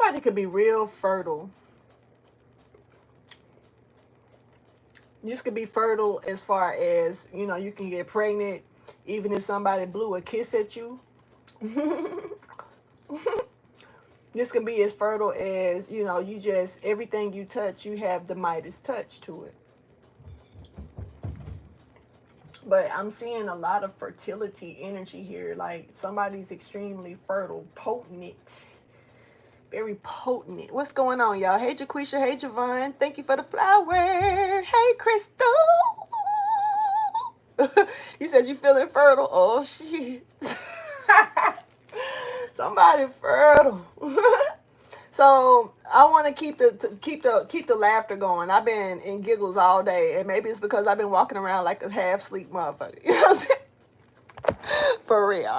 somebody could be real fertile. This could be fertile as far as, you know, you can get pregnant even if somebody blew a kiss at you. This can be as fertile as, you know, you just, everything you touch, you have the Midas touch to it. But I'm seeing a lot of fertility energy here. Like somebody's extremely fertile, potent, very potent. What's going on, y'all? Hey, Jaquisha. Hey, Javon. Thank you for the flower. Hey, Crystal. You said you feeling fertile. Oh, shit. Somebody fertile. So I want to keep the laughter going. I've been in giggles all day, and maybe it's because I've been walking around like a half sleep motherfucker. You know what I'm saying? For real.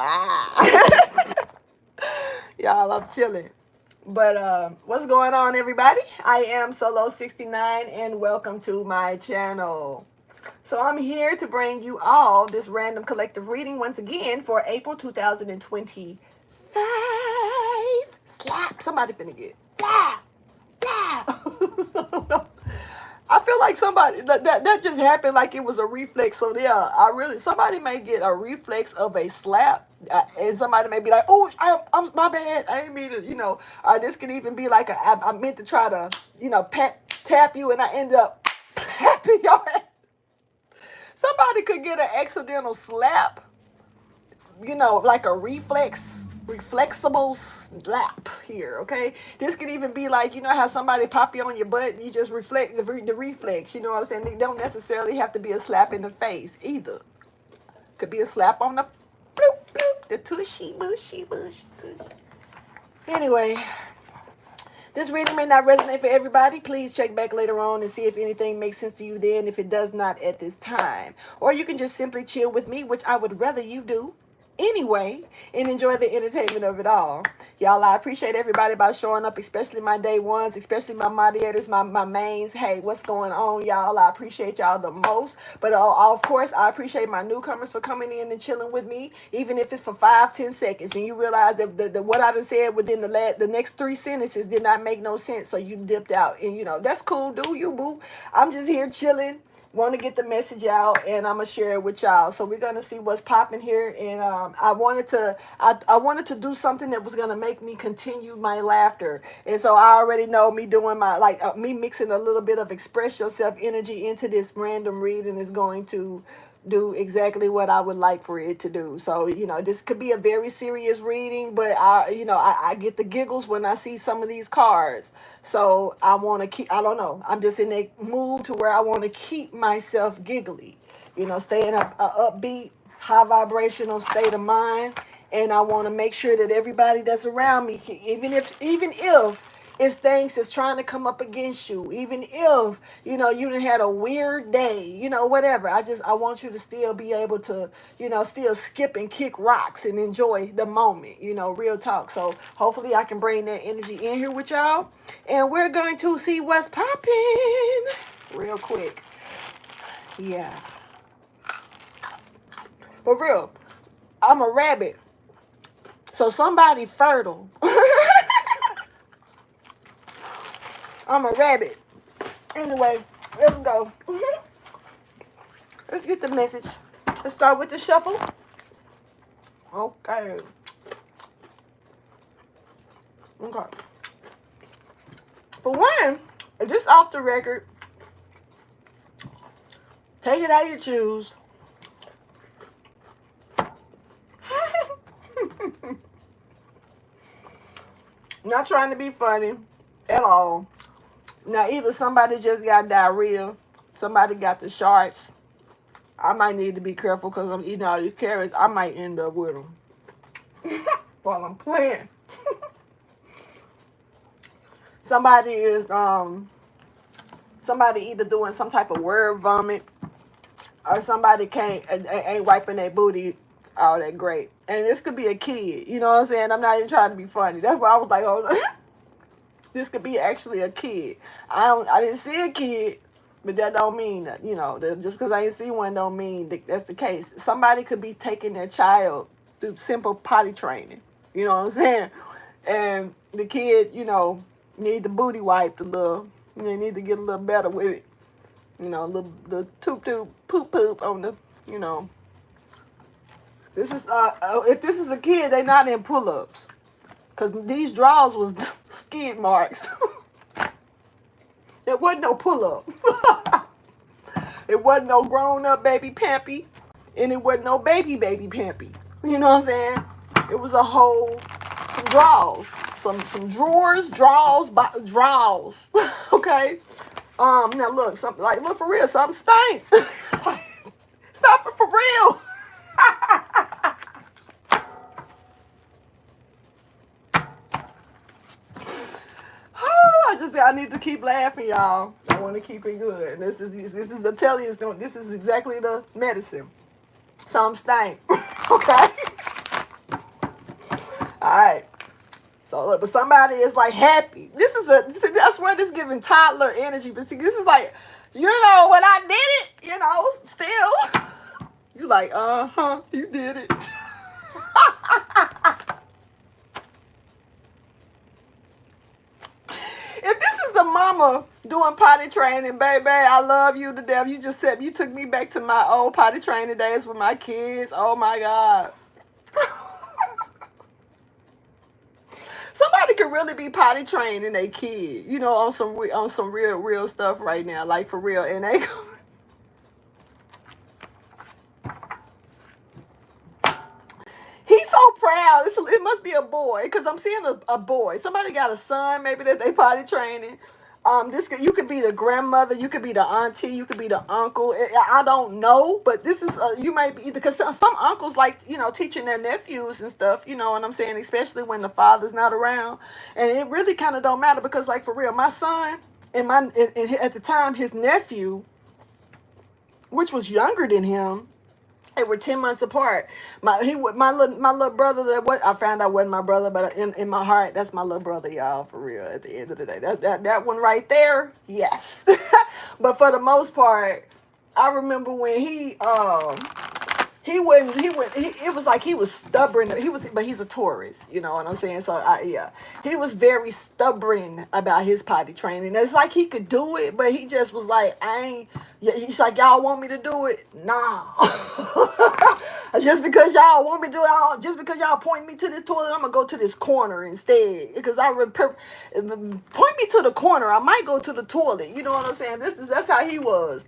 Y'all, I'm chilling. But what's going on, everybody? I am Solo69, and welcome to my channel. So I'm here to bring you all this random collective reading once again for April 2025. Slap. Somebody finna get. Yeah. I feel like somebody that just happened like it was a reflex. So yeah, somebody may get a reflex of a slap, and somebody may be like, "Oh, I'm my bad. I didn't mean to," you know. Or this could even be like I meant to try to, you know, tap you, and I end up tapping your head. Somebody could get an accidental slap, you know, like a reflexible slap here, okay? This could even be like, you know how somebody pop you on your butt and you just reflect the reflex, you know what I'm saying? They don't necessarily have to be a slap in the face either. Could be a slap on the bloop, bloop, the tushy, bushy, bush, tush. Anyway, this reading may not resonate for everybody. Please check back later on and see if anything makes sense to you then, if it does not at this time. Or you can just simply chill with me, which I would rather you do anyway, and enjoy the entertainment of it all. Y'all, I appreciate everybody by showing up, especially my day ones, especially my moderators, my mains. Hey, what's going on, y'all? I appreciate y'all the most. But of course, I appreciate my newcomers for coming in and chilling with me, even if it's for 5-10 seconds, and you realize that what I done said within the next 3 sentences did not make no sense, so you dipped out. And you know, that's cool, do you, boo? I'm just here chilling, want to get the message out, and I'm gonna share it with y'all. So we're gonna see what's popping here. And I wanted to do something that was gonna make me continue my laughter. And so I already know me doing my me mixing a little bit of express yourself energy into this random reading is going to do exactly what I would like for it to do. So, you know, this could be a very serious reading, but I get the giggles when I see some of these cards. So I want to keep, I don't know, I'm just in a mood to where I want to keep myself giggly, you know, stay in a upbeat, high vibrational state of mind. And I want to make sure that everybody that's around me, even if it's things that's trying to come up against you, even if, you know, you done had a weird day, you know, whatever. I want you to still be able to, you know, still skip and kick rocks and enjoy the moment, you know, real talk. So hopefully I can bring that energy in here with y'all. And we're going to see what's popping real quick. Yeah. For real, I'm a rabbit. So somebody fertile. I'm a rabbit. Anyway, let's go. Let's get the message. Let's start with the shuffle. Okay. Okay. For one, just off the record, take it how you choose. Not trying to be funny at all. Now, either somebody just got diarrhea, somebody got the sharks. I might need to be careful because I'm eating all these carrots. I might end up with them while I'm playing. Somebody either doing some type of word vomit, or somebody ain't wiping their booty all that great. And this could be a kid. You know what I'm saying? I'm not even trying to be funny. That's why I was like, oh. This could be actually a kid. I didn't see a kid, but that don't mean that, you know, just because I didn't see one don't mean that's the case. Somebody could be taking their child through simple potty training. You know what I'm saying? and the kid, need the booty wiped a little. Need to get a little better with it. The toop poop on the, This is if this is a kid, they not in pull-ups, cause these drawers was skid marks. It wasn't no pull-up. It wasn't no grown-up baby pampy, and it wasn't no baby pampy. You know what I'm saying? It was a whole some drawers, some drawers. Okay. Now look, look for real, something stank. Stop it for real. I need to keep laughing, y'all. I want to keep it good. And this is the telling you, this is exactly the medicine. Some stank. Okay. All right. So look, but somebody is like happy. That's where this giving toddler energy. But see, this is like, when I did it, still. You like, you did it. If this is a mama doing potty training, baby, I love you to death. You took me back to my old potty training days with my kids. Oh my God. Somebody could really be potty training a kid, on some real stuff right now, like for real. And they he's so proud. It must be a boy, because I'm seeing a boy. Somebody got a son, maybe, that they potty training. You could be the grandmother, you could be the auntie, you could be the uncle. I don't know, but this is you might be, because some uncles like teaching their nephews and stuff. You know what I'm saying? Especially when the father's not around, and it really kind of don't matter, because like for real, my son and at the time his nephew, which was younger than him. They were 10 months apart. My little brother, I found out wasn't my brother, but in my heart, that's my little brother, y'all, for real. At the end of the day, that one right there, yes. But for the most part, I remember when it was like he was stubborn. But he's a Taurus, you know what I'm saying? So he was very stubborn about his potty training. It's like he could do it, but he just was like, he's like, y'all want me to do it? Nah. Just because y'all want me to do it, just because y'all point me to this toilet, I'm gonna go to this corner instead. Because point me to the corner, I might go to the toilet. You know what I'm saying? That's how he was.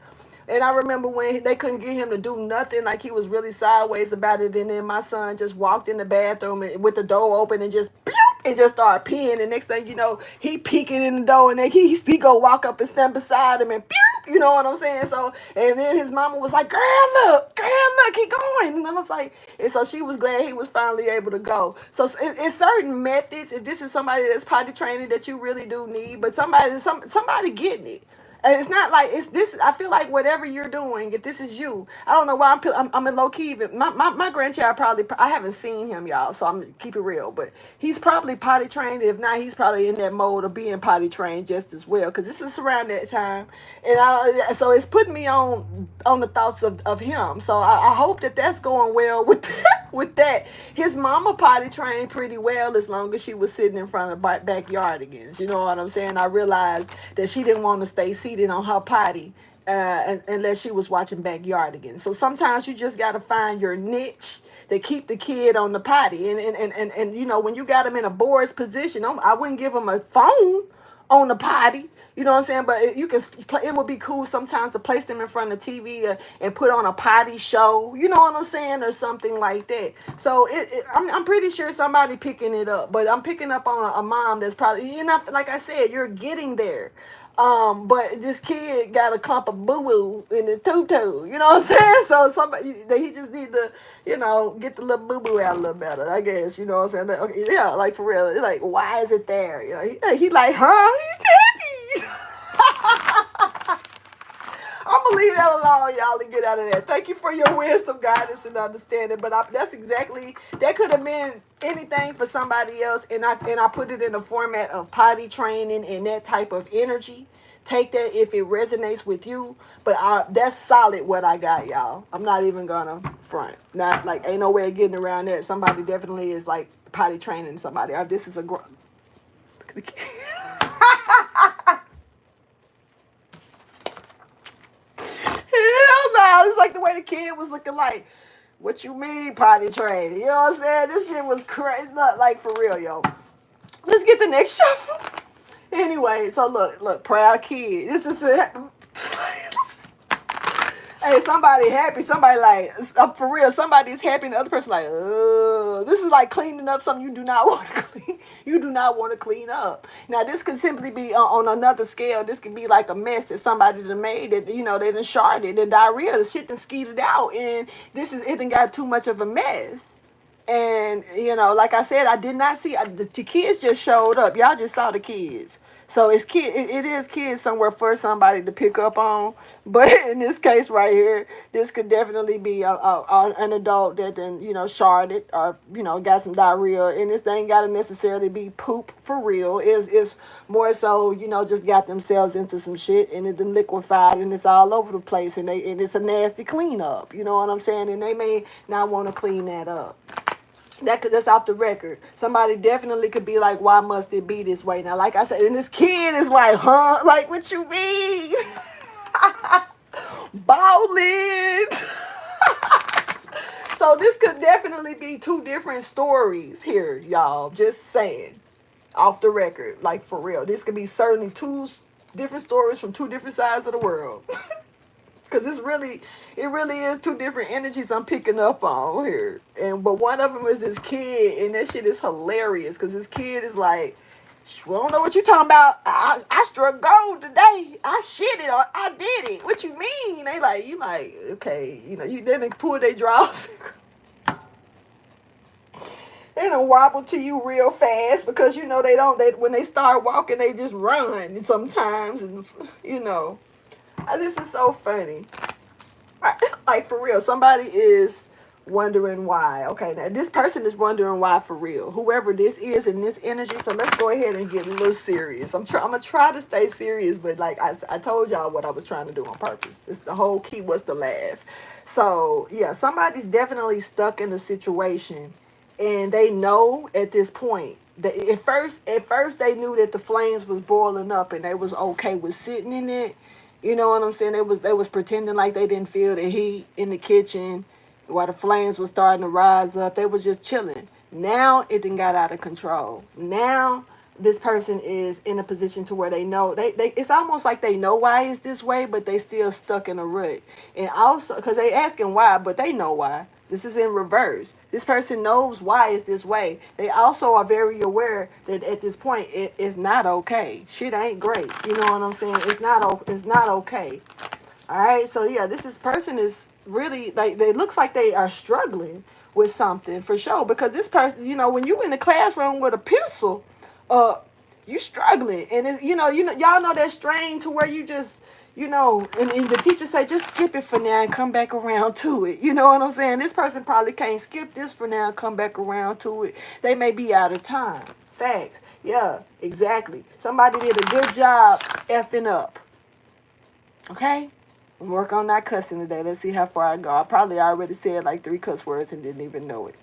And I remember when they couldn't get him to do nothing, like he was really sideways about it. And then my son just walked in the bathroom with the door open and just started peeing. And next thing you know, he peeking in the door, and then he go walk up and stand beside him and you know what I'm saying? So, and then his mama was like, girl, look, keep going. And I was like, and so she was glad he was finally able to go. So it's certain methods, if this is somebody that's potty training, that you really do need, but somebody getting it. And it's not like it's this. I feel like whatever you're doing, if this is you, I don't know why I'm in low key. Even my grandchild probably, I haven't seen him, y'all, so I'm keep it real. But he's probably potty trained. If not, he's probably in that mode of being potty trained just as well, because this is around that time, and so it's putting me on the thoughts of him. So I hope that's going well with that. His mama potty trained pretty well, as long as she was sitting in front of backyardigans. You know what I'm saying? I realized that she didn't want to stay seated on her potty unless she was watching backyardigans. So sometimes you just got to find your niche to keep the kid on the potty. And when you got him in a board's position, I wouldn't give him a phone on the potty. You know what I'm saying? But it would be cool sometimes to place them in front of TV and put on a potty show. You know what I'm saying? Or something like that. So I'm pretty sure somebody picking it up. But I'm picking up on a mom that's probably, like I said, you're getting there. But this kid got a clump of boo-boo in his tutu, you know what I'm saying? So he just need to, get the little boo-boo out a little better, I guess, you know what I'm saying? Okay, yeah, like for real, like, why is it there? He like, he's happy. I'm gonna leave that alone, y'all, and get out of that. Thank you for your wisdom, guidance, and understanding. But that could have been anything for somebody else, and I put it in the format of potty training and that type of energy. Take that if it resonates with you. But that's solid what I got, y'all. I'm not even gonna front. Not like ain't no way of getting around that. Somebody definitely is like potty training somebody, or this is a Hell no, it's like the way the kid was looking like, what you mean potty training? You know what I'm saying? This shit was crazy. Like, for real, yo. Let's get the next shuffle. Anyway, so look, proud kid. This is it. Hey, somebody happy. Somebody like, for real, somebody's happy and the other person like, this is like cleaning up something you do not want to clean. You do not want to clean up. Now, this could simply be on another scale. This could be like a mess that somebody done made that, they done sharded, the diarrhea, the shit done skeeted out. And it done got too much of a mess. And, like I said, I did not see, the kids just showed up. Y'all just saw the kids. So it is kids somewhere for somebody to pick up on. But in this case right here, this could definitely be an adult that then, sharded or, got some diarrhea. And this ain't got to necessarily be poop for real. It's more so, just got themselves into some shit and it then liquefied and it's all over the place. And it's a nasty cleanup. You know what I'm saying? And they may not want to clean that up. That's off the record. Somebody definitely could be like, why must it be this way? Now, like I said, and this kid is like, huh? Like, what you mean? Bowling. So this could definitely be two different stories here, y'all. Just saying. Off the record. Like, for real. This could be certainly two different stories from two different sides of the world. Because it really is two different energies I'm picking up on here. But one of them is this kid, and that shit is hilarious. Because this kid is like, I don't know what you talking about. I struck gold today. I shit it. Or I did it. What you mean? They like, you like, okay. You didn't pull their draws. They don't wobble to you real fast. Because, when they start walking, they just run sometimes. And, this is so funny. Like, for real, somebody is wondering why. Okay, now this person is wondering why for real. Whoever this is in this energy. So let's go ahead and get a little serious. I'm gonna try to stay serious, but like I told y'all what I was trying to do on purpose. It's the whole key was to laugh. So yeah, somebody's definitely stuck in a situation, and they know at this point that at first they knew that the flames was boiling up, and they was okay with sitting in it. You know what I'm saying? They was pretending like they didn't feel the heat in the kitchen while the flames was starting to rise up. They was just chilling. Now it done got out of control. Now this person is in a position to where they know they it's almost like they know why it's this way, but they still stuck in a rut. And also because they asking why, but they know why. This is in reverse. This person knows why it's this way. They also are very aware that at this point it is not okay. Shit ain't great. You know what I'm saying? It's not okay. All right. So yeah, this person is really like, they looks like they are struggling with something for sure, because this person, when you in the classroom with a pencil, you struggling, and it, y'all know that strain to where you just, and the teacher say, just skip it for now and come back around to it. You know what I'm saying? This person probably can't skip this for now and come back around to it. They may be out of time. Facts. Yeah, exactly. Somebody did a good job effing up. Okay? I'm working on not cussing today. Let's see how far I go. I probably already said like 3 cuss words and didn't even know it.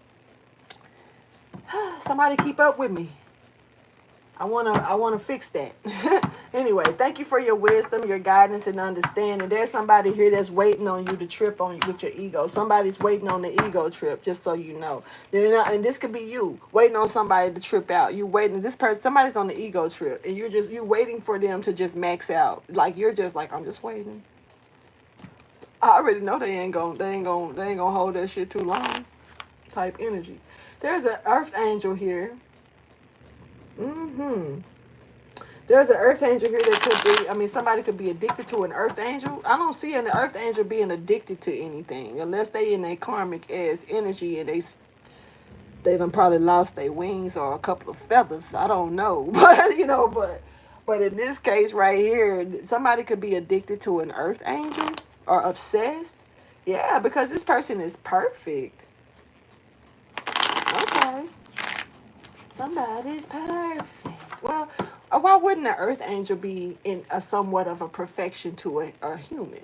Somebody keep up with me. I wanna fix that. Anyway, thank you for your wisdom, your guidance, and understanding. There's somebody here that's waiting on you to trip on with your ego. Somebody's waiting on the ego trip, just so you know. And this could be you waiting on somebody to trip out. You waiting. This person, somebody's on the ego trip, and you're waiting for them to just max out. Like you're just like, I'm just waiting. I already know they ain't gonna hold that shit too long. Type energy. There's an earth angel here. There's an earth angel here that could be, somebody could be addicted to an earth angel. I don't see an earth angel being addicted to anything unless they in a karmic ass energy and they done probably lost their wings or a couple of feathers. I don't know. But in this case right here, somebody could be addicted to an earth angel or obsessed. Yeah, because this person is perfect. Okay. Somebody's perfect. Well, why wouldn't an earth angel be in a somewhat of a perfection to a human?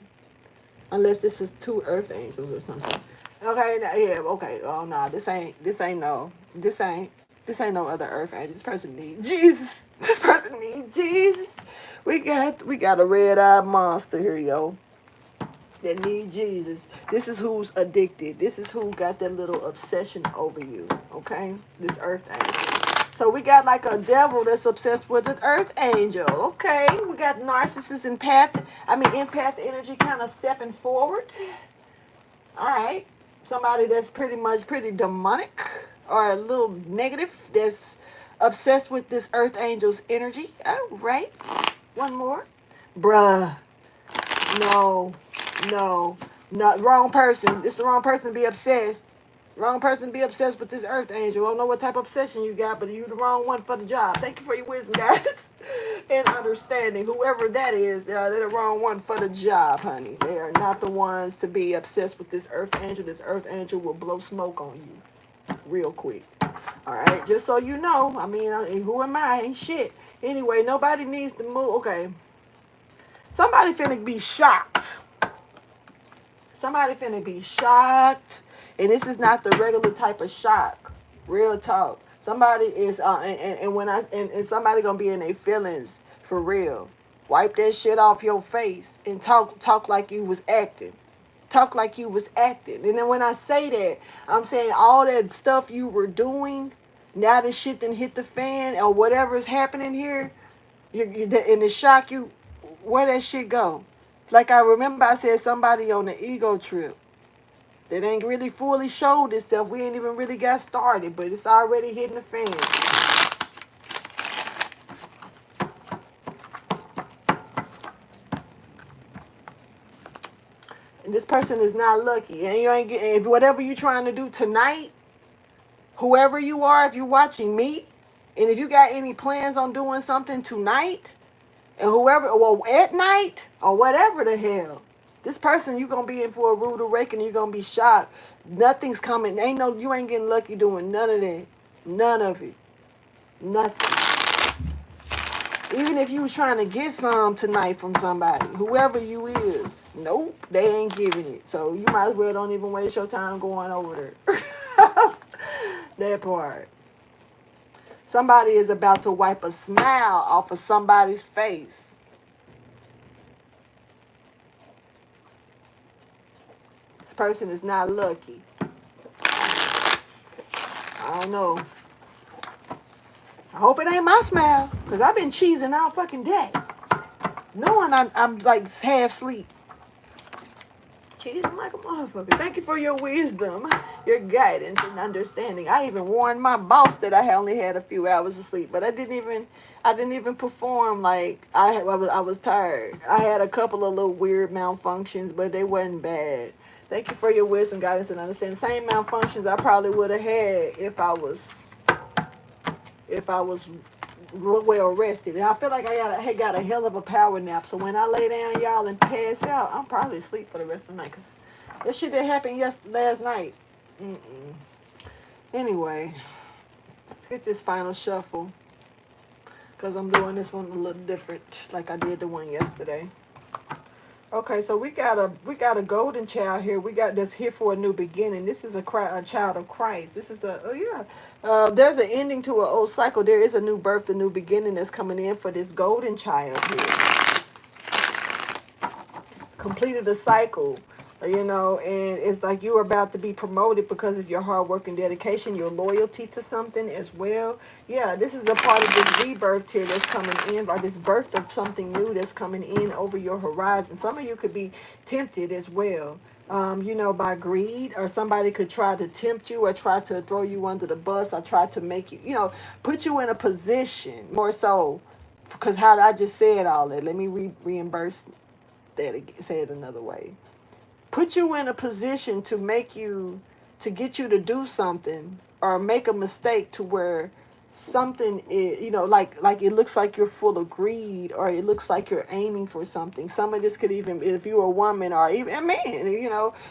Unless this is 2 earth angels or something. Okay, yeah, okay. Oh no, this ain't no. This ain't. This ain't no other earth angel. This person needs Jesus. This person needs Jesus. We got a red-eyed monster here, yo, that need Jesus. This is who's addicted. This is who got that little obsession over you, okay? This earth angel. So we got like a devil that's obsessed with an earth angel, okay? We got narcissist empath energy kind of stepping forward. All right. Somebody that's pretty demonic or a little negative that's obsessed with this earth angel's energy. All right. One more. Bruh. No. Not wrong person. This is the wrong person to be obsessed. Wrong person to be obsessed with this earth angel. I don't know what type of obsession you got, but you're the wrong one for the job. Thank you for your wisdom, guys, and understanding. Whoever that is, they're the wrong one for the job, honey. They are not the ones to be obsessed with this earth angel. This earth angel will blow smoke on you real quick. All right, just so you know. I mean, who am I? Ain't shit. Anyway, nobody needs to move. Okay. Somebody finna be shocked. Somebody finna be shocked. And this is not the regular type of shock. Real talk. Somebody is and somebody gonna be in their feelings for real. Wipe that shit off your face and talk like you was acting. Talk like you was acting. And then when I say that, I'm saying all that stuff you were doing, now the shit done hit the fan or whatever is happening here, in the shock you, where that shit go? Like I remember I said somebody on the ego trip that ain't really fully showed itself. We ain't even really got started, but it's already hitting the fan. And this person is not lucky. And you ain't getting, if whatever you're trying to do tonight, whoever you are, if you're watching me, and if you got any plans on doing something tonight, and whoever, well, at night, or whatever the hell, this person, you're going to be in for a rude awakening. You're going to be shocked. Nothing's coming. You ain't getting lucky doing none of that. None of it. Nothing. Even if you was trying to get some tonight from somebody, whoever you is, nope, they ain't giving it. So you might as well don't even waste your time going over there. That part. Somebody is about to wipe a smile off of somebody's face. This person is not lucky. I don't know. I hope it ain't my smile, because I've been cheesing all fucking day. Knowing I'm like half asleep. Cheesing like a motherfucker. Thank you for your wisdom, your guidance, and understanding. I even warned my boss that I only had a few hours of sleep, but I didn't even perform like I was tired. I had a couple of little weird malfunctions, but they wasn't bad. Thank you for your wisdom, guidance, and understanding. Same malfunctions I probably would have had if I was well rested. And I feel like I got a hell of a power nap. So when I lay down, y'all, and pass out, I'm probably asleep for the rest of the night. Because that shit that happened last night. Anyway, let's get this final shuffle. Because I'm doing this one a little different, like I did the one yesterday. Okay, so we got a golden child here. We got this here for a new beginning. This is a child of Christ. This is there's an ending to an old cycle. There is a new birth, a new beginning that's coming in for this golden child here. Completed a cycle, and it's like you're about to be promoted because of your hard work and dedication, your loyalty to something as well. Yeah, this is a part of this rebirth here that's coming in, or this birth of something new that's coming in over your horizon. Some of you could be tempted as well, by greed, or somebody could try to tempt you or try to throw you under the bus or try to make you, put you in a position more so, because how I just said all that. Let me reimburse that again, say it another way. Put you in a position to get you to do something or make a mistake to where something is, like it looks like you're full of greed, or it looks like you're aiming for something. Some of this could even, if you're a woman or even a man,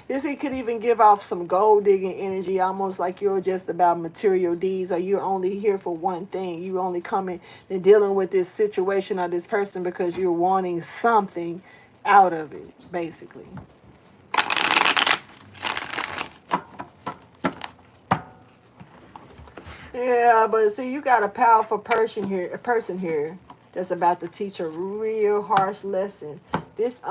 this could even give off some gold digging energy, almost like you're just about material deeds, or you're only here for one thing. You only coming and dealing with this situation or this person because you're wanting something out of it, basically. Yeah, but see, you got a powerful person here that's about to teach a real harsh lesson. This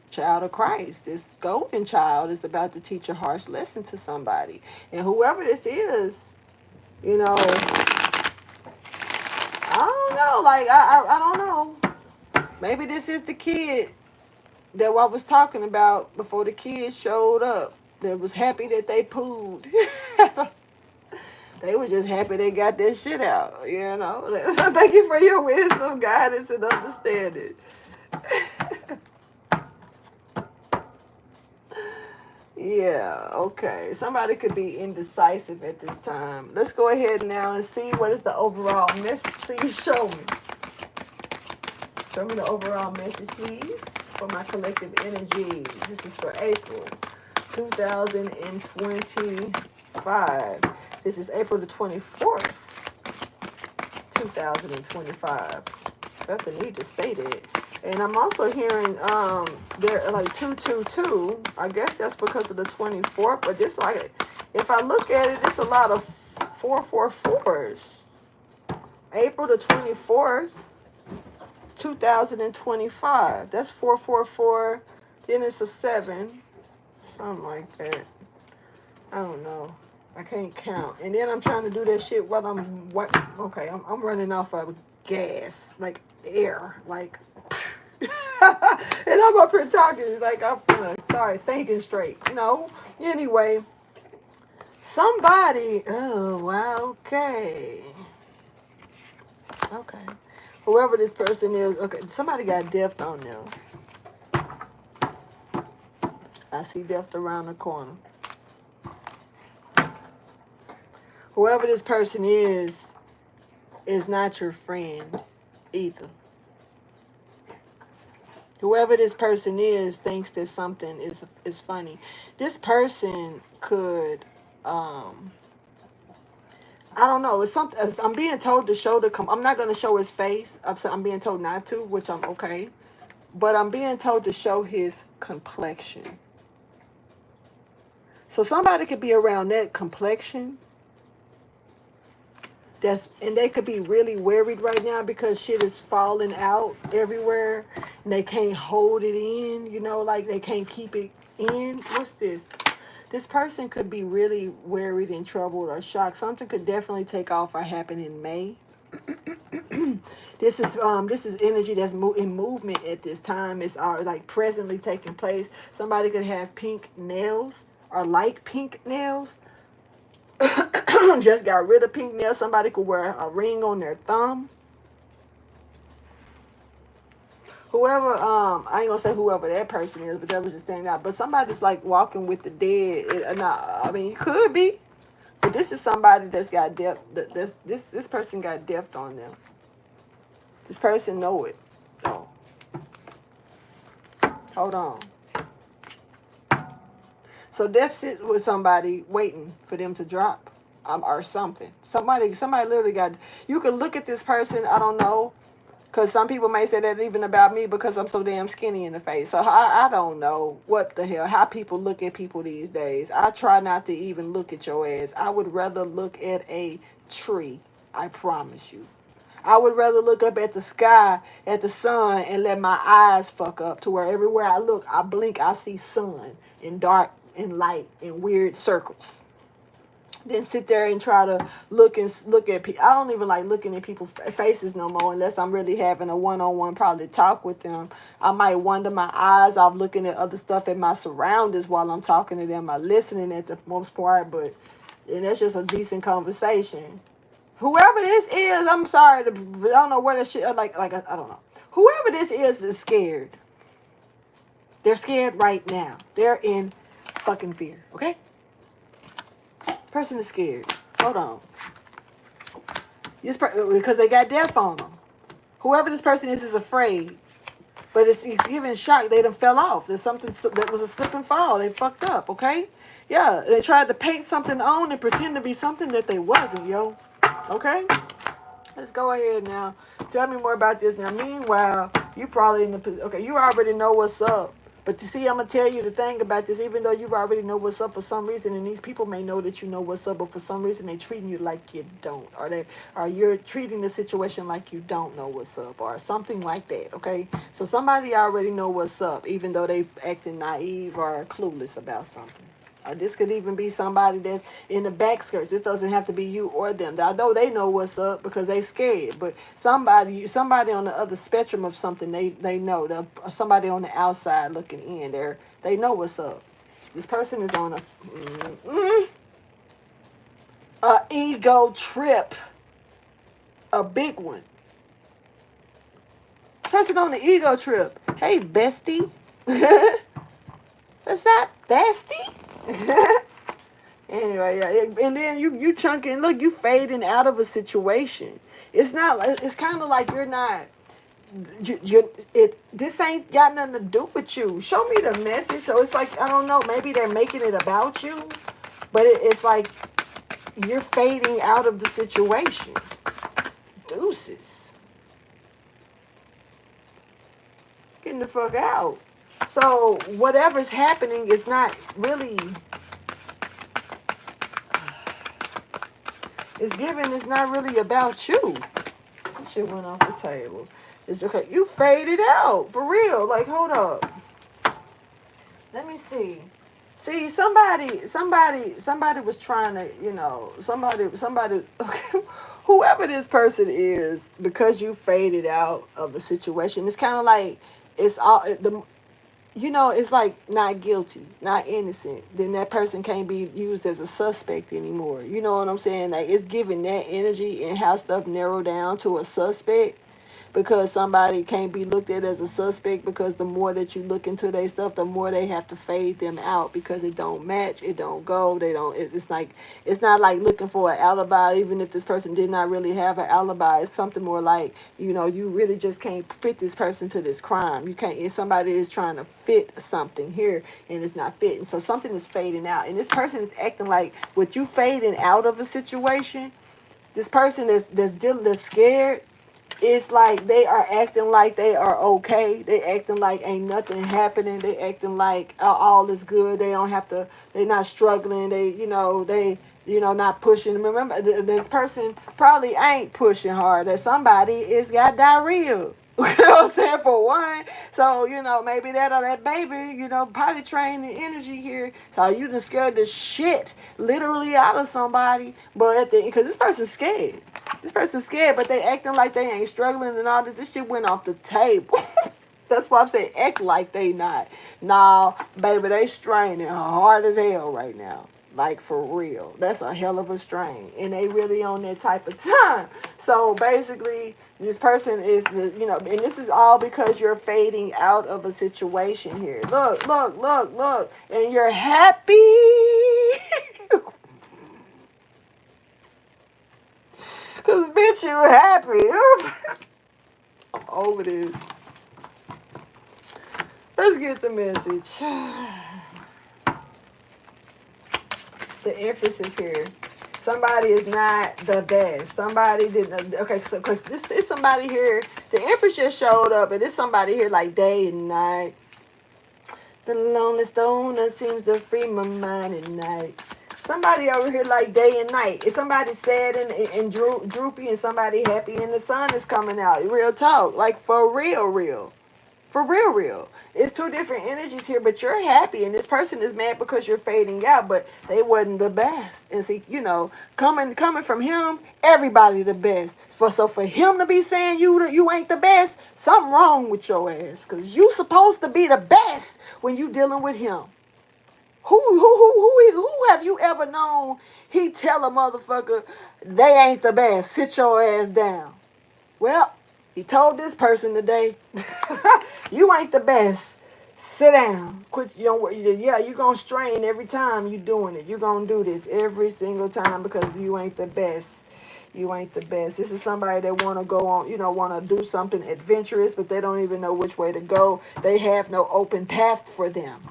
child of Christ, this golden child, is about to teach a harsh lesson to somebody, and whoever this is, you know, I don't know. Like I don't know. Maybe this is the kid that I was talking about before the kids showed up. That was happy that they pooed. They were just happy they got that shit out, you know. So thank you for your wisdom, guidance, and understanding. Yeah, okay. Somebody could be indecisive at this time. Let's go ahead now and see what is the overall message. Please show me. Show me the overall message, please, for my collective energy. This is for April 2025. This is April the 24th, 2025. Felt the need to say that. And I'm also hearing there like 222. I guess that's because of the 24th. But this, like, if I look at it, it's a lot of 444s. April the 24th, 2025. That's 444. Then it's a 7. Something like that. I don't know. I can't count. And then I'm trying to do that shit while I'm I'm running off of gas, like air, like and I'm up here talking like I'm thinking straight. No. Anyway, somebody, oh wow, okay. Okay. Whoever this person is, okay, somebody got death on them. I see death around the corner. Whoever this person is not your friend either. Whoever this person is thinks that something is funny. This person could, I don't know. It's something. I'm being told to show I'm not going to show his face. I'm being told not to, which I'm okay. But I'm being told to show his complexion. So somebody could be around that complexion. And they could be really worried right now because shit is falling out everywhere and they can't hold it in, you know, like they can't keep it in. What's this? This person could be really worried and troubled or shocked. Something could definitely take off or happen in May. This is energy that's in movement at this time. It's like presently taking place. Somebody could have pink nails or like pink nails. Just got rid of pink nails. Somebody could wear a ring on their thumb. Whoever, I ain't gonna say whoever that person is, but that was just saying that. But somebody's like walking with the dead. I mean, it could be, but this is somebody that's got death. This person got death on them. This person know it. Oh, hold on. So death sits with somebody waiting for them to drop, or something. Somebody literally got. You can look at this person. I don't know, because some people may say that even about me because I'm so damn skinny in the face. So I don't know what the hell how people look at people these days. I try not to even look at your ass. I would rather look at a tree. I promise you. I would rather look up at the sky, at the sun, and let my eyes fuck up to where everywhere I look, I blink, I see sun and dark and light in weird circles. Then sit there and try to look at people. I don't even like looking at people's faces no more unless I'm really having a one-on-one probably talk with them. I might wander my eyes off looking at other stuff in my surroundings while I'm talking to them or listening at the most part, and that's just a decent conversation. Whoever this is, I'm sorry, I don't know where that shit, I don't know. Whoever this is scared. They're scared right now. They're in fucking fear, okay? Person is scared. Hold on. Because they got death on them. Whoever this person is afraid. But he's giving shock. They done fell off. There's something that was a slip and fall. They fucked up, okay? Yeah, they tried to paint something on and pretend to be something that they wasn't, yo. Okay? Let's go ahead now. Tell me more about this. Now, meanwhile, you probably you already know what's up. But you see, I'm gonna tell you the thing about this. Even though you already know what's up for some reason, and these people may know that you know what's up, but for some reason they treating you like you don't, or you're treating the situation like you don't know what's up, or something like that. Okay, so somebody already know what's up, even though they acting naive or clueless about something. Or this could even be somebody that's in the back skirts. This doesn't have to be you or them. I know they know what's up because they scared. But somebody on the other spectrum of something, they know. Somebody on the outside looking in, they know what's up. This person is on a ego trip, a big one. Person on the ego trip. Hey, bestie. What's up, bestie? Anyway, yeah, and then you chunking. Look, you fading out of a situation. It's not. It's kind of like you're not. This ain't got nothing to do with you. Show me the message. So it's like, I don't know. Maybe they're making it about you, but it's like you're fading out of the situation. Deuces. Getting the fuck out. So whatever's happening is not really. It's not really about you. This shit went off the table. It's okay. You faded out. For real. Like, hold up. Let me see. See, somebody was trying to, somebody, okay, whoever this person is, because you faded out of a situation, it's kind of like, it's like not guilty, not innocent, then that person can't be used as a suspect anymore. You know what I'm saying? Like, it's giving that energy and how stuff narrow down to a suspect, because somebody can't be looked at as a suspect, because the more that you look into their stuff, the more they have to fade them out, because it don't match, it don't go, it's like, it's not like looking for an alibi. Even if this person did not really have an alibi, it's something more like, you really just can't fit this person to this crime. You can't, if somebody is trying to fit something here and it's not fitting, so something is fading out, and this person is acting like, with you fading out of a situation, this person that's scared, it's like they are acting like they are okay. They acting like ain't nothing happening. They acting like all is good. They don't have to. They're not struggling. Not pushing. Remember, this person probably ain't pushing hard. That somebody is got diarrhea. You know what I'm saying? For one. So, maybe that baby, potty trained the energy here. So you done scared the shit literally out of somebody. But because this person's scared. This person's scared, but they acting like they ain't struggling and all this. This shit went off the table. That's why I'm saying act like they not. Nah, baby, they straining hard as hell right now. Like, for real. That's a hell of a strain. And they really on that type of time. So basically, this person is, and this is all because you're fading out of a situation here. Look. And you're happy. Because, bitch, you happy. I'm over this. Let's get the message. The Empress is here. Somebody is not the best. Somebody didn't. Okay, so this is somebody here. The Empress just showed up, and it's somebody here like day and night. The lonely stoner seems to free my mind at night. Somebody over here like day and night. Is somebody sad and droopy, and somebody happy, and the sun is coming out. Real talk. Like, for real. For real. It's two different energies here, but you're happy, and this person is mad because you're fading out, but they wasn't the best. And see, coming from him, everybody the best. So for him to be saying you ain't the best, something wrong with your ass, because you supposed to be the best when you dealing with him. Who have you ever known he tell a motherfucker they ain't the best? Sit your ass down. Well, he told this person today, you ain't the best. Sit down. Quit. You're going to strain every time you doing it. You're going to do this every single time because you ain't the best. You ain't the best. This is somebody that want to go on, want to do something adventurous, but they don't even know which way to go. They have no open path for them.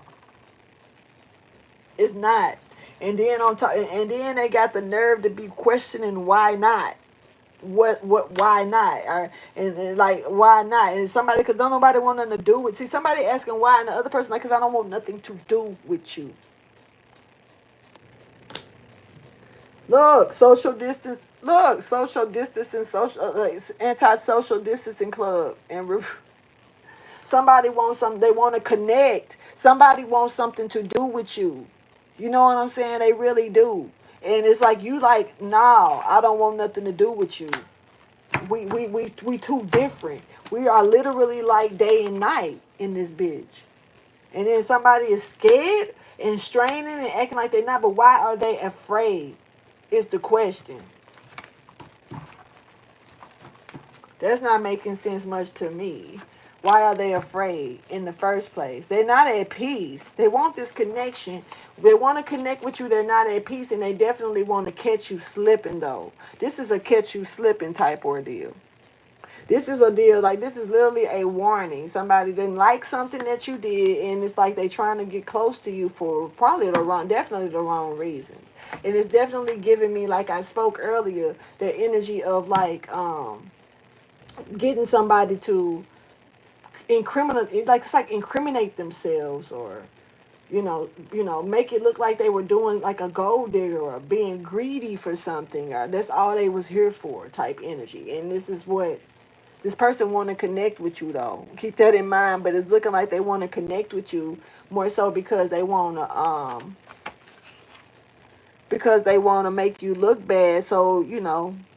It's not. And then on top, and then they got the nerve to be questioning why not. why not? Or and like, why not? And somebody, because don't nobody want nothing to do with. See, somebody asking why, and the other person like, because I don't want nothing to do with you. Look, social distance. Look, social distancing, anti-social distancing club, and somebody wants something. They want to connect. Somebody wants something to do with you. You know what I'm saying? They really do. And it's like, you like, nah, I don't want nothing to do with you. We too different. We are literally like day and night in this bitch. And then somebody is scared and straining and acting like they're not. But why are they afraid? Is the question. That's not making sense much to me. Why are they afraid in the first place? They're not at peace. They want this connection. They want to connect with you. They're not at peace, and they definitely want to catch you slipping, though. This is a catch you slipping type ordeal. This is a deal, like, this is literally a warning. Somebody didn't like something that you did, and it's like they trying to get close to you for definitely the wrong reasons. And it's definitely giving me, like I spoke earlier, the energy of like getting somebody to incriminate themselves, or make it look like they were doing like a gold digger or being greedy for something, or that's all they was here for type energy. And this is what this person want to connect with you, though. Keep that in mind. But it's looking like they want to connect with you more so because they want to make you look bad. So,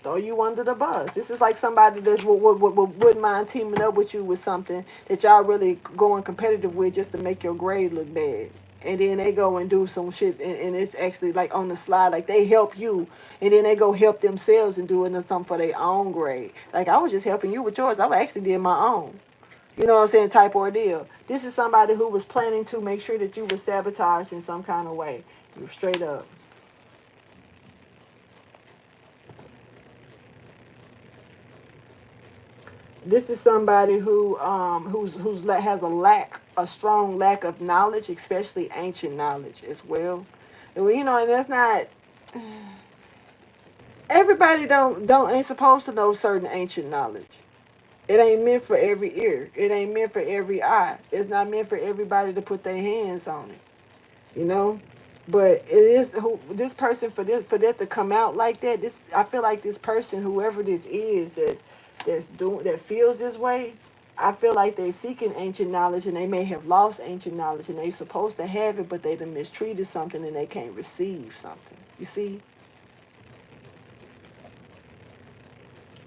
throw you under the bus. This is like somebody that wouldn't mind teaming up with you with something that y'all really going competitive with, just to make your grade look bad. And then they go and do some shit, and it's actually like on the slide, like they help you, and then they go help themselves and doing something for their own grade. Like, I was just helping you with yours. I actually did my own. You know what I'm saying? Type ordeal. This is somebody who was planning to make sure that you were sabotaged in some kind of way. You straight up. This is somebody who has a strong lack of knowledge, especially ancient knowledge as well. And and that's not everybody ain't supposed to know certain ancient knowledge. It ain't meant for every ear. It ain't meant for every eye. It's not meant for everybody to put their hands on it. But it is this person, for that to come out like that. I feel like this person, whoever this is, that feels this way, I feel like they're seeking ancient knowledge, and they may have lost ancient knowledge, and they're supposed to have it, but they done mistreated something, and they can't receive something. You see?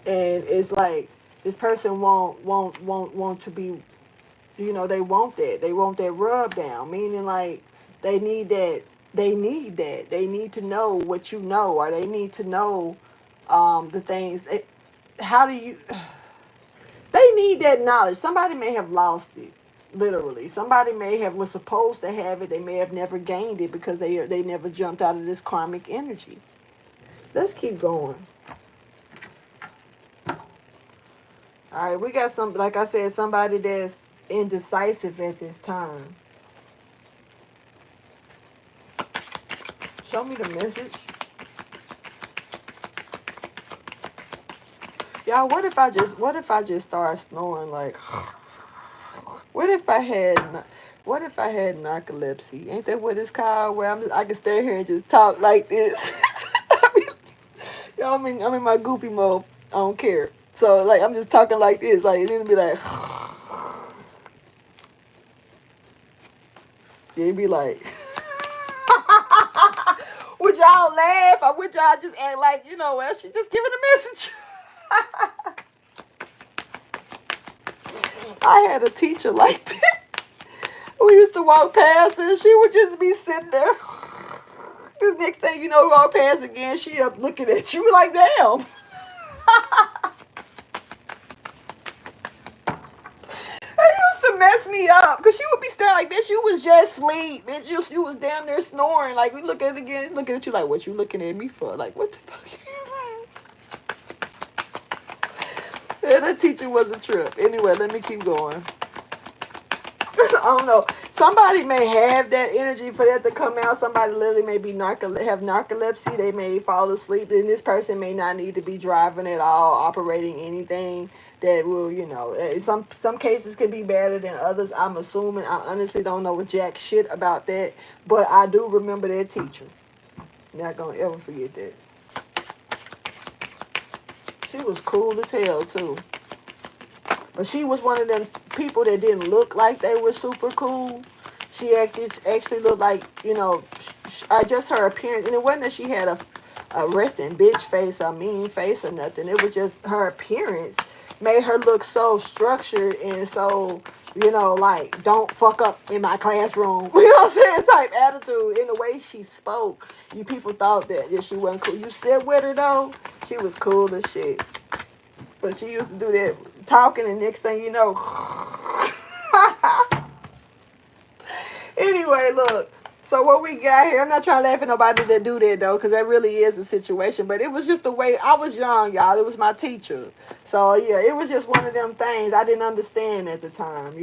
And it's like this person want to be, they want that. They want that rub down, meaning like they need that. They need that. They need to know what you know, or they need to know the things. How do you? They need that knowledge. Somebody may have lost it, literally. Somebody was supposed to have it. They may have never gained it because they never jumped out of this karmic energy. Let's keep going. All right, we got like I said, somebody that's indecisive at this time. Show me the message. Y'all, what if I just start snoring like what if I had narcolepsy? Ain't that what it's called? Where I can stay here and just talk like this. Y'all, I'm in my goofy mode. I don't care. So like I'm just talking like this, like it'll be like it'd be like would y'all laugh, or would y'all just act like, well, she just giving a message? I had a teacher like that. We used to walk past and she would just be sitting there. This next thing you know, we walk past again, she up looking at you like, damn. It used to mess me up because she would be staring like, bitch, you was just asleep. Bitch, you was down there snoring. Like, we look at it again, looking at you like, what you looking at me for? Like, what the fuck? Yeah, that teacher was a trip. Anyway, let me keep going. I don't know. Somebody may have that energy for that to come out. Somebody literally may be have narcolepsy. They may fall asleep, and this person may not need to be driving at all, operating anything that will, some cases could be better than others. I'm assuming. I honestly don't know jack shit about that, but I do remember that teacher. Not gonna ever forget that. She was cool as hell too. But she was one of them people that didn't look like they were super cool. She actually looked like, just her appearance. And it wasn't that she had a resting bitch face, a mean face or nothing. It was just her appearance made her look so structured and so, like, don't fuck up in my classroom. You know what I'm saying? Type attitude. In the way she spoke, people thought that she wasn't cool. You sit with her, though, she was cool as shit. But she used to do that talking, and next thing you know. Anyway, look. So what we got here, I'm not trying to laugh at nobody that do that, though, because that really is a situation. But it was just the way, I was young, y'all. It was my teacher. So, yeah, it was just one of them things I didn't understand at the time,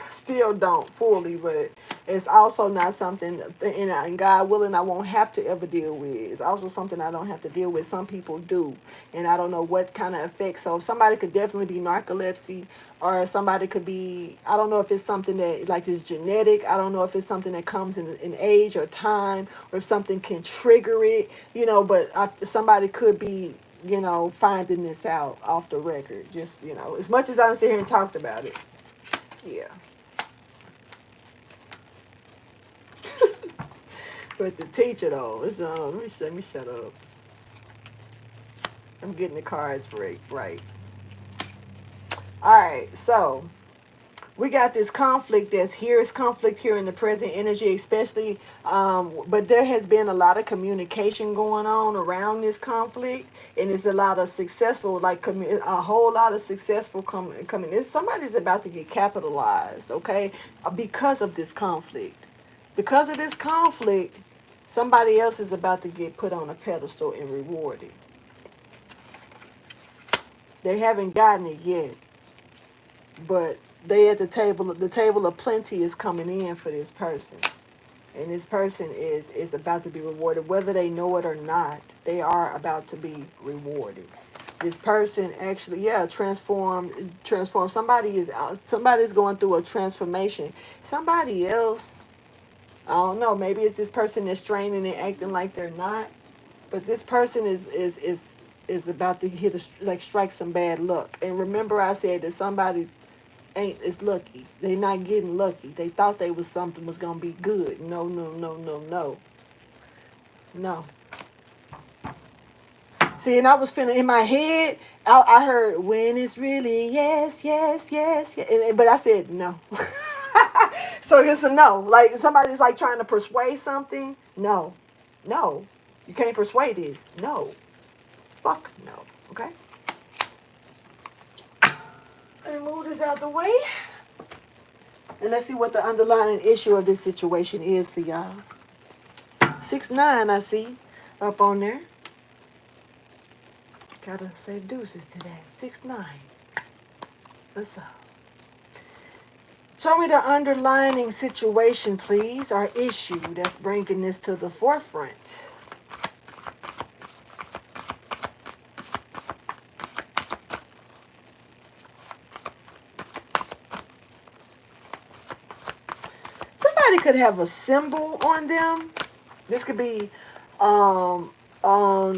Still don't fully, but it's also not something, and God willing, I won't have to ever deal with. It's also something I don't have to deal with. Some people do, and I don't know what kind of effects. So somebody could definitely be narcolepsy, or somebody could be, I don't know if it's something that like is genetic. I don't know if it's something that comes in age or time, or if something can trigger it, but somebody could be, finding this out off the record. Just, as much as I sit here and talked about it. Yeah. But the teacher, though, it's let me shut up. I'm getting the cards right. All right, so we got this conflict that's here. It's conflict here in the present energy, especially. But there has been a lot of communication going on around this conflict, and there's a lot of successful, a whole lot of successful coming. Somebody's about to get capitalized, okay, because of this conflict. Because of this conflict, somebody else is about to get put on a pedestal and rewarded. They haven't gotten it yet, but they at the table of plenty is coming in for this person. And this person is about to be rewarded. Whether they know it or not, they are about to be rewarded. This person actually, transformed. Somebody's going through a transformation. Somebody else, I don't know, maybe it's this person that's straining and acting like they're not. But this person is about to strike some bad luck. And remember I said that somebody is lucky. They're not getting lucky. They thought something was gonna be good. No. See, and I was feeling in my head, I heard when it's really yes. But I said no. So it's a no. Like somebody's like trying to persuade something. No. You can't persuade this. No. Fuck no. Okay? And move this out the way. And let's see what the underlying issue of this situation is for y'all. 6-9, I see up on there. Gotta say deuces to that. 6-9. What's up? Show me the underlying situation, please, or issue that's bringing this to the forefront. Somebody could have a symbol on them. This could be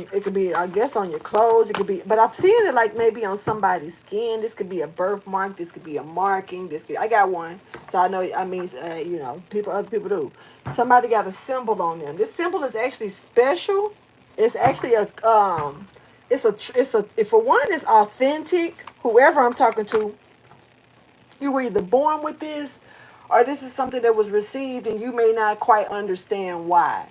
it could be, I guess, on your clothes. It could be, but I'm seeing it like maybe on somebody's skin. This could be a birthmark. This could be a marking. I got one, so I know. I mean, other people do. Somebody got a symbol on them. This symbol is actually special. It's actually if for one, it's authentic. Whoever I'm talking to, you were either born with this, or this is something that was received and you may not quite understand why.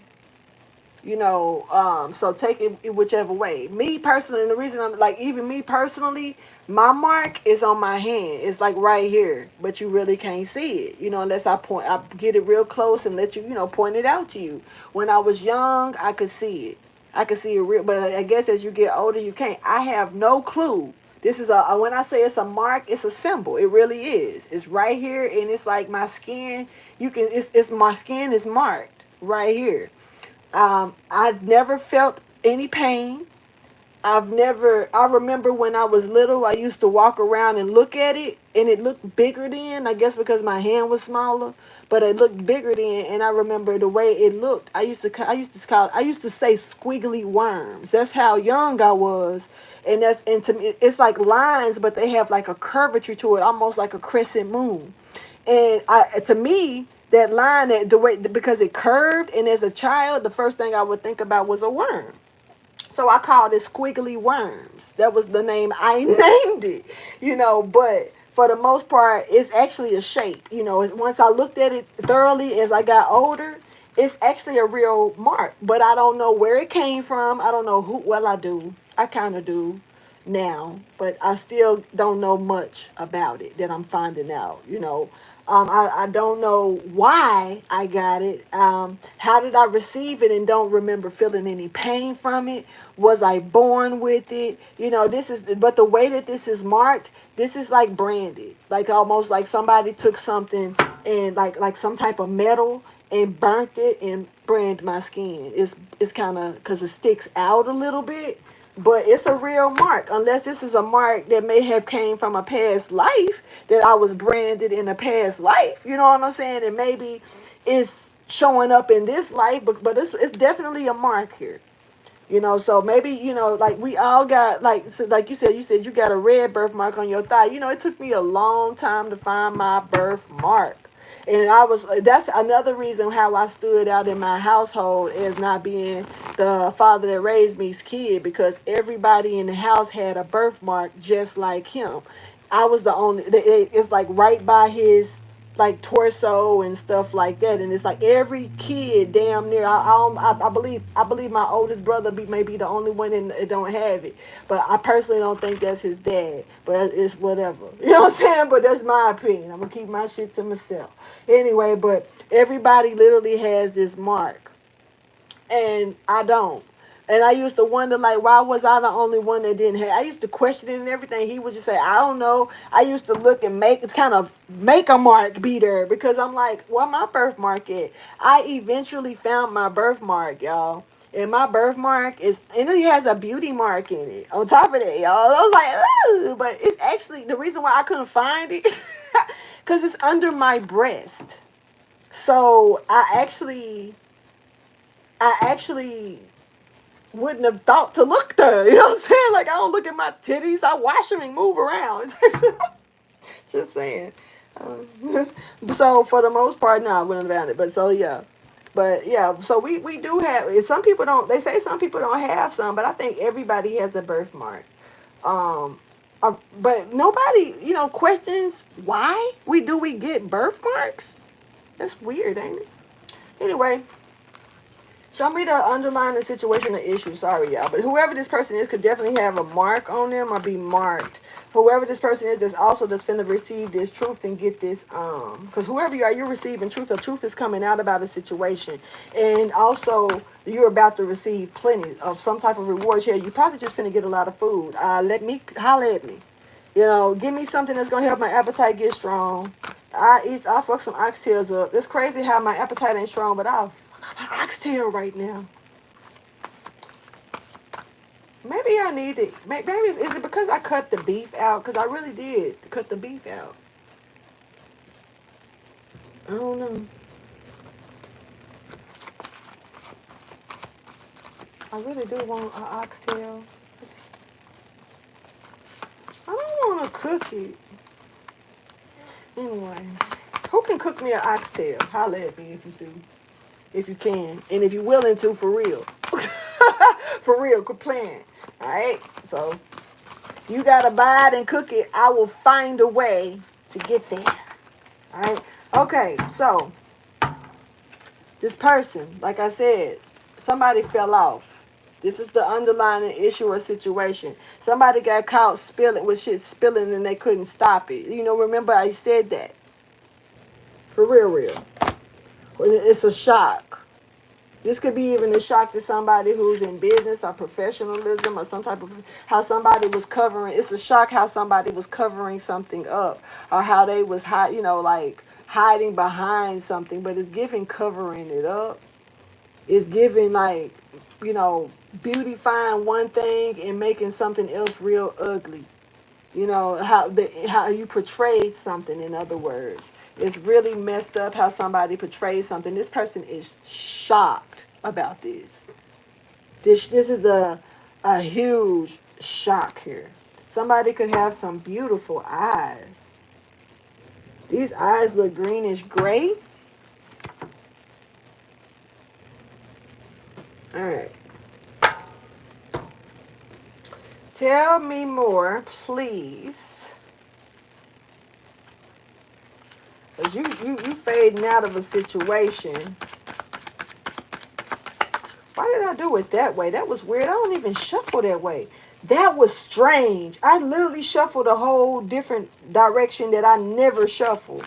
So take it whichever way. Me personally, and the reason I'm like, even me personally, my mark is on my hand. It's like right here, but you really can't see it, unless I get it real close and let you, point it out to you. When I was young, I could see it. I could see it real, but I guess as you get older, you can't. I have no clue This is when I say it's a mark, it's a symbol. It really is. It's right here, and it's like my skin. It's my skin is marked right here. I've never felt any pain. I remember when I was little, I used to walk around and look at it, and it looked bigger then, I guess because my hand was smaller, but it looked bigger then, and I remember the way it looked. I used to say squiggly worms. That's how young I was. And to me, it's like lines, but they have like a curvature to it, almost like a crescent moon. And to me, that line, the way, because it curved, and as a child, the first thing I would think about was a worm. So I called it squiggly worms. That was the name I named it, but for the most part, it's actually a shape. Once I looked at it thoroughly as I got older, it's actually a real mark, but I don't know where it came from. I don't know who, well, I do. I kind of do now, but I still don't know much about it that I'm finding out. I don't know why I got it. How did I receive it and don't remember feeling any pain from it? Was I born with it? But the way that this is marked, this is like branded, like almost like somebody took something and like some type of metal and burnt it and brand my skin. It's kind of, because it sticks out a little bit, but it's a real mark, unless this is a mark that may have came from a past life, that I was branded in a past life. You know what I'm saying? And maybe it's showing up in this life, but it's definitely a mark here. So maybe, like we all got, like you said you got a red birthmark on your thigh. It took me a long time to find my birthmark. And that's another reason how I stood out in my household as not being the father that raised me's kid, because everybody in the house had a birthmark just like him. I was the only, it's like right by his like torso and stuff like that, and it's like every kid damn near. I believe my oldest brother may be the only one that don't have it, but I personally don't think that's his dad. But it's whatever, you know what I'm saying. But that's my opinion. I'm gonna keep my shit to myself anyway. But everybody literally has this mark, and I don't. And I used to wonder, like, why was I the only one that didn't have? I used to question it and everything. He would just say, I don't know. I used to look and make a mark be there, because I'm like, where my birthmark at? I eventually found my birthmark, y'all. And my birthmark and it has a beauty mark in it. On top of that, y'all. I was like, ooh, but it's actually, the reason why I couldn't find it, because it's under my breast. So I actually wouldn't have thought to look there. You know what I'm saying? Like, I don't look at my titties. I wash them and move around. Just saying. So for the most part, no, I wouldn't have found it. But so yeah. But yeah, so we do have, some people don't, they say some people don't have some, but I think everybody has a birthmark. But nobody, questions why we get birthmarks. That's weird, ain't it? Anyway, show me the underlying situation or issue. Sorry, y'all. But whoever this person is could definitely have a mark on them or be marked. Whoever this person is also that's finna receive this truth and get this, because whoever you are, you're receiving truth. The truth is coming out about a situation. And also, you're about to receive plenty of some type of rewards here. You probably just finna get a lot of food. Holler at me. Give me something that's gonna help my appetite get strong. I'll fuck some oxtails up. It's crazy how my appetite ain't strong, but I'll oxtail right now. Maybe I need it. Maybe is it because I cut the beef out? Because I really did cut the beef out. I don't know. I really do want an oxtail. I don't want to cook it. Anyway, who can cook me an oxtail? Holla at me if you do. If you can. And if you're willing to, for real. For real, quit playing. Alright? So, you gotta buy it and cook it. I will find a way to get there. Alright? Okay, so, this person, like I said, somebody fell off. This is the underlying issue or situation. Somebody got caught spilling and they couldn't stop it. Remember I said that. For real. It's a shock. This could be even a shock to somebody who's in business or professionalism or some type of, how somebody was covering. It's a shock how somebody was covering something up, or how they was like hiding behind something. But it's giving covering it up. It's giving like, beautifying one thing and making something else real ugly. How you portrayed something, in other words. It's really messed up how somebody portrays something. This person is shocked about this. This is a huge shock here. Somebody could have some beautiful eyes. These eyes look greenish gray. All right. Tell me more, please. Because you fading out of a situation. Why did I do it that way? That was weird. I don't even shuffle that way. That was strange. I literally shuffled a whole different direction that I never shuffled.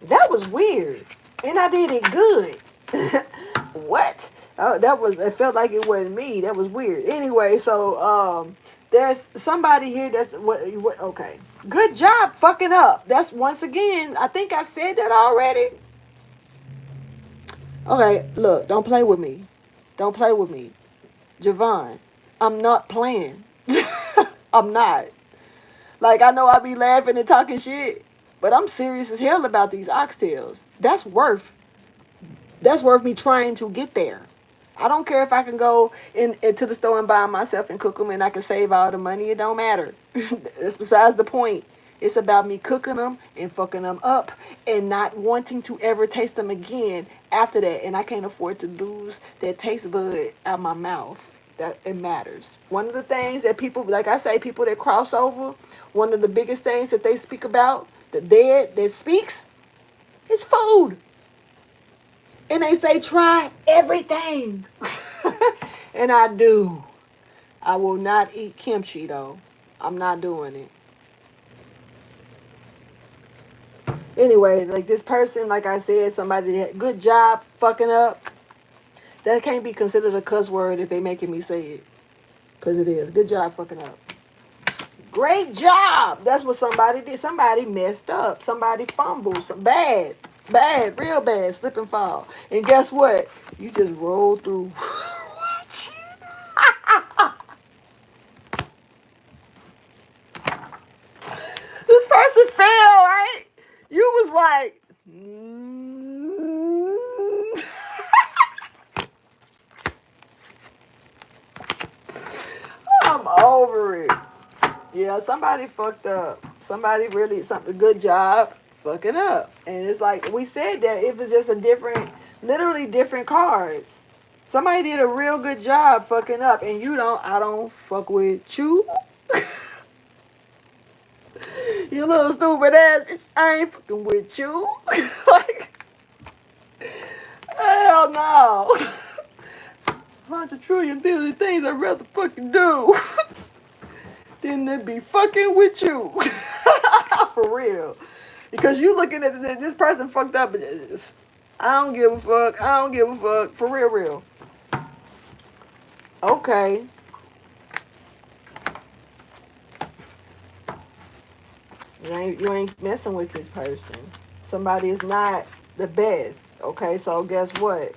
That was weird. And I did it good. What? Oh, it felt like it wasn't me. That was weird. Anyway, so there's somebody here that's okay. Good job fucking up. That's, once again, I think I said that already. Okay, look, don't play with me. Don't play with me. Javon, I'm not playing. I'm not. Like, I know I be laughing and talking shit, but I'm serious as hell about these oxtails. That's worth me trying to get there. I don't care if I can go into the store and buy them myself and cook them and I can save all the money. It don't matter. That's besides the point. It's about me cooking them and fucking them up and not wanting to ever taste them again after that. And I can't afford to lose that taste bud out my mouth. That it matters. One of the things that people, like I say, people that cross over, one of the biggest things that they speak about, the dead that speaks, is food. And they say, try everything. And I do. I will not eat kimchi, though. I'm not doing it. Anyway, like this person, like I said, somebody that, good job fucking up. That can't be considered a cuss word if they making me say it. Because it is. Good job fucking up. Great job. That's what somebody did. Somebody messed up. Somebody fumbled. Bad. Bad. Real bad. Slip and fall. And guess what? You just rolled through. Watch. This person fell, right? You was like, I'm over it. Yeah, somebody fucked up. Somebody really, good job fucking up. And it's like, we said that if it's just literally different cards. Somebody did a real good job fucking up. And I don't fuck with you. You little stupid ass bitch. I ain't fucking with you. Like, hell no. 100 trillion billion things I'd rather fucking do than to be fucking with you. For real. Because you looking at this person fucked up. I don't give a fuck. I don't give a fuck. For real. Okay. You ain't messing with this person. Somebody is not the best. Okay, so guess what?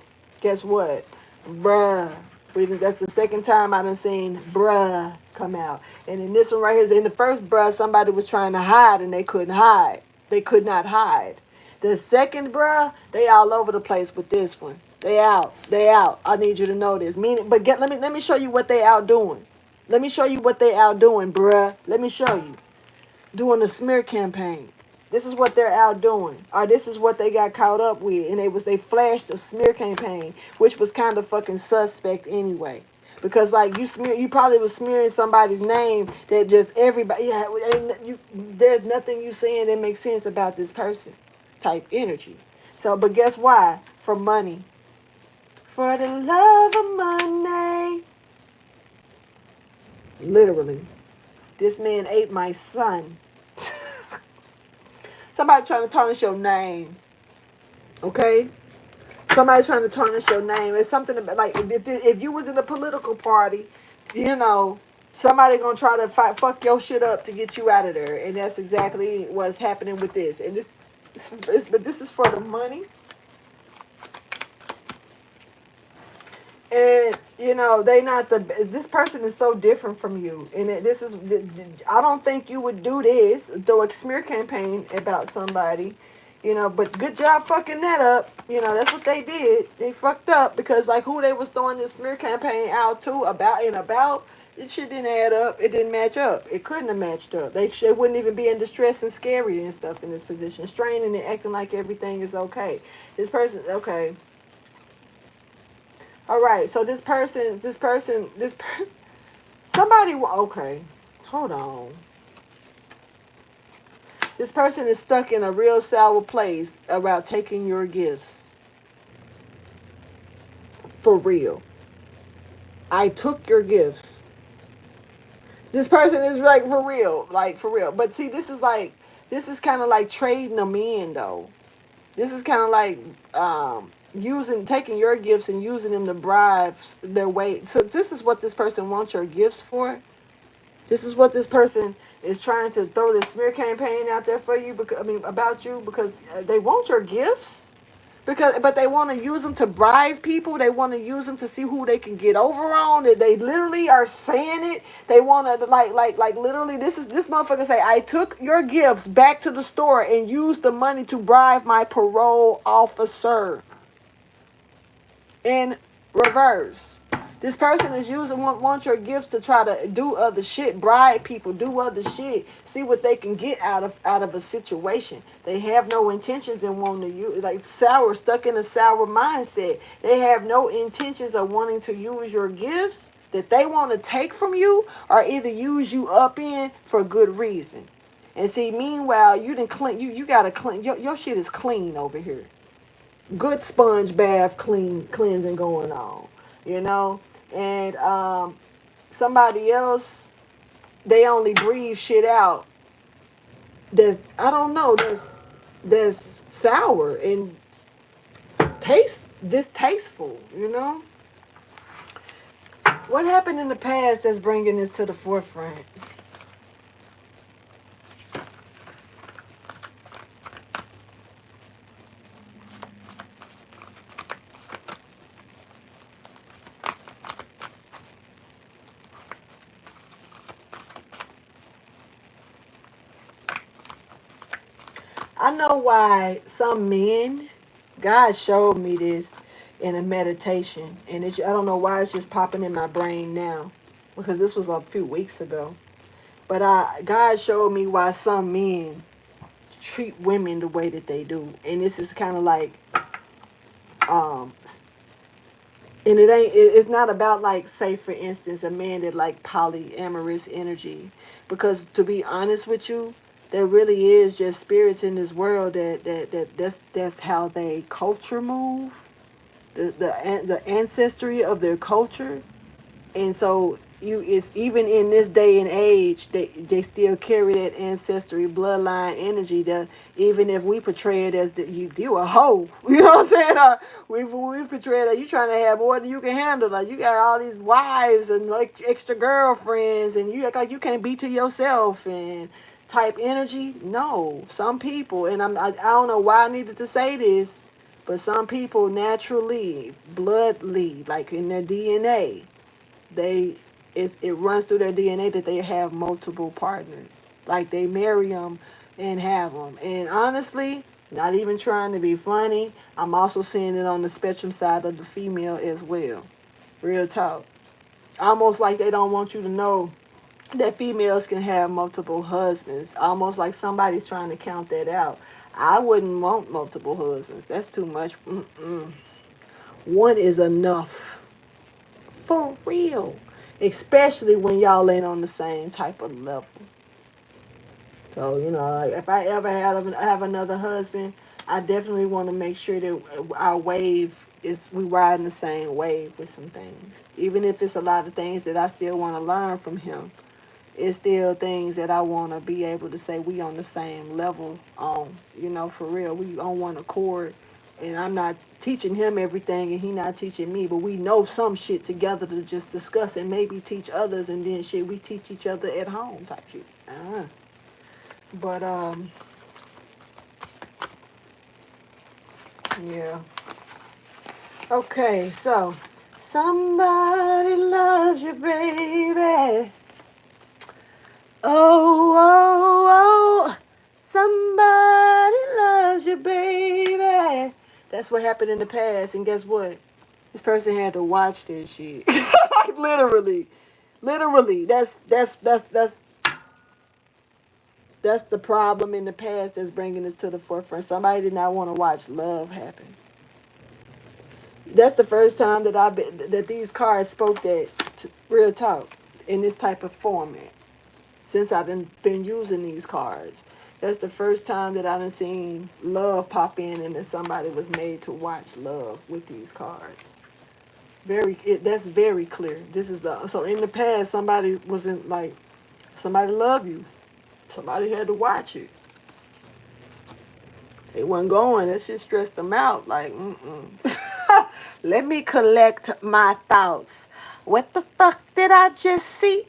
Bruh. That's the second time I done seen bruh come out. And in this one right here, in the first bruh, somebody was trying to hide and they couldn't hide. They could not hide. The second bruh, they all over the place with this one. They out. I need you to know this. Let me show you what they out doing. Let me show you what they out doing, bruh. Let me show you. Doing a smear campaign. This is what they're out doing. Or this is what they got caught up with. And they flashed a smear campaign, which was kind of fucking suspect anyway. Because like you probably was smearing somebody's name that just everybody, there's nothing you saying that makes sense about this person type energy. So, but guess why? For money. For the love of money. Literally. This man ate my son. Somebody trying to tarnish your name. Okay? Somebody trying to tarnish your name. It's something about, like, if you was in a political party, you know, somebody gonna try to fuck your shit up to get you out of there, and that's exactly what's happening with this. And but this is for the money. And they not this person is so different from you, and this is, I don't think you would do this, throw a smear campaign about somebody, but good job fucking that up. That's what they did. They fucked up, because like who they was throwing this smear campaign out to, about this shit didn't add up. It didn't match up. It couldn't have matched up. They wouldn't even be in distress and scary and stuff in this position, straining and acting like everything is okay. This person, okay. All right, so somebody, okay, hold on. This person is stuck in a real sour place about taking your gifts. For real. I took your gifts. This person is like, for real, But see, this is kind of like trading them in, though. This is kind of like, taking your gifts and using them to bribe their way. So this is what this person wants your gifts for. This is what this person is trying to throw this smear campaign out there for you, about you, because they want your gifts. But they want to use them to bribe people. They want to use them to see who they can get over on. They literally are saying it. They want to like literally. This motherfucker say, I took your gifts back to the store and used the money to bribe my parole officer. In reverse. This person is want your gifts to try to do other shit, bribe people, do other shit, see what they can get out of a situation. They have no intentions in wanting to use, stuck in a sour mindset. They have no intentions of wanting to use your gifts that they want to take from you, or either use you up in for good reason. And see, meanwhile, you didn't clean. You gotta clean. Your shit is clean over here. Good sponge bath cleansing going on, and somebody else, they only breathe shit out that's, I don't know, that's sour and distasteful. What happened in the past that's bringing this to the forefront? I know why some men, God showed me this in a meditation, and I don't know why it's just popping in my brain now, because this was a few weeks ago. But God showed me why some men treat women the way that they do, and this is kind of like, and it's not about, like, say for instance, a man that like polyamorous energy, because to be honest with you, there really is just spirits in this world that's how they culture move, the ancestry of their culture. And so it's even in this day and age, they still carry that ancestry bloodline energy, that even if we portray it as that you a hoe, you know what I'm saying? We portray it that you trying to have more than you can handle. Like, you got all these wives and like extra girlfriends, and you act like you can't be to yourself and type energy. No, some people, and I don't know why I needed to say this, but some people naturally, bloodly, like in their DNA, it runs through their DNA that they have multiple partners. Like, they marry them and have them. And honestly, not even trying to be funny, I'm also seeing it on the spectrum side of the female as well. Real talk. Almost like they don't want you to know that females can have multiple husbands. Almost like somebody's trying to count that out. I wouldn't want multiple husbands. That's too much. One is enough. For real. Especially when y'all ain't on the same type of level. So, like, if I ever have another husband, I definitely want to make sure that our wave is, we ride in the same wave with some things. Even if it's a lot of things that I still want to learn from him, it's still things that I want to be able to say we on the same level on, for real. We on one accord And I'm not teaching him everything, and he not teaching me, but we know some shit together to just discuss and maybe teach others, and then shit we teach each other at home type shit. But yeah. Okay, so somebody loves you, baby. Oh, oh, oh. Somebody loves you, baby. That's what happened in the past, and guess what? This person had to watch this shit. Literally. Literally. That's the problem in the past that's bringing this to the forefront. Somebody did not want to watch love happen. That's the first time that these cards spoke that real talk in this type of format. Since I've been using these cards, that's the first time that I done seen love pop in, and that somebody was made to watch love with these cards. That's very clear. This is so in the past somebody wasn't like somebody loved you. Somebody had to watch it. They wasn't going. That shit stressed them out. Like, let me collect my thoughts. What the fuck did I just see?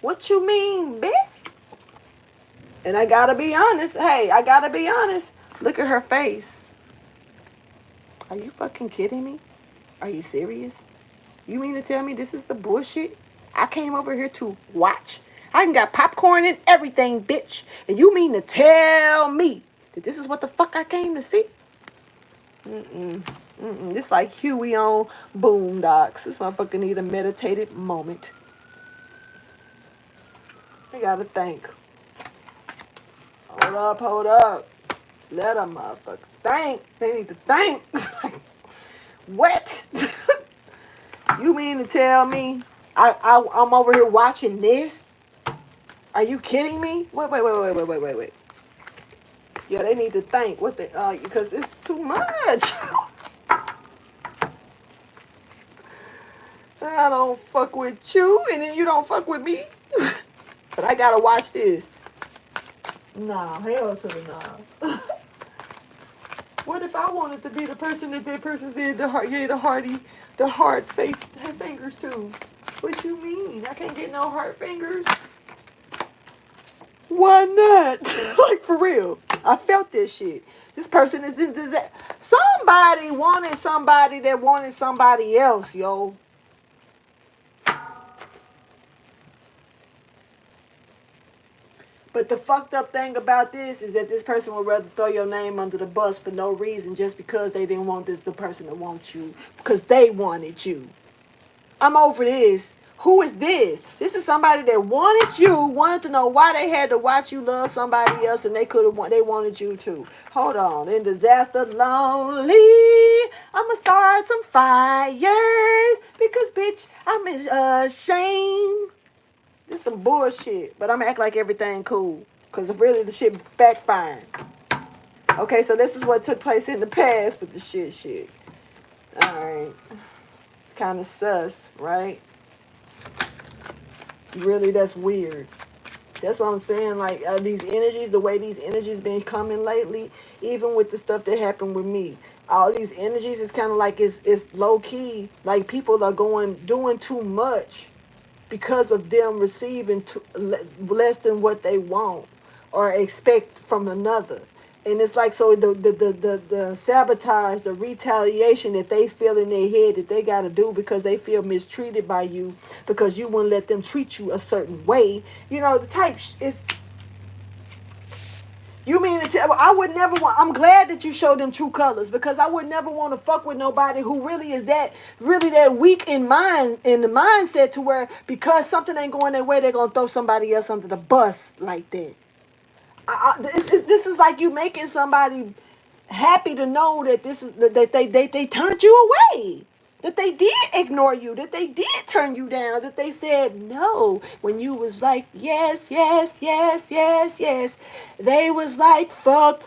What you mean, bitch? And I gotta be honest. Hey, I gotta be honest. Look at her face. Are you fucking kidding me? Are you serious? You mean to tell me this is the bullshit I came over here to watch? I done got popcorn and everything, bitch. And you mean to tell me that this is what the fuck I came to see? This like Huey on Boondocks. This motherfucker need a meditated moment. I gotta think. Hold up. Let a motherfucker think. They need to think. What? You mean to tell me I'm over here watching this? Are you kidding me? Wait. Yeah, they need to think. What's the because it's too much. I don't fuck with you, and then you don't fuck with me. But I gotta watch this. Nah, hell to the nah. What if I wanted to be the person that person did the heart face fingers to? What you mean? I can't get no heart fingers. Why not? Like, for real. I felt this shit. This person is in disaster. Somebody wanted somebody that wanted somebody else, yo. But the fucked up thing about this is that this person would rather throw your name under the bus for no reason, just because they didn't want the person to want you, because they wanted you. I'm over this. Who is this? This is somebody that wanted you, wanted to know why they had to watch you love somebody else, and they wanted you to. Hold on. In disaster lonely, I'ma start some fires, because bitch, I'm ashamed. This is some bullshit, but I'm gonna act like everything cool, because really the shit backfiring. Okay, so this is what took place in the past with the shit. Alright. Kind of sus, right? Really, that's weird. That's what I'm saying. Like, these energies, the way these energies been coming lately, even with the stuff that happened with me, all these energies is kind of like it's low key. Like, people are doing too much because of them receiving less than what they want or expect from another. And it's like, so the sabotage, the retaliation that they feel in their head that they got to do because they feel mistreated by you, because you wouldn't let them treat you a certain way. You know, the type is, you mean to tell, I would never want, I'm glad that you showed them true colors, because I would never want to fuck with nobody who really is that weak in mind, in the mindset, to where because something ain't going their way, they're going to throw somebody else under the bus like that. This is like you making somebody happy to know that they turned you away, that they did ignore you, that they did turn you down, that they said no when you was like yes. They was like fuck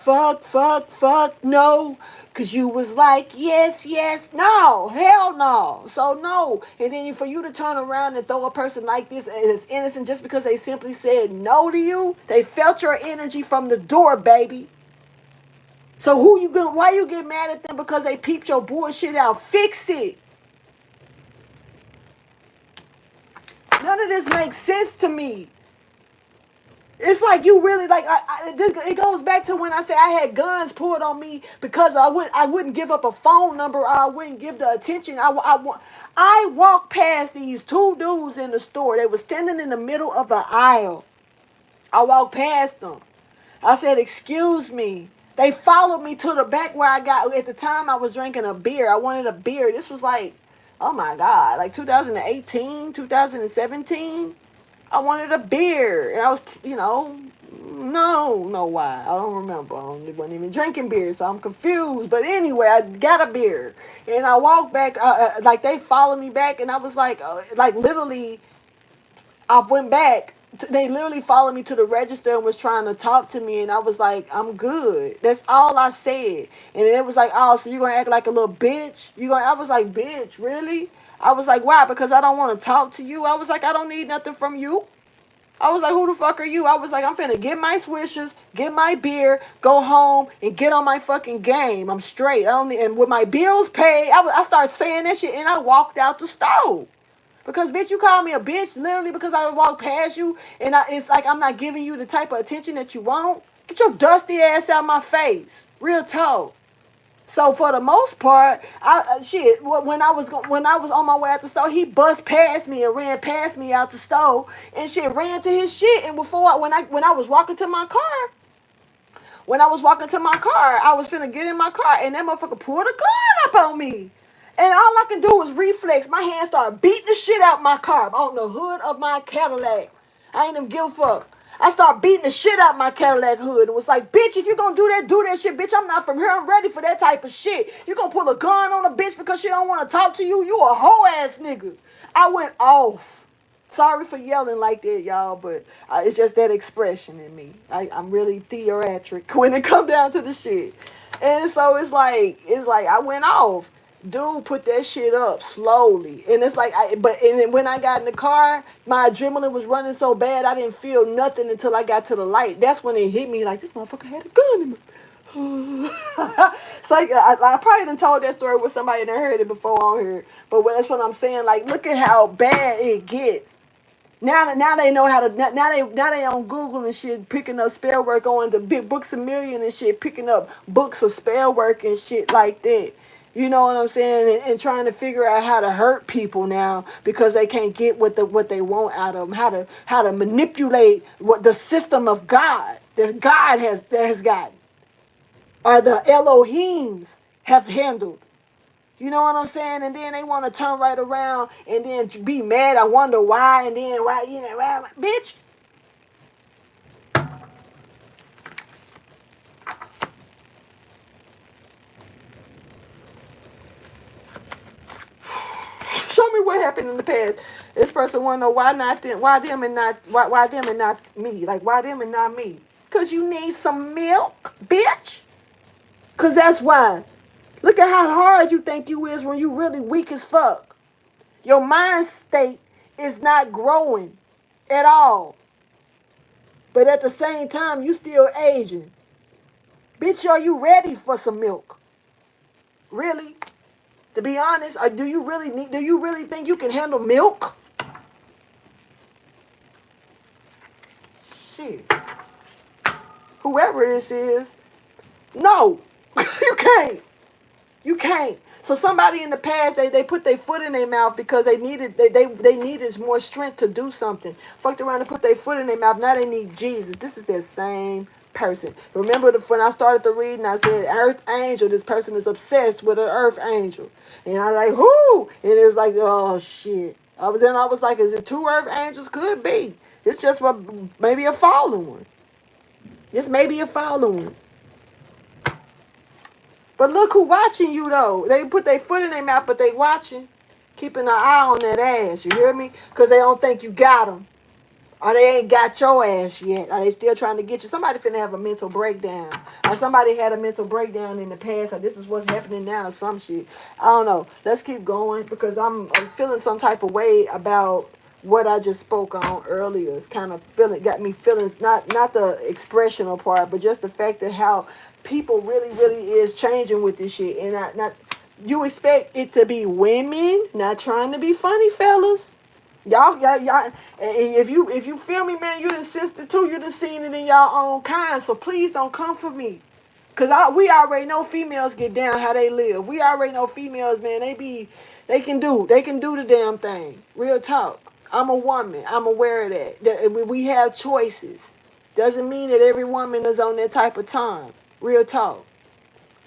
no, because you was like yes, no, hell no, so no. And then for you to turn around and throw a person like this as innocent just because they simply said no to you, they felt your energy from the door, baby. So why you get mad at them because they peeped your bullshit out? Fix it. None of this makes sense to me. It's like you really like. It goes back to when I said I had guns pulled on me because I wouldn't give up a phone number, or I wouldn't give the attention. I walked past these two dudes in the store. They were standing in the middle of the aisle. I walked past them. I said, "Excuse me." They followed me to the back where I got. At the time, I was drinking a beer. I wanted a beer. This was like, oh my God, like 2018, 2017. I wanted a beer, and I was, no, why? I don't remember. I wasn't even drinking beer, so I'm confused. But anyway, I got a beer, and I walked back, like they followed me back, and I was like literally, I went back. They literally followed me to the register and was trying to talk to me, and I was like, I'm good. That's all I said. And it was like, oh, so you're going to act like a little bitch? I was like, bitch, really? I was like, why? Because I don't want to talk to you? I was like, I don't need nothing from you. I was like, who the fuck are you? I was like, I'm finna get my swishers, get my beer, go home, and get on my fucking game. I'm straight. I don't need, and with my bills paid, I started saying that shit, and I walked out the store. Because, bitch, you call me a bitch literally because I walked past you, and it's like I'm not giving you the type of attention that you want. Get your dusty ass out my face. Real talk. So for the most part, when I was on my way out the store, he bust past me and ran past me out the store and shit, ran to his shit. And when I was walking to my car, I was finna get in my car, and that motherfucker pulled a gun up on me. And all I can do was reflex. My hand started beating the shit out my car on the hood of my Cadillac. I ain't even give a fuck. I started beating the shit out my Cadillac hood. It was like, bitch, if you gonna do that shit, bitch, I'm not from here. I'm ready for that type of shit. You gonna pull a gun on a bitch because she don't want to talk to you? You a hoe ass nigga. I went off. Sorry for yelling like that, y'all, but it's just that expression in me. I'm really theatric when it come down to the shit. And so it's like I went off. Dude put that shit up slowly, and it's like when I got in the car, my adrenaline was running so bad I didn't feel nothing until I got to the light. That's when it hit me like this motherfucker had a gun in me. So I probably done told that story with somebody that heard it before on here, but that's what I'm saying. Like, look at how bad it gets. Now they know how to. Now they on Google and shit, picking up spell work on the big Books A Million and shit, picking up books of spell work and shit like that. You know what I'm saying? And trying to figure out how to hurt people now because they can't get what they want out of them. How to manipulate what the system of God that God has gotten, or the Elohims have handled. You know what I'm saying? And then they want to turn right around and then be mad. I wonder why. And then why, bitch. Show me what happened in the past. This person want to know why not them, why them and not me. Like, why them and not me? Because you need some milk, bitch. Because that's why. Look at how hard you think you is when you really weak as fuck. Your mind state is not growing at all. But at the same time, you still aging. Bitch, are you ready for some milk? Really? To be honest, do you really think you can handle milk? Shit. Whoever this is, no. You can't. You can't. So somebody in the past, they put their foot in their mouth because they needed more strength to do something. Fucked around and put their foot in their mouth. Now they need Jesus. This is that same person. Remember when I started the reading, I said, earth angel, this person is obsessed with an earth angel. And I was like, who? And it was like, oh shit. I was like, is it two earth angels? Could be. It's just maybe a fallen one. This may be a fallen one. But look who watching you though. They put their foot in their mouth, but they watching. Keeping an eye on that ass. You hear me? Because they don't think you got them. Or they ain't got your ass yet. Or they still trying to get you. Somebody finna have a mental breakdown. Or somebody had a mental breakdown in the past. Or this is what's happening now or some shit. I don't know. Let's keep going. Because I'm feeling some type of way about what I just spoke on earlier. It's kind of got me feeling, not the expressional part, but just the fact that how people really, really is changing with this shit. And not you expect it to be women not trying to be funny, fellas. Y'all. If you feel me, man, you done sensed it too. You done seen it in y'all own kind. So please don't come for me. Cause we already know females get down how they live. We already know females, man. They can do the damn thing. Real talk. I'm a woman. I'm aware of that. We have choices. Doesn't mean that every woman is on that type of time. Real talk.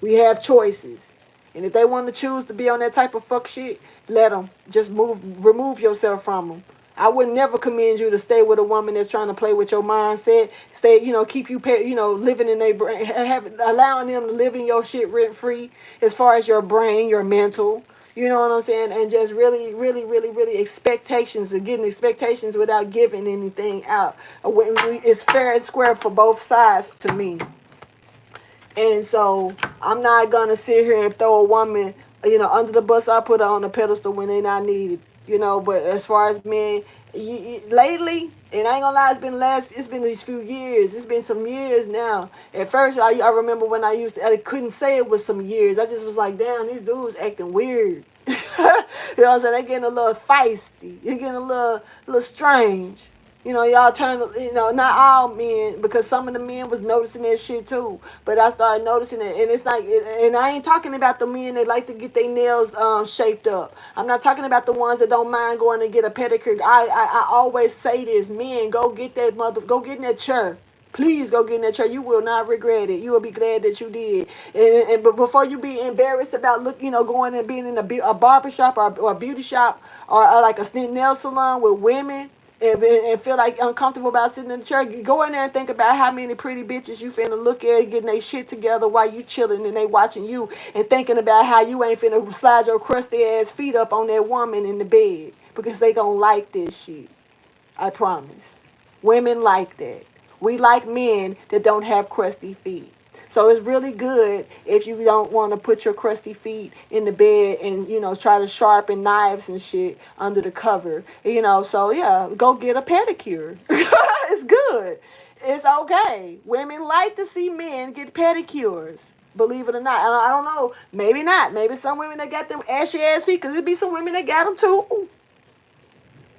We have choices. And if they want to choose to be on that type of fuck shit, let them. Just remove yourself from them. I would never commend you to stay with a woman that's trying to play with your mindset. Stay, keep you, living in their brain, allowing them to live in your shit rent free as far as your brain, your mental. You know what I'm saying? And just really, really, really, really expectations and getting expectations without giving anything out. It's fair and square for both sides to me. And so I'm not gonna sit here and throw a woman, under the bus. I put her on a pedestal when they not needed, But as far as men, lately, and I ain't gonna lie, it's been these few years. It's been some years now. At first, I remember when I couldn't say it was some years. I just was like, damn, these dudes acting weird. You know what I'm saying? They getting a little feisty. They're getting a little strange. Y'all turn, not all men, because some of the men was noticing that shit too. But I started noticing it, and it's like, and I ain't talking about the men that like to get their nails shaped up. I'm not talking about the ones that don't mind going and get a pedicure. I always say this, men, go get in that chair. Please go get in that chair. You will not regret it. You will be glad that you did. But before you be embarrassed about going and being in a barber shop or a beauty shop or like a nail salon with women, and feel like uncomfortable about sitting in the chair, go in there and think about how many pretty bitches you finna look at getting their shit together while you chilling and they watching you, and thinking about how you ain't finna slide your crusty ass feet up on that woman in the bed, because they gonna like this shit. I promise. Women like that. We like men that don't have crusty feet. So it's really good if you don't want to put your crusty feet in the bed and, try to sharpen knives and shit under the cover. So yeah, go get a pedicure. It's good. It's okay. Women like to see men get pedicures. Believe it or not. I don't know. Maybe not. Maybe some women that got them ashy ass feet, because it be some women that got them too.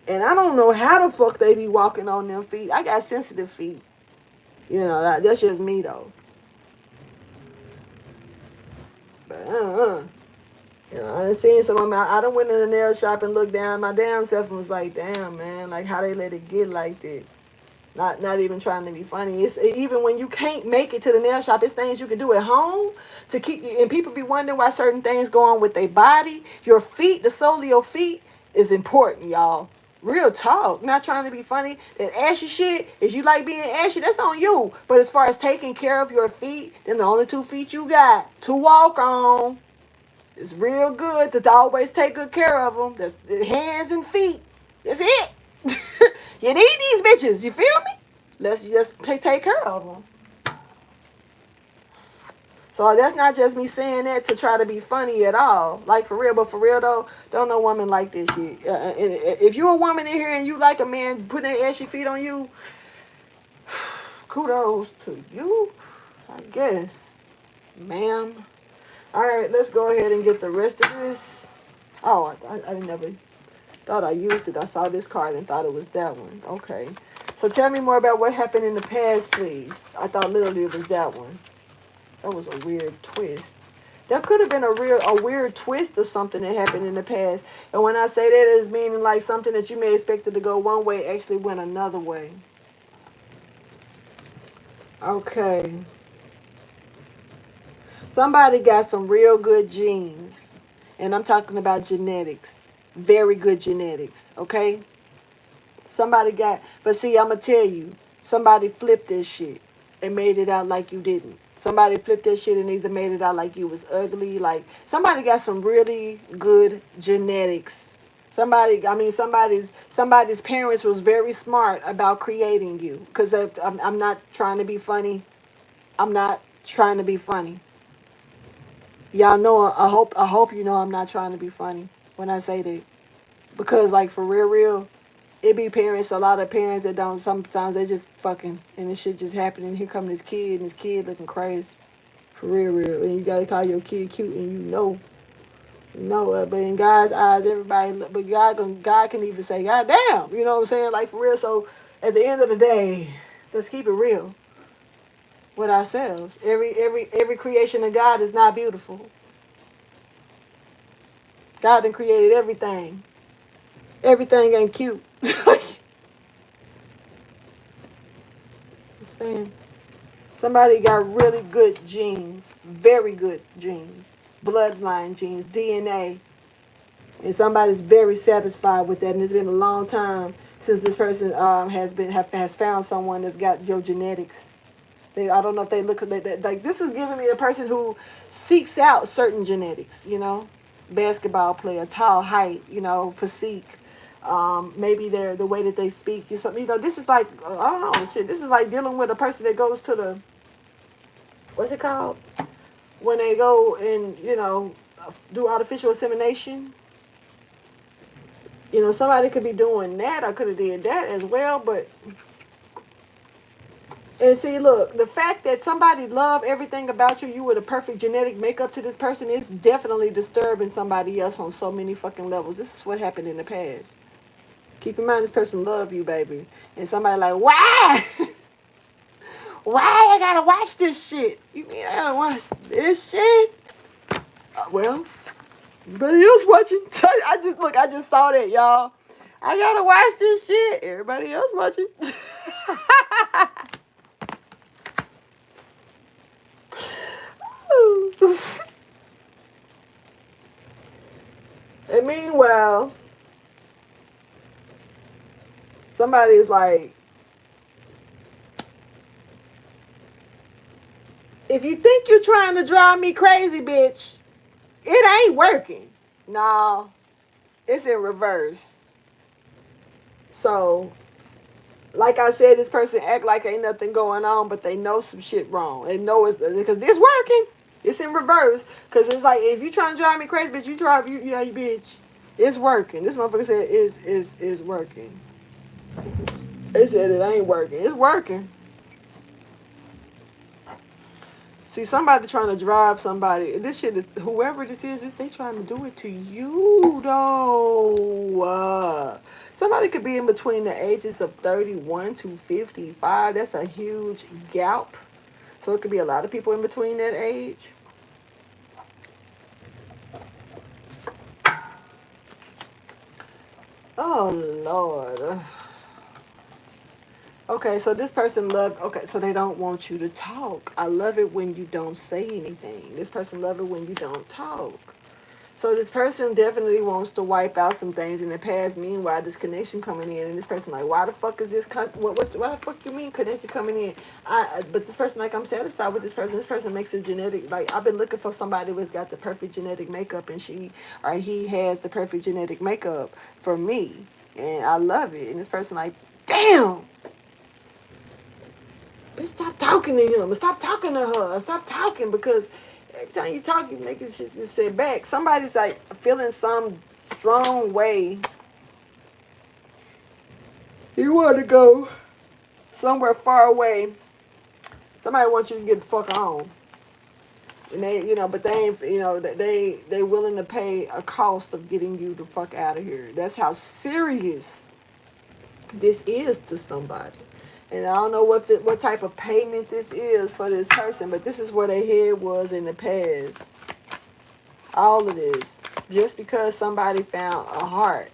And I don't know how the fuck they be walking on them feet. I got sensitive feet. That's just me though. But I done seen some of them. I done went in the nail shop and looked down my damn self and was like, damn, man, like how they let it get like that. Not even trying to be funny. It's even when you can't make it to the nail shop, it's things you can do at home to keep you. And people be wondering why certain things go on with their body. Your feet, the sole of your feet is important, y'all. Real talk. Not trying to be funny. That ashy shit, if you like being ashy, that's on you. But as far as taking care of your feet, then the only 2 feet you got to walk on. It's real good to always take good care of them. That's the hands and feet. That's it. You need these bitches. You feel me? Let's just take care of them. So that's not just me saying that to try to be funny at all. Like for real. But for real though, don't no woman like this shit. If you're a woman in here and you like a man putting their ashy feet on you, kudos to you, I guess. Ma'am. All right, let's go ahead and get the rest of this. Oh, I never thought I used it. I saw this card and thought it was that one. Okay. So tell me more about what happened in the past, please. I thought literally it was that one. That was a weird twist. There could have been a weird twist or something that happened in the past. And when I say that, it's meaning like something that you may expect it to go one way actually went another way. Okay. Somebody got some real good genes. And I'm talking about genetics. Very good genetics. Okay? But see, I'm going to tell you. Somebody flipped this shit and made it out like you didn't. Somebody flipped that shit and either made it out like you was ugly. Like, somebody got some really good genetics. Somebody's parents was very smart about creating you. Because I'm not trying to be funny. I'm not trying to be funny. Y'all know, I hope you know I'm not trying to be funny when I say that. Because, like, for real, it be parents, a lot of parents that don't, sometimes they just fucking, and this shit just happening. Here come this kid, and this kid looking crazy. For real. And you gotta call your kid cute, and you know. No, but in God's eyes, everybody, but God can even say, God damn, you know what I'm saying? Like, for real. So, at the end of the day, let's keep it real with ourselves. Every creation of God is not beautiful. God done created everything. Everything ain't cute. Just saying. Somebody got really good genes, very good genes, bloodline genes, DNA. And somebody's very satisfied with that, and it's been a long time since this person has found someone that's got your genetics. I don't know if they look at that. Like, this is giving me a person who seeks out certain genetics. Basketball player, tall height, physique. Maybe the way that they speak. This is like I don't know shit. This is like dealing with a person that goes to the what's it called when they go and do artificial insemination. Somebody could be doing that. I could have did that as well, but and see, look, the fact that somebody love everything about you, you were the perfect genetic makeup to this person, is definitely disturbing somebody else on so many fucking levels. This is what happened in the past. Keep in mind, this person love you, baby, and somebody like, why? Why I gotta watch this shit? You mean I gotta watch this shit? Well, everybody else watching. I just saw that, y'all. I gotta watch this shit. Everybody else watching. And meanwhile, somebody's like, if you think you're trying to drive me crazy, bitch, it ain't working. No, it's in reverse. So, like I said, this person act like ain't nothing going on, but they know some shit wrong. They know it's because it's working. It's in reverse. Because it's like, if you trying to drive me crazy, bitch, you bitch. It's working. This motherfucker said is working. They said it ain't working. It's working. See, somebody trying to drive somebody. This shit is, whoever this is they trying to do it to you, though. Somebody could be in between the ages of 31 to 55. That's a huge gap. So it could be a lot of people in between that age. Oh, Lord. Okay, so this person so they don't want you to talk. I love it when you don't say anything. This person love it when you don't talk. So this person definitely wants to wipe out some things in the past. Meanwhile, this connection coming in, and this person like, why the fuck is this? Why the fuck you mean connection coming in? But this person like, I'm satisfied with this person. This person makes a genetic, like, I've been looking for somebody who's got the perfect genetic makeup, and he has the perfect genetic makeup for me, and I love it. And this person like, damn. Bitch, stop talking to him. Stop talking to her. Stop talking, because every time you talk, you make it just sit back. Somebody's like feeling some strong way. You want to go somewhere far away. Somebody wants you to get the fuck on. And they, but they ain't, they willing to pay a cost of getting you the fuck out of here. That's how serious this is to somebody. And I don't know what type of payment this is for this person, but this is where their head was in the past. All of this. Just because somebody found a heart,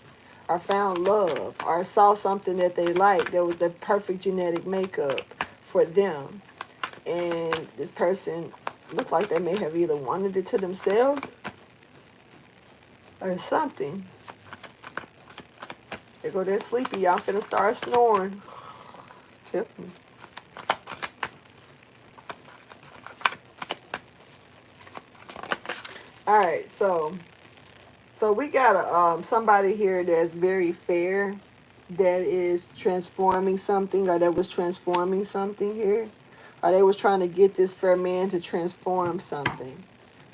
or found love, or saw something that they liked, that was the perfect genetic makeup for them. And this person looked like they may have either wanted it to themselves or something. They go there sleepy. Y'all finna start snoring. Tip me. All right, so we got somebody here that's very fair, that is transforming something, or that was transforming something here, or they was trying to get this fair man to transform something.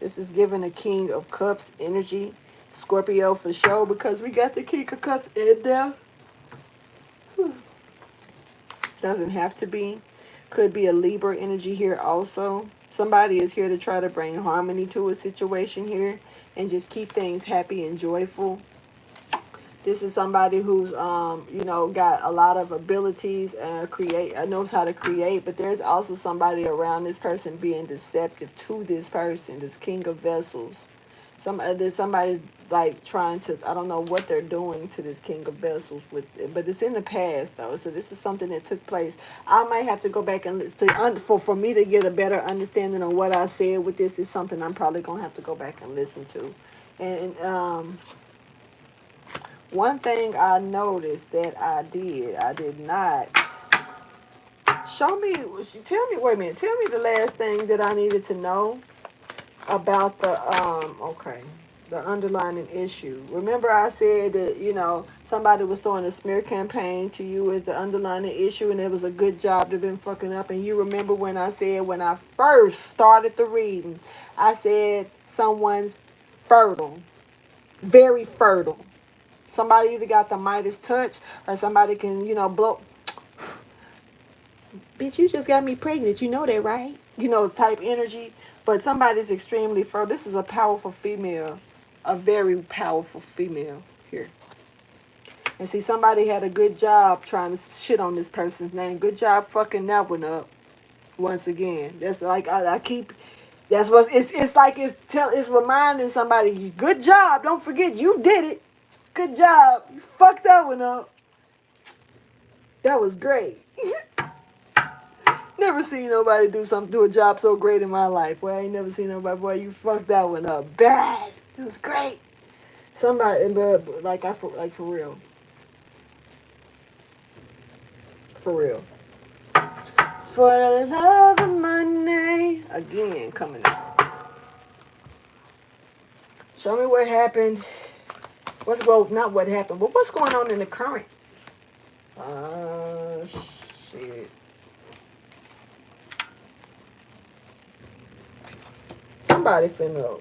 This is giving a King of Cups energy, Scorpio for sure, because we got the King of Cups in there. Doesn't have to be. Could be a Libra energy here also. Somebody is here to try to bring harmony to a situation here and just keep things happy and joyful. This is somebody who's, got a lot of abilities and knows how to create, but there's also somebody around this person being deceptive to this person, this King of Vessels. There's somebody's like trying to, I don't know what they're doing to this King of Vessels with it, but it's in the past though. So this is something that took place. I might have to go back and for me to get a better understanding on what I said with this is something I'm probably gonna have to go back and listen to. And one thing I noticed that I did not tell me, wait a minute, tell me the last thing that I needed to know about the underlying issue. Remember I said that, somebody was throwing a smear campaign to you as the underlying issue, and it was a good job to been fucking up. And you remember when I said, when I first started the reading, I said someone's fertile, very fertile. Somebody either got the Midas touch or somebody can, blow. Bitch, you just got me pregnant. You know that, right? Type energy. But somebody's extremely fertile. This is a powerful female. A very powerful female here. And see, somebody had a good job trying to shit on this person's name. Good job fucking that one up. Once again. That's like, I keep... That's what... It's reminding somebody, good job. Don't forget, you did it. Good job. You fucked that one up. That was great. Never seen nobody do a job so great in my life. Boy, I ain't never seen nobody. Boy, you fucked that one up bad. It was great. Somebody, for real. For real. For the love of money. Again, coming out. Show me what happened. Not what happened, but what's going on in the current? Shit. Somebody finna.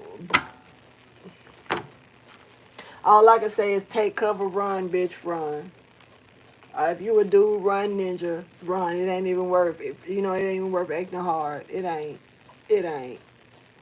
All I can say is take cover, run, bitch, run. If you a dude, run, ninja, run. It ain't even worth it. It ain't even worth acting hard. It ain't. It ain't.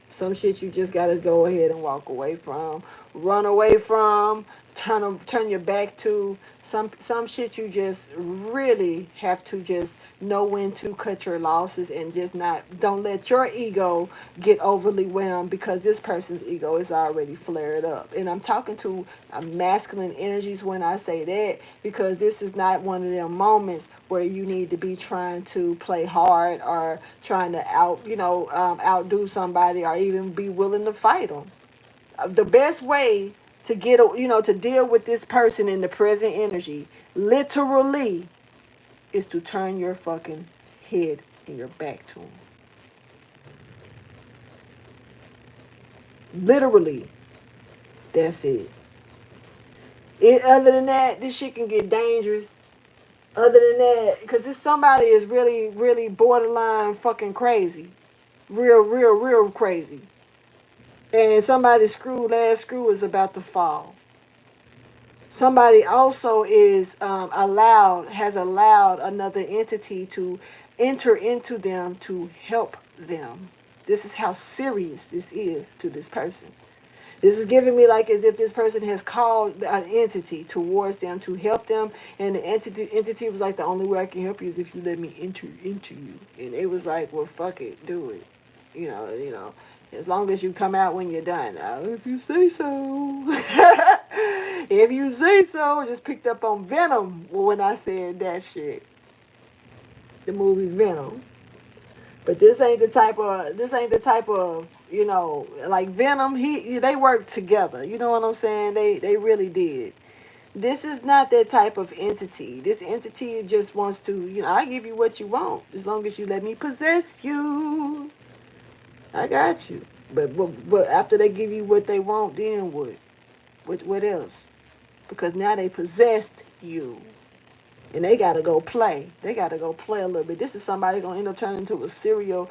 Some shit you just gotta go ahead and walk away from, run away from, turn your back to. Some shit you just really have to just know when to cut your losses and just don't let your ego get overly whelmed, because this person's ego is already flared up. And I'm talking to masculine energies when I say that, because this is not one of them moments where you need to be trying to play hard or trying to outdo somebody or even be willing to fight them. The best way to to deal with this person in the present energy, literally, is to turn your fucking head and your back to them. Literally. That's it. Other than that, this shit can get dangerous. Other than that, because this somebody is really, really borderline fucking crazy. Real crazy. And somebody's last screw is about to fall. Somebody also is has allowed another entity to enter into them to help them. This is how serious this is to this person. This is giving me like as if this person has called an entity towards them to help them, and the entity was like, the only way I can help you is if you let me enter into you. And it was like, well, fuck it, do it. As long as you come out when you're done. If you say so. If you say so. Just picked up on Venom when I said that shit. The movie Venom. But this ain't the type of, like Venom, they work together. You know what I'm saying? They really did. This is not that type of entity. This entity just wants to, I give you what you want. As long as you let me possess you. I got you. But after they give you what they want, then what? What else? Because now they possessed you. And they got to go play. They got to go play a little bit. This is somebody going to end up turning into a serial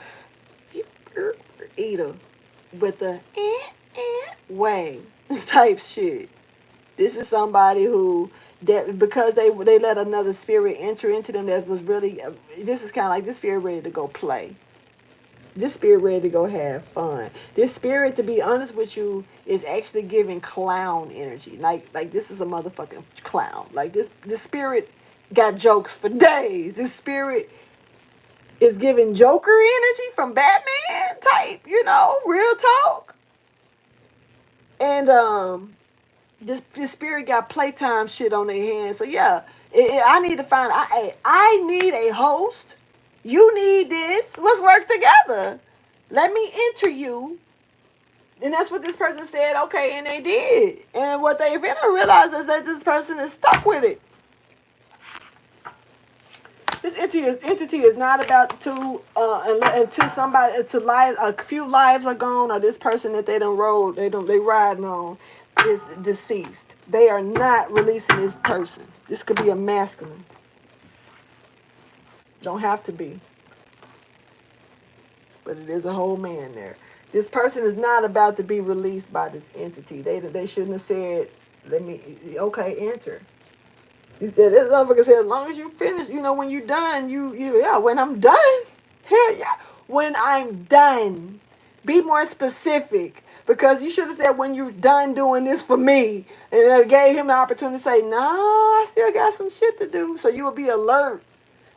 eater. With the way type shit. This is somebody who, that because they let another spirit enter into them that was really, this is kind of like this spirit ready to go play. This spirit ready to go have fun. This spirit, to be honest with you, is actually giving clown energy. Like this is a motherfucking clown. Like this spirit got jokes for days. This spirit is giving Joker energy from Batman type, real talk. And this spirit got playtime shit on their hands. So yeah, I need to find. I need a host. You need this. Let's work together. Let me enter you. And that's what this person said. Okay, and they did. And what they finna realize is that this person is stuck with it. This entity is not about to until a few lives are gone, or this person that they riding on is deceased. They are not releasing this person. This could be a masculine. Don't have to be. But it is a whole man there. This person is not about to be released by this entity. They shouldn't have said, enter. You said, this motherfucker said, as long as you finish, when you're done, when I'm done. Hell yeah. When I'm done. Be more specific. Because you should have said, when you're done doing this for me. And I gave him the opportunity to say, no, I still got some shit to do. So you will be alert,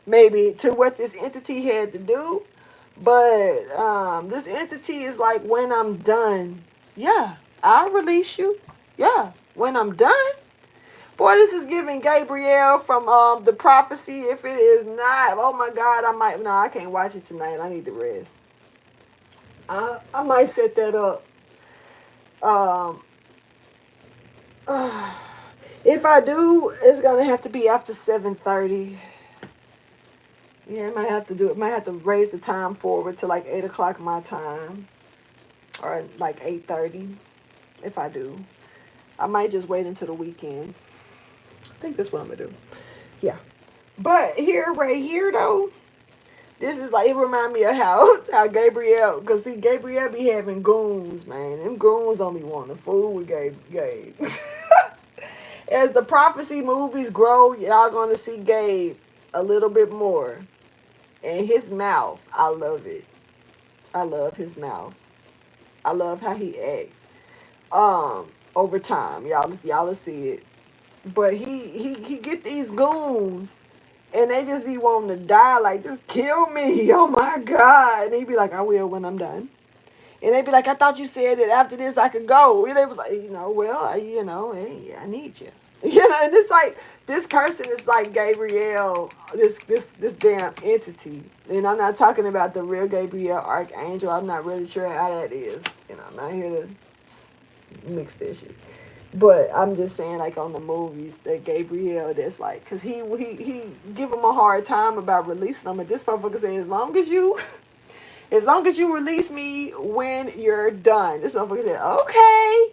maybe, to what this entity had to do. But this entity is like, when I'm done. Yeah, I'll release you. Yeah, when I'm done. Boy, this is giving Gabrielle from the prophecy. If it is not, oh my God, I can't watch it tonight. I need to rest. I might set that up. If I do, it's going to have to be after 7:30. Yeah, I might have to do it. Might have to raise the time forward to like 8 o'clock my time. Or like 8:30, if I do. I might just wait until the weekend. I think that's what I'm gonna do. Yeah. But right here though, this is like, it remind me of how Gabrielle, because see, Gabrielle be having goons, man. Them goons don't be wanting to fool with Gabe. As the prophecy movies grow, y'all gonna see Gabe a little bit more. And his mouth, I love it. I love his mouth. I love how he acts. Over time, y'all will see it. But he get these goons, and they just be wanting to die, like, just kill me. Oh my God. And he be like, I will when I'm done. And they be like, I thought you said that after this I could go. And they was like, hey, I need you. And it's like, this person is like Gabrielle, this damn entity. And I'm not talking about the real Gabrielle Archangel. I'm not really sure how that is. I'm not here to mix that shit. But I'm just saying, like, on the movies, that Gabrielle, that's like, because he give him a hard time about releasing them. And this motherfucker say, as long as you release me when you're done. This motherfucker said, okay.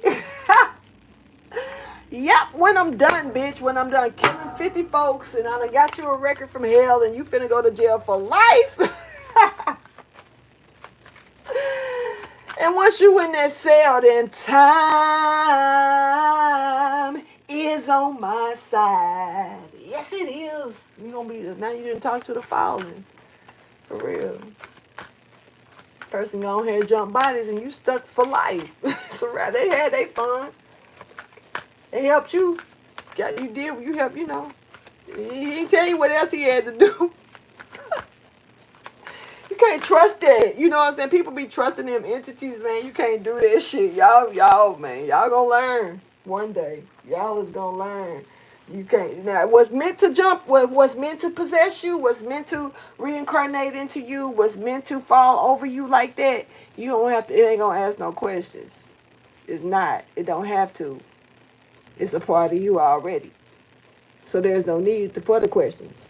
Yep, when I'm done, bitch. When I'm done killing 50 folks and I done got you a record from hell and you finna go to jail for life. And once you in that cell, then time is on my side. Yes, it is. Now you didn't talk to the fallen. For real. Person go ahead, jump bodies, and you stuck for life. So they had their fun. They helped you. You helped, He didn't tell you what else he had to do. You can't trust that. You know what I'm saying? People be trusting them entities, man. You can't do that shit. Y'all, man. Y'all gonna learn one day. Y'all is gonna learn. You can't. Now, what's meant to what's meant to possess you, what's meant to reincarnate into you, what's meant to fall over you like that, you don't have to, it ain't gonna ask no questions. It's not. It don't have to. It's a part of you already. So there's no need for the questions.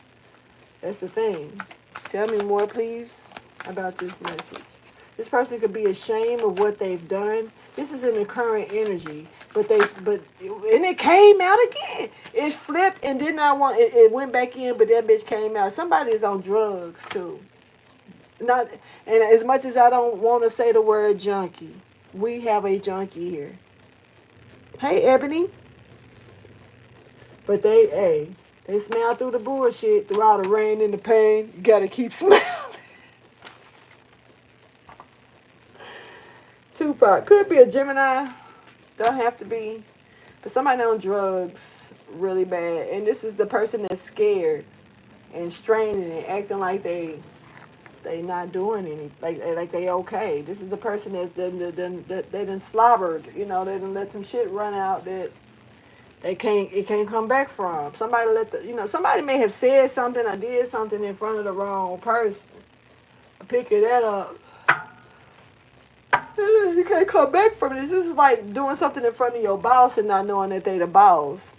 That's the thing. Tell me more, please, about this message. This person could be ashamed of what they've done. This is in the current energy, and it came out again. It flipped and did not want it. It went back in, but that bitch came out. Somebody is on drugs too. And as much as I don't want to say the word junkie, we have a junkie here. Hey, Ebony. But they smile through the bullshit, through all the rain and the pain. You gotta keep smiling. spot. Could be a Gemini. Don't have to be. But somebody on drugs really bad. And this is the person that's scared and straining and acting like they not doing any, like they okay. This is the person that's they done slobbered, they done let some shit run out that it can't come back from. Somebody somebody may have said something or did something in front of the wrong person. Picking that up. You can't come back from this. This is like doing something in front of your boss and not knowing that they the boss.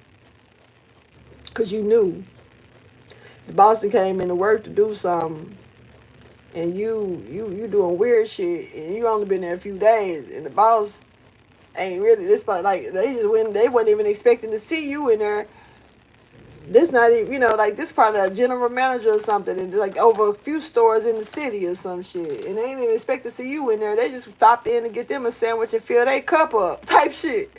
Cause you knew. The boss that came into work to do something. And you doing weird shit, and you only been there a few days, and the boss ain't really this, but like they wasn't even expecting to see you in there. This not even like this probably a general manager or something, and like over a few stores in the city or some shit, and they ain't even expect to see you in there. They just stopped in to get them a sandwich and fill their cup up, type shit.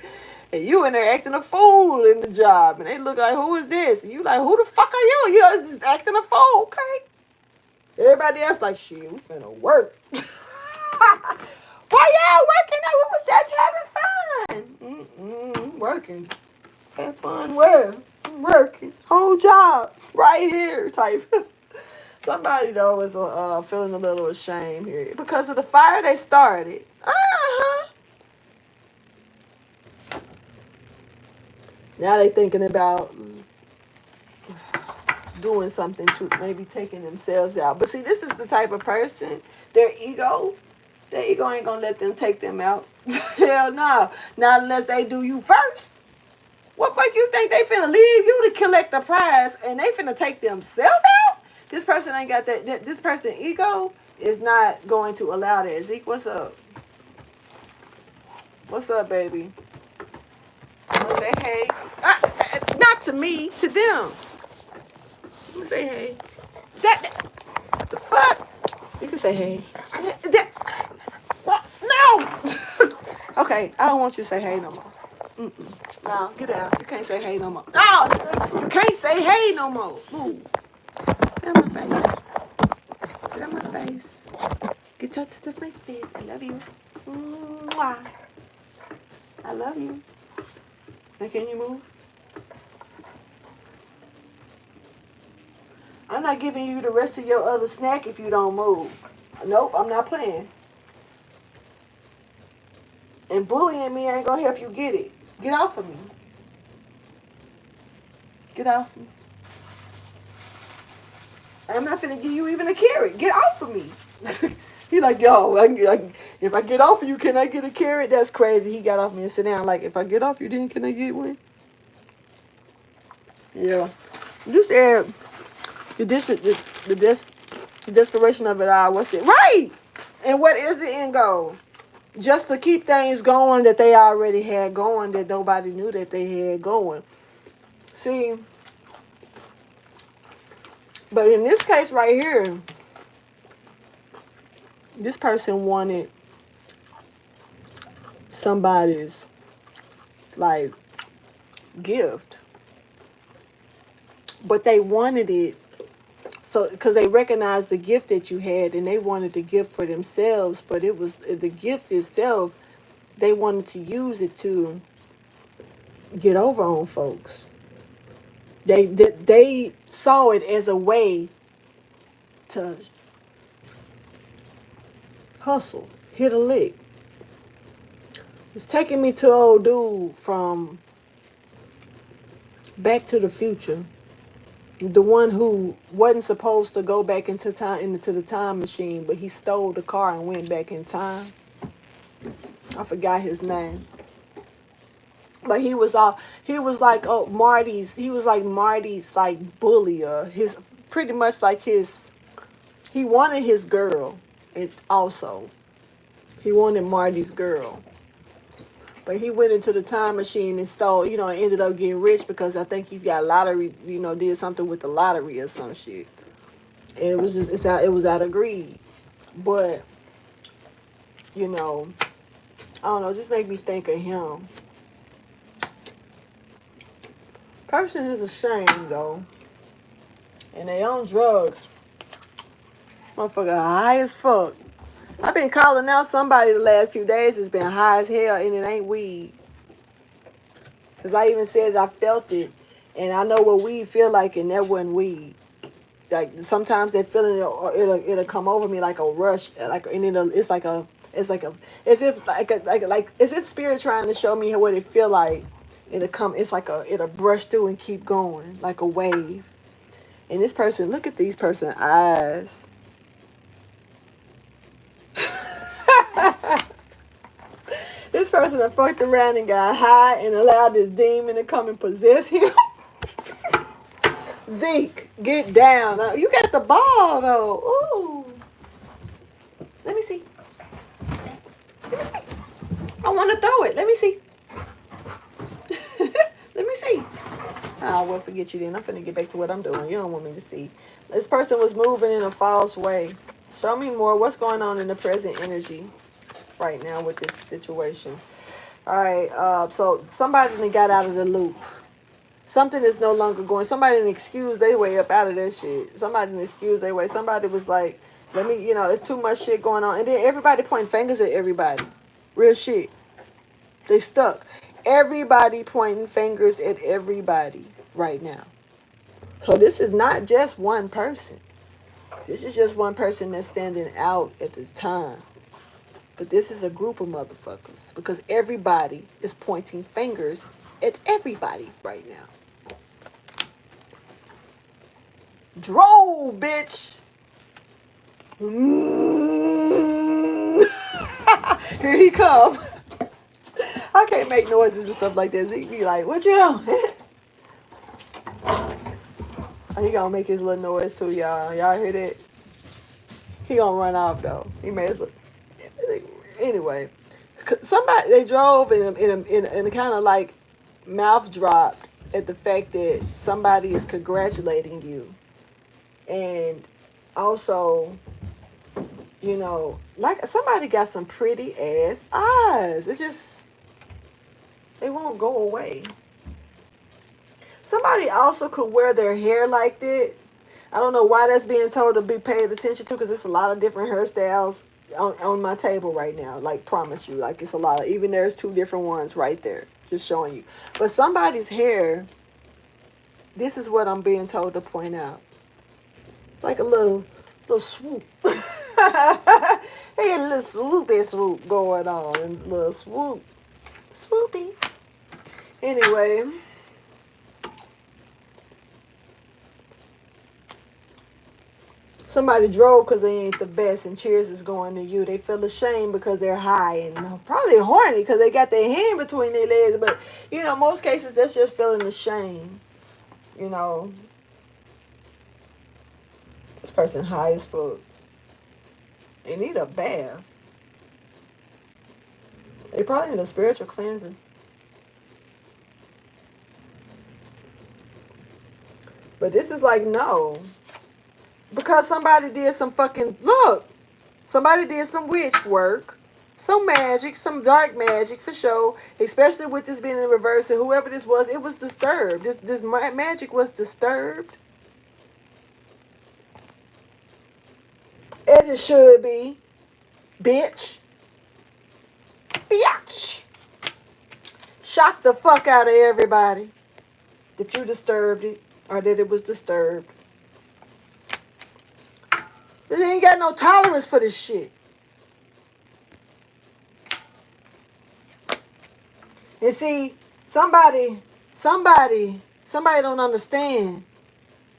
And you in there acting a fool in the job, and they look like, who is this? And you like, who the fuck are you? It's just acting a fool, okay? Everybody else like, shit, we finna work. Why y'all working? We was just having fun. Working. Have fun where? Working. Whole job. Right here type. Somebody though is feeling a little ashamed here. Because of the fire they started. Now they thinking about doing something to maybe taking themselves out. But see, this is the type of person, their ego ain't gonna let them take them out. Hell no. Not unless they do you first. What make you think they finna leave you to collect the prize and they finna take themselves out? This person ain't got that. This person ego is not going to allow that. Zeke, what's up? What's up, baby? I'm gonna say hey. Not to me, to them. I'm gonna say hey. What the fuck? You can say hey. No! Okay, I don't want you to say hey no more. No, get out. You can't say hey no more. No! You can't say hey no more. Move. Get out my face. Get out my face. Get out to my face. I love you. Mwah. I love you. Now can you move? I'm not giving you the rest of your other snack if you don't move. Nope, I'm not playing. And bullying me ain't gonna help you get it. Get off of me. Get off me. I'm not finna give you even a carrot. Get off of me. He like, yo, if I get off of you, can I get a carrot? That's crazy. He got off me and sit down. Like, if I get off you, then can I get one? Yeah. You said the desperation of it all. What's it? Right. And what is the end goal? Just to keep things going that they already had going that nobody knew that they had going. See, but in this case right here, this person wanted somebody's like gift, but they wanted it so because they recognized the gift that you had and they wanted the gift for themselves, but it was the gift itself. They wanted to use it to get over on folks. They saw it as a way to hustle, hit a lick. It's taking me to old dude from Back to the Future, the one who wasn't supposed to go back into the time machine, but he stole the car and went back in time. I forgot his name. But he was like Marty's like bullier. His pretty much like he wanted his girl, and also he wanted Marty's girl. But he went into the time machine and stole, and ended up getting rich because I think he's got lottery, did something with the lottery or some shit. And it was out of greed. But I don't know, just make me think of him. Person is ashamed though, and they on drugs. Motherfucker high as fuck. I've been calling out somebody the last few days that's been high as hell, and it ain't weed. Because I even said I felt it, and I know what weed feel like, and that wasn't weed. Like sometimes that feeling, it'll come over me like a rush, like, and it's like a, as if like as if spirit trying to show me what it feel like. It'll brush through and keep going like a wave. And this person, look at these person eyes. This person that fucked around and got high and allowed this demon to come and possess him. Zeke, get down. You got the ball though. Ooh. Let me see. Let me see. I want to throw it. Let me see. Let me see. I will forget you then. I'm finna get back to what I'm doing. You don't want me to see. This person was moving in a false way. Show me more. What's going on in the present energy right now with this situation? All right. So somebody that got out of the loop. Something is no longer going. Somebody didn't excuse their way up out of that shit. Somebody didn't excuse their way. Somebody was like, let me, it's too much shit going on. And then everybody pointing fingers at everybody. Real shit. They stuck. Everybody pointing fingers at everybody right now. So this is not just one person. This is just one person that's standing out at this time. But this is a group of motherfuckers. Because everybody is pointing fingers at everybody right now. Drove, bitch. Here he come. I can't make noises and stuff like that. He be like, what you doing? He gonna make his little noise too, y'all. Y'all hear that? He gonna run off though. He may as well. Anyway, somebody, they drove in a kind of like mouth dropped at the fact that somebody is congratulating you, and also, like somebody got some pretty ass eyes. It's just, they won't go away. Somebody also could wear their hair like that. I don't know why that's being told to be paid attention to, because it's a lot of different hairstyles on my table right now. Like, promise you, like, it's a lot of, even there's 2 different ones right there, just showing you. But somebody's hair, this is what I'm being told to point out. It's like a little swoop. Hey, a little swoop going on, and a little swoopy. Anyway. Somebody drove because they ain't the best, and cheers is going to you. They feel ashamed because they're high and probably horny because they got their hand between their legs. But, most cases, that's just feeling ashamed. This person high as fuck. They need a bath. They probably need a spiritual cleansing. But this is like, no. Because somebody did some somebody did some witch work, some magic, some dark magic for sure, especially with this being in reverse, and whoever this was, it was disturbed. This magic was disturbed. As it should be. Bitch. Biatch. Shock the fuck out of everybody that you disturbed it, or that it was disturbed. They ain't got no tolerance for this shit. And see, somebody don't understand.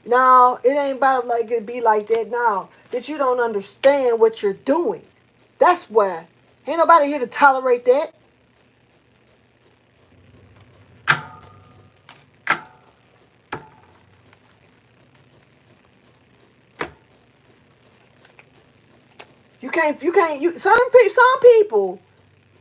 No, it ain't about like it be like that now. That you don't understand what you're doing. That's why. Ain't nobody here to tolerate that. Some people,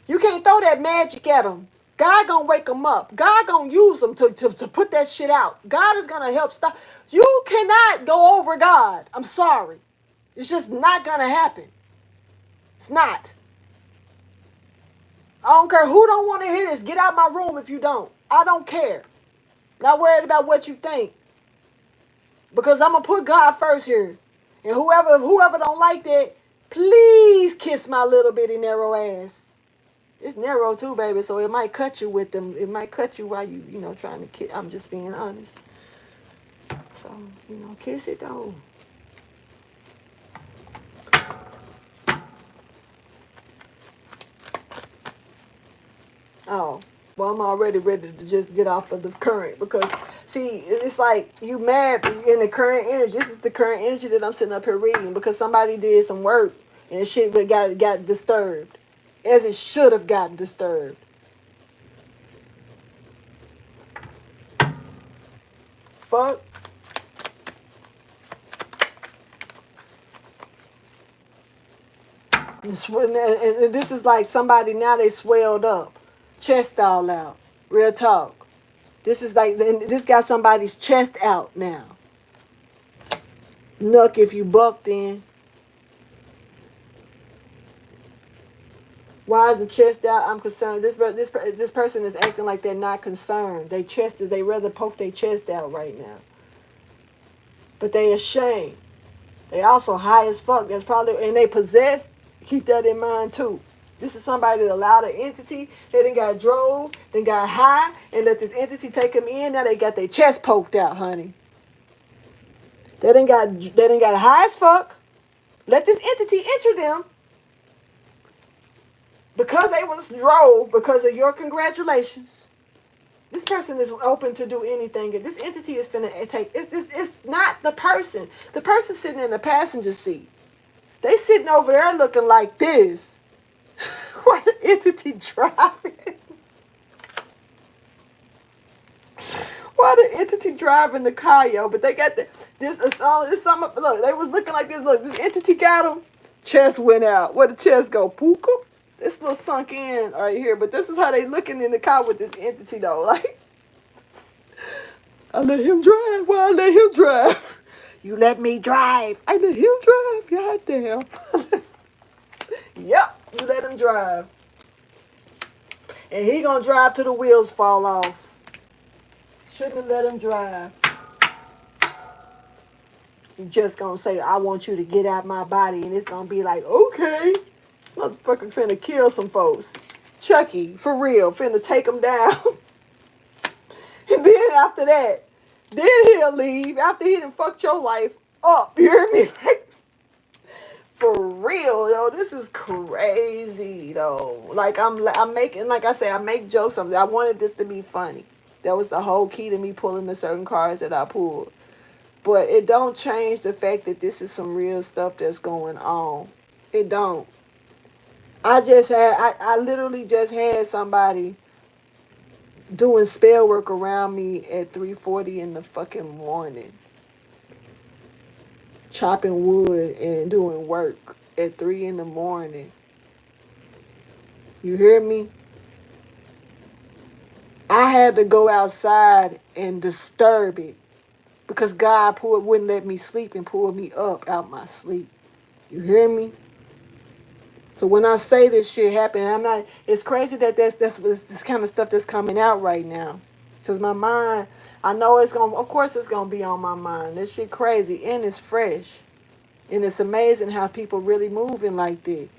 you can't throw that magic at them. God gonna wake them up. God gonna use them to put that shit out. God is gonna help stop. You cannot go over God. I'm sorry. It's just not gonna happen. It's not. I don't care who don't want to hear this. Get out my room if you don't. I don't care. Not worried about what you think. Because I'm gonna put God first here. And whoever don't like that, Please kiss my little bitty narrow ass. It's narrow too, baby, so it might cut you with them. It might cut you while you know, trying to kiss. I'm just being honest. So, you know, kiss it though. Oh, well, I'm already ready to just get off of the current because, see, it's like you mad in the current energy. This is the current energy that I'm sitting up here reading because somebody did some work and shit got disturbed, as it should have gotten disturbed. Fuck. And this is like somebody now they swelled up, chest all out. Real talk. This is like this got somebody's chest out now. Nuck if you bucked in. Why is the chest out? I'm concerned. This person is acting like they're not concerned. They rather poke their chest out right now. But they ashamed. They also high as fuck. That's probably, and they possessed. Keep that in mind too. This is somebody that allowed an entity. They done got drove, then got high, and let this entity take them in. Now they got their chest poked out, honey. They done got high as fuck. Let this entity enter them. Because they was drove, because of your congratulations. This person is open to do anything. This entity is finna take. It's not the person. The person sitting in the passenger seat. They sitting over there looking like this. Why the entity driving? Why the entity driving the car, yo? But they got this. It's some. Look, they was looking like this. Look, this entity got them. Chest went out. Where the chest go? Pooka. This little sunk in right here. But this is how they looking in the car with this entity though. Like, I let him drive. Why I let him drive? You let me drive. I let him drive. Goddamn. Yep, you let him drive. And he gonna drive till the wheels fall off. Shouldn't have let him drive. You just gonna say, I want you to get out my body. And it's gonna be like, okay. This motherfucker finna kill some folks. Chucky, for real, finna take them down. And then after that, then he'll leave after he done fucked your life up. You hear me? For real, yo, this is crazy, though. Like, I'm making, like I say, I make jokes. I wanted this to be funny. That was the whole key to me pulling the certain cards that I pulled. But it don't change the fact that this is some real stuff that's going on. It don't. I literally just had somebody doing spell work around me at 3:40 in the fucking morning. Chopping wood and doing work at 3 in the morning. You hear me? I had to go outside and disturb it because God wouldn't let me sleep and pulled me up out my sleep. You hear me? So when I say this shit happened, it's crazy that that's this kind of stuff that's coming out right now. Because my mind, I know of course it's going to be on my mind. This shit crazy and it's fresh. And it's amazing how people really moving like this.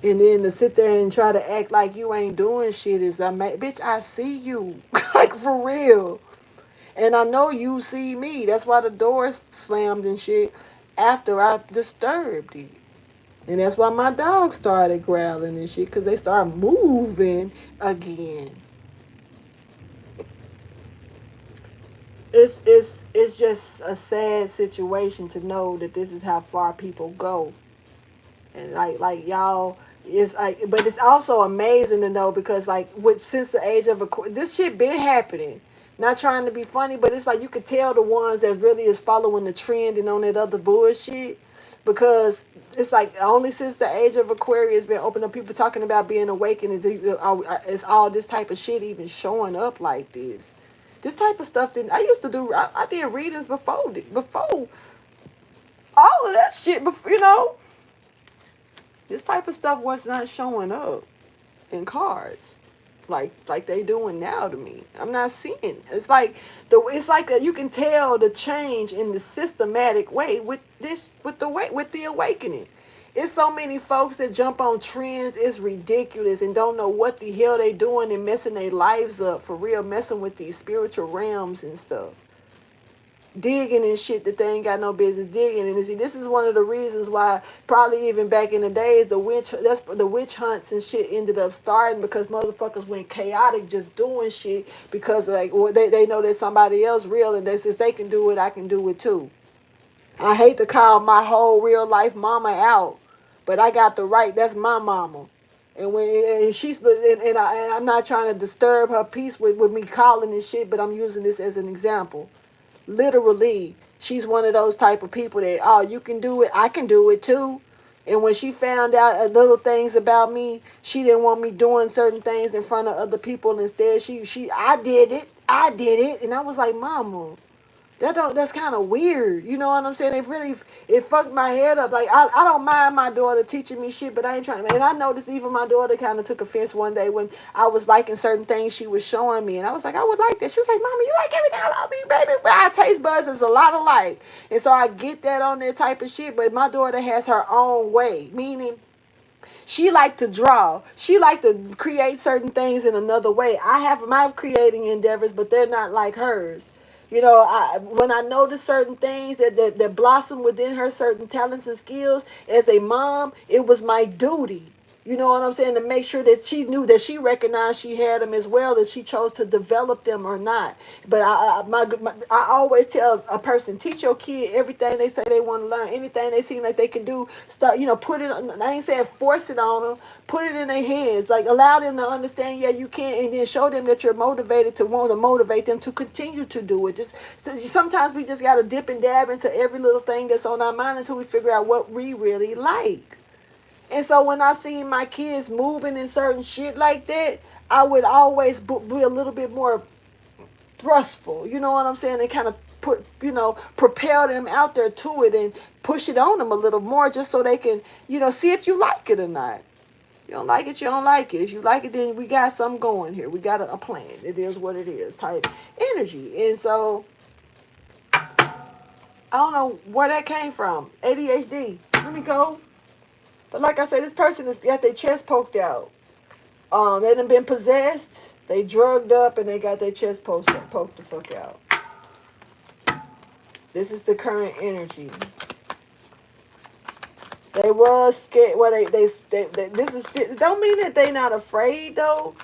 And then to sit there and try to act like you ain't doing shit is amazing. Bitch, I see you. Like, for real. And I know you see me. That's why the door slammed and shit after I disturbed it. And that's why my dog started growling and shit, because they started moving again. It's just a sad situation to know that this is how far people go. And like y'all, it's like, but it's also amazing to know because like since the age of this shit been happening. Not trying to be funny, but it's like you could tell the ones that really is following the trend and on that other bullshit. Because it's like only since the age of Aquarius been open up, people talking about being awakened is all this type of shit even showing up like this. This type of stuff I used to do. I did readings before all of that shit. Before, you know, this type of stuff was not showing up in cards. like they doing now to me. I'm not seeing it. It's like that you can tell the change in the systematic way with the awakening. It's so many folks that jump on trends. It's ridiculous and don't know what the hell they doing and messing their lives up for real, messing with these spiritual realms and stuff. Digging and shit that they ain't got no business digging. And see, this is one of the reasons why probably even back in the days the witch hunts and shit ended up starting, because motherfuckers went chaotic just doing shit because like they know there's somebody else real, and they says they can do it, I can do it too. I hate to call my whole real life mama out, but I got the right. That's my mama. And I'm not trying to disturb her peace with me calling this shit, but I'm using this as an example. Literally, she's one of those type of people that, oh, you can do it, I can do it too. And when she found out little things about me, she didn't want me doing certain things in front of other people. Instead, I did it, and I was like, mama, that's kind of weird. You know what I'm saying? It fucked my head up. Like, I don't mind my daughter teaching me shit, but I ain't trying to. And I noticed even my daughter kind of took offense one day when I was liking certain things she was showing me. And I was like, I would like that. She was like, Mama, you like everything about me, baby. But our taste buds is a lot alike. And so I get that on that type of shit. But my daughter has her own way. Meaning, she like to draw. She like to create certain things in another way. I have my creating endeavors, but they're not like hers. You know, when I notice certain things that blossom within her, certain talents and skills, as a mom, it was my duty. You know what I'm saying? To make sure that she knew, that she recognized she had them as well, that she chose to develop them or not. But I always tell a person, teach your kid everything they say they want to learn, anything they seem like they can do. Start, put it on. I ain't saying force it on them. Put it in their hands. Like, allow them to understand, yeah, you can, and then show them that you're motivated to want to motivate them to continue to do it. Sometimes we just got to dip and dab into every little thing that's on our mind until we figure out what we really like. And so when I see my kids moving in certain shit like that, I would always be a little bit more thrustful. You know what I'm saying? And kind of propel them out there to it and push it on them a little more, just so they can, see if you like it or not. You don't like it, you don't like it. If you like it, then we got something going here. We got a plan. It is what it is type energy. And so I don't know where that came from. ADHD. Let me go. But like I said, this person has got their chest poked out. They done been possessed. They drugged up and they got their chest poked the fuck out. This is the current energy. They was scared. Well, this don't mean that they not afraid though.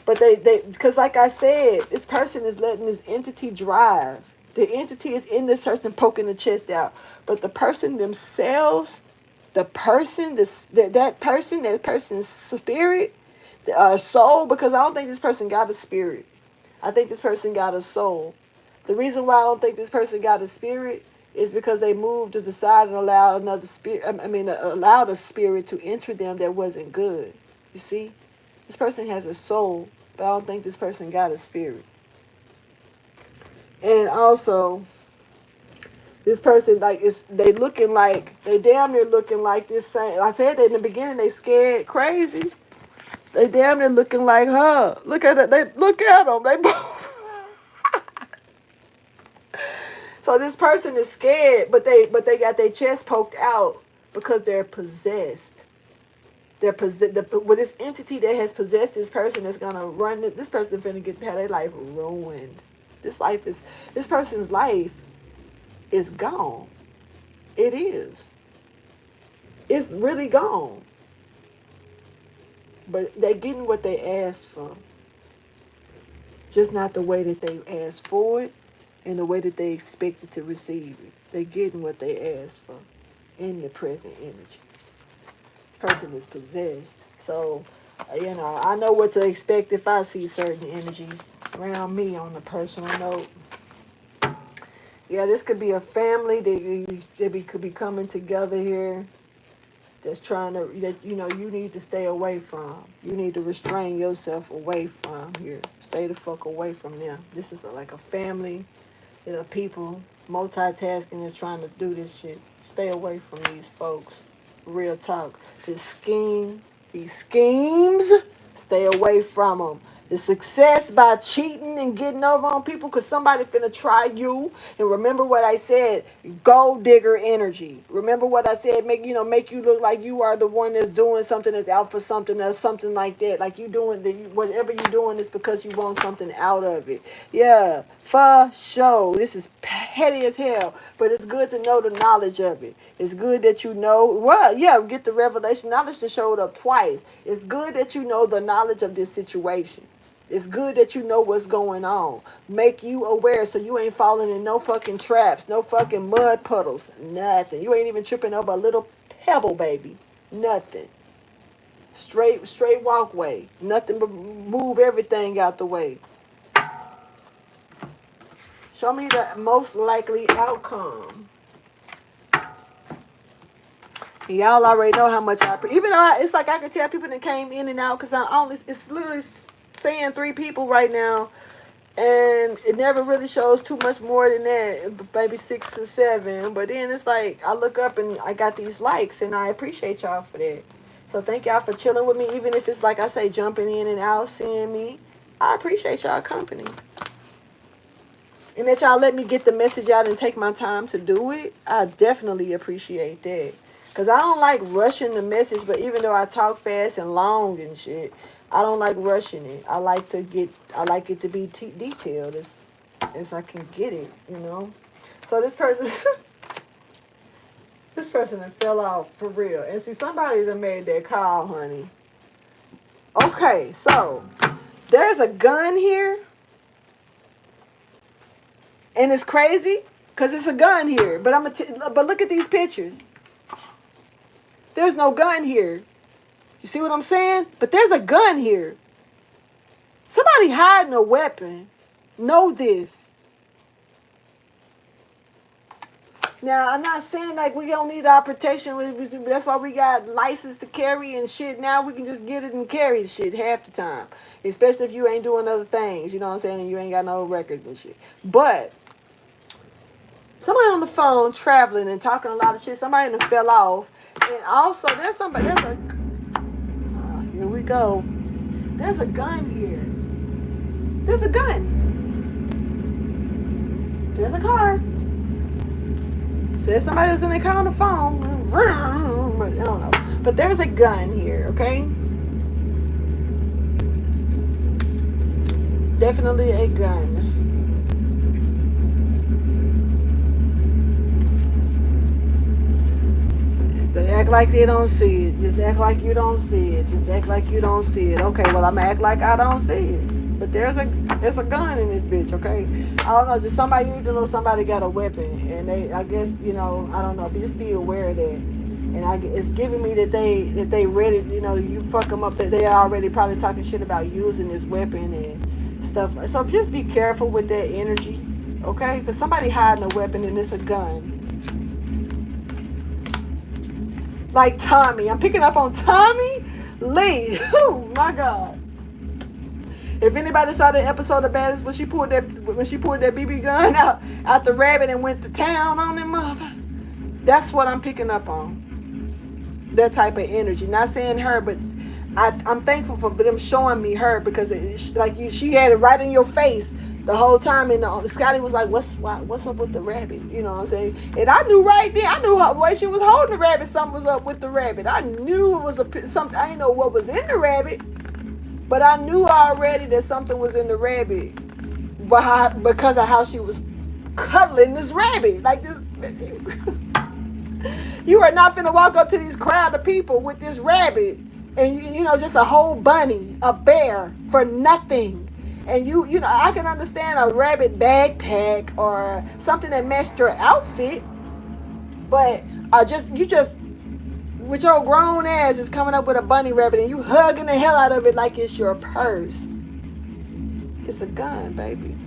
But because like I said, this person is letting this entity drive. The entity is in this person poking the chest out. But the person themselves, that person's spirit, soul, because I don't think this person got a spirit. I think this person got a soul. The reason why I don't think this person got a spirit is because they moved to the side and allowed allowed a spirit to enter them that wasn't good. You see? This person has a soul, but I don't think this person got a spirit. And also, this person, they damn near looking like this same. I said that in the beginning, they scared crazy. They damn near looking like her. Look at it. Look at them. They both. So this person is scared, but they got their chest poked out because they're possessed. With this entity that has possessed this person is gonna run. This person is gonna have their life ruined. This person's life is gone. It is. It's really gone. But they're getting what they asked for. Just not the way that they asked for it and the way that they expected to receive it. They're getting what they asked for in the present energy. The person is possessed. So, I know what to expect if I see certain energies around me on a personal note. Yeah, this could be a family that could be coming together here. That's trying to, you need to stay away from. You need to restrain yourself away from here. Stay the fuck away from them. This is like a family. People multitasking is trying to do this shit. Stay away from these folks. Real talk. These schemes, stay away from them. The success by cheating and getting over on people because somebody finna try you. And remember what I said, gold digger energy. Remember what I said, make you look like you are the one that's doing something, that's out for something, or something like that. Like you doing whatever you're doing is because you want something out of it. Yeah, for sure. This is petty as hell, but it's good to know the knowledge of it. It's good that you know, well, yeah, get the revelation knowledge that showed up twice. It's good that you know the knowledge of this situation. It's good that you know what's going on. Make you aware so you ain't falling in no fucking traps, no fucking mud puddles, nothing. You ain't even tripping over a little pebble, baby. Nothing. Straight walkway. Nothing but move everything out the way. Show me the most likely outcome. Y'all already know how much I appreciate. Even though it's like I can tell people that came in and out because it's literally saying 3 people right now, and it never really shows too much more than that, maybe 6 or 7. But then it's like I look up and I got these likes, and I appreciate y'all for that. So thank y'all for chilling with me, even if it's like I say, jumping in and out, seeing me. I appreciate y'all company, and that y'all let me get the message out and take my time to do it. I definitely appreciate that. Because I don't like rushing the message, but even though I talk fast and long and shit, I don't like rushing it. I like it to be detailed as I can get it, you know. So this person, this person that fell off for real. And see, somebody that made that call, honey. Okay, so there's a gun here. And it's crazy because it's a gun here. But look at these pictures. There's no gun here. You see what I'm saying? But there's a gun here. Somebody hiding a weapon. Know this. Now, I'm not saying like we don't need our protection. That's why we got license to carry and shit. Now we can just get it and carry the shit half the time. Especially if you ain't doing other things. You know what I'm saying? And you ain't got no record and shit. But somebody on the phone traveling and talking a lot of shit. Somebody that fell off. And also, here we go. There's a gun here. There's a gun. There's a car. Said somebody was in the car on the phone. I don't know. But there's a gun here, okay? Definitely a gun. Act like they don't see it. Just act like you don't see it. Just act like you don't see it. Okay, well, I'm going to act like I don't see it. But there's a gun in this bitch, okay? I don't know. Just somebody, you need to know somebody got a weapon. And I guess, I don't know. But just be aware of that. And it's giving me that they ready, you fuck them up. That they already probably talking shit about using this weapon and stuff. So just be careful with that energy, okay? Because somebody hiding a weapon and it's a gun. Like Tommy. I'm picking up on Tommy Lee. Oh my God. If anybody saw the episode of Baddest when she pulled that BB gun out the rabbit and went to town on him, motherfucker. That's what I'm picking up on. That type of energy. Not saying her, but I'm thankful for them showing me her because she had it right in your face the whole time, and Scotty was like, what's up with the rabbit? You know what I'm saying? And I knew right then, I knew the way she was holding the rabbit, something was up with the rabbit. I knew it was something. I didn't know what was in the rabbit, but I knew already that something was in the rabbit because of how she was cuddling this rabbit. Like this. You are not finna walk up to these crowd of people with this rabbit and, just a whole bunny, a bear for nothing. And I can understand a rabbit backpack or something that matched your outfit, but you just with your grown ass just coming up with a bunny rabbit and you hugging the hell out of it like it's your purse. It's a gun, baby.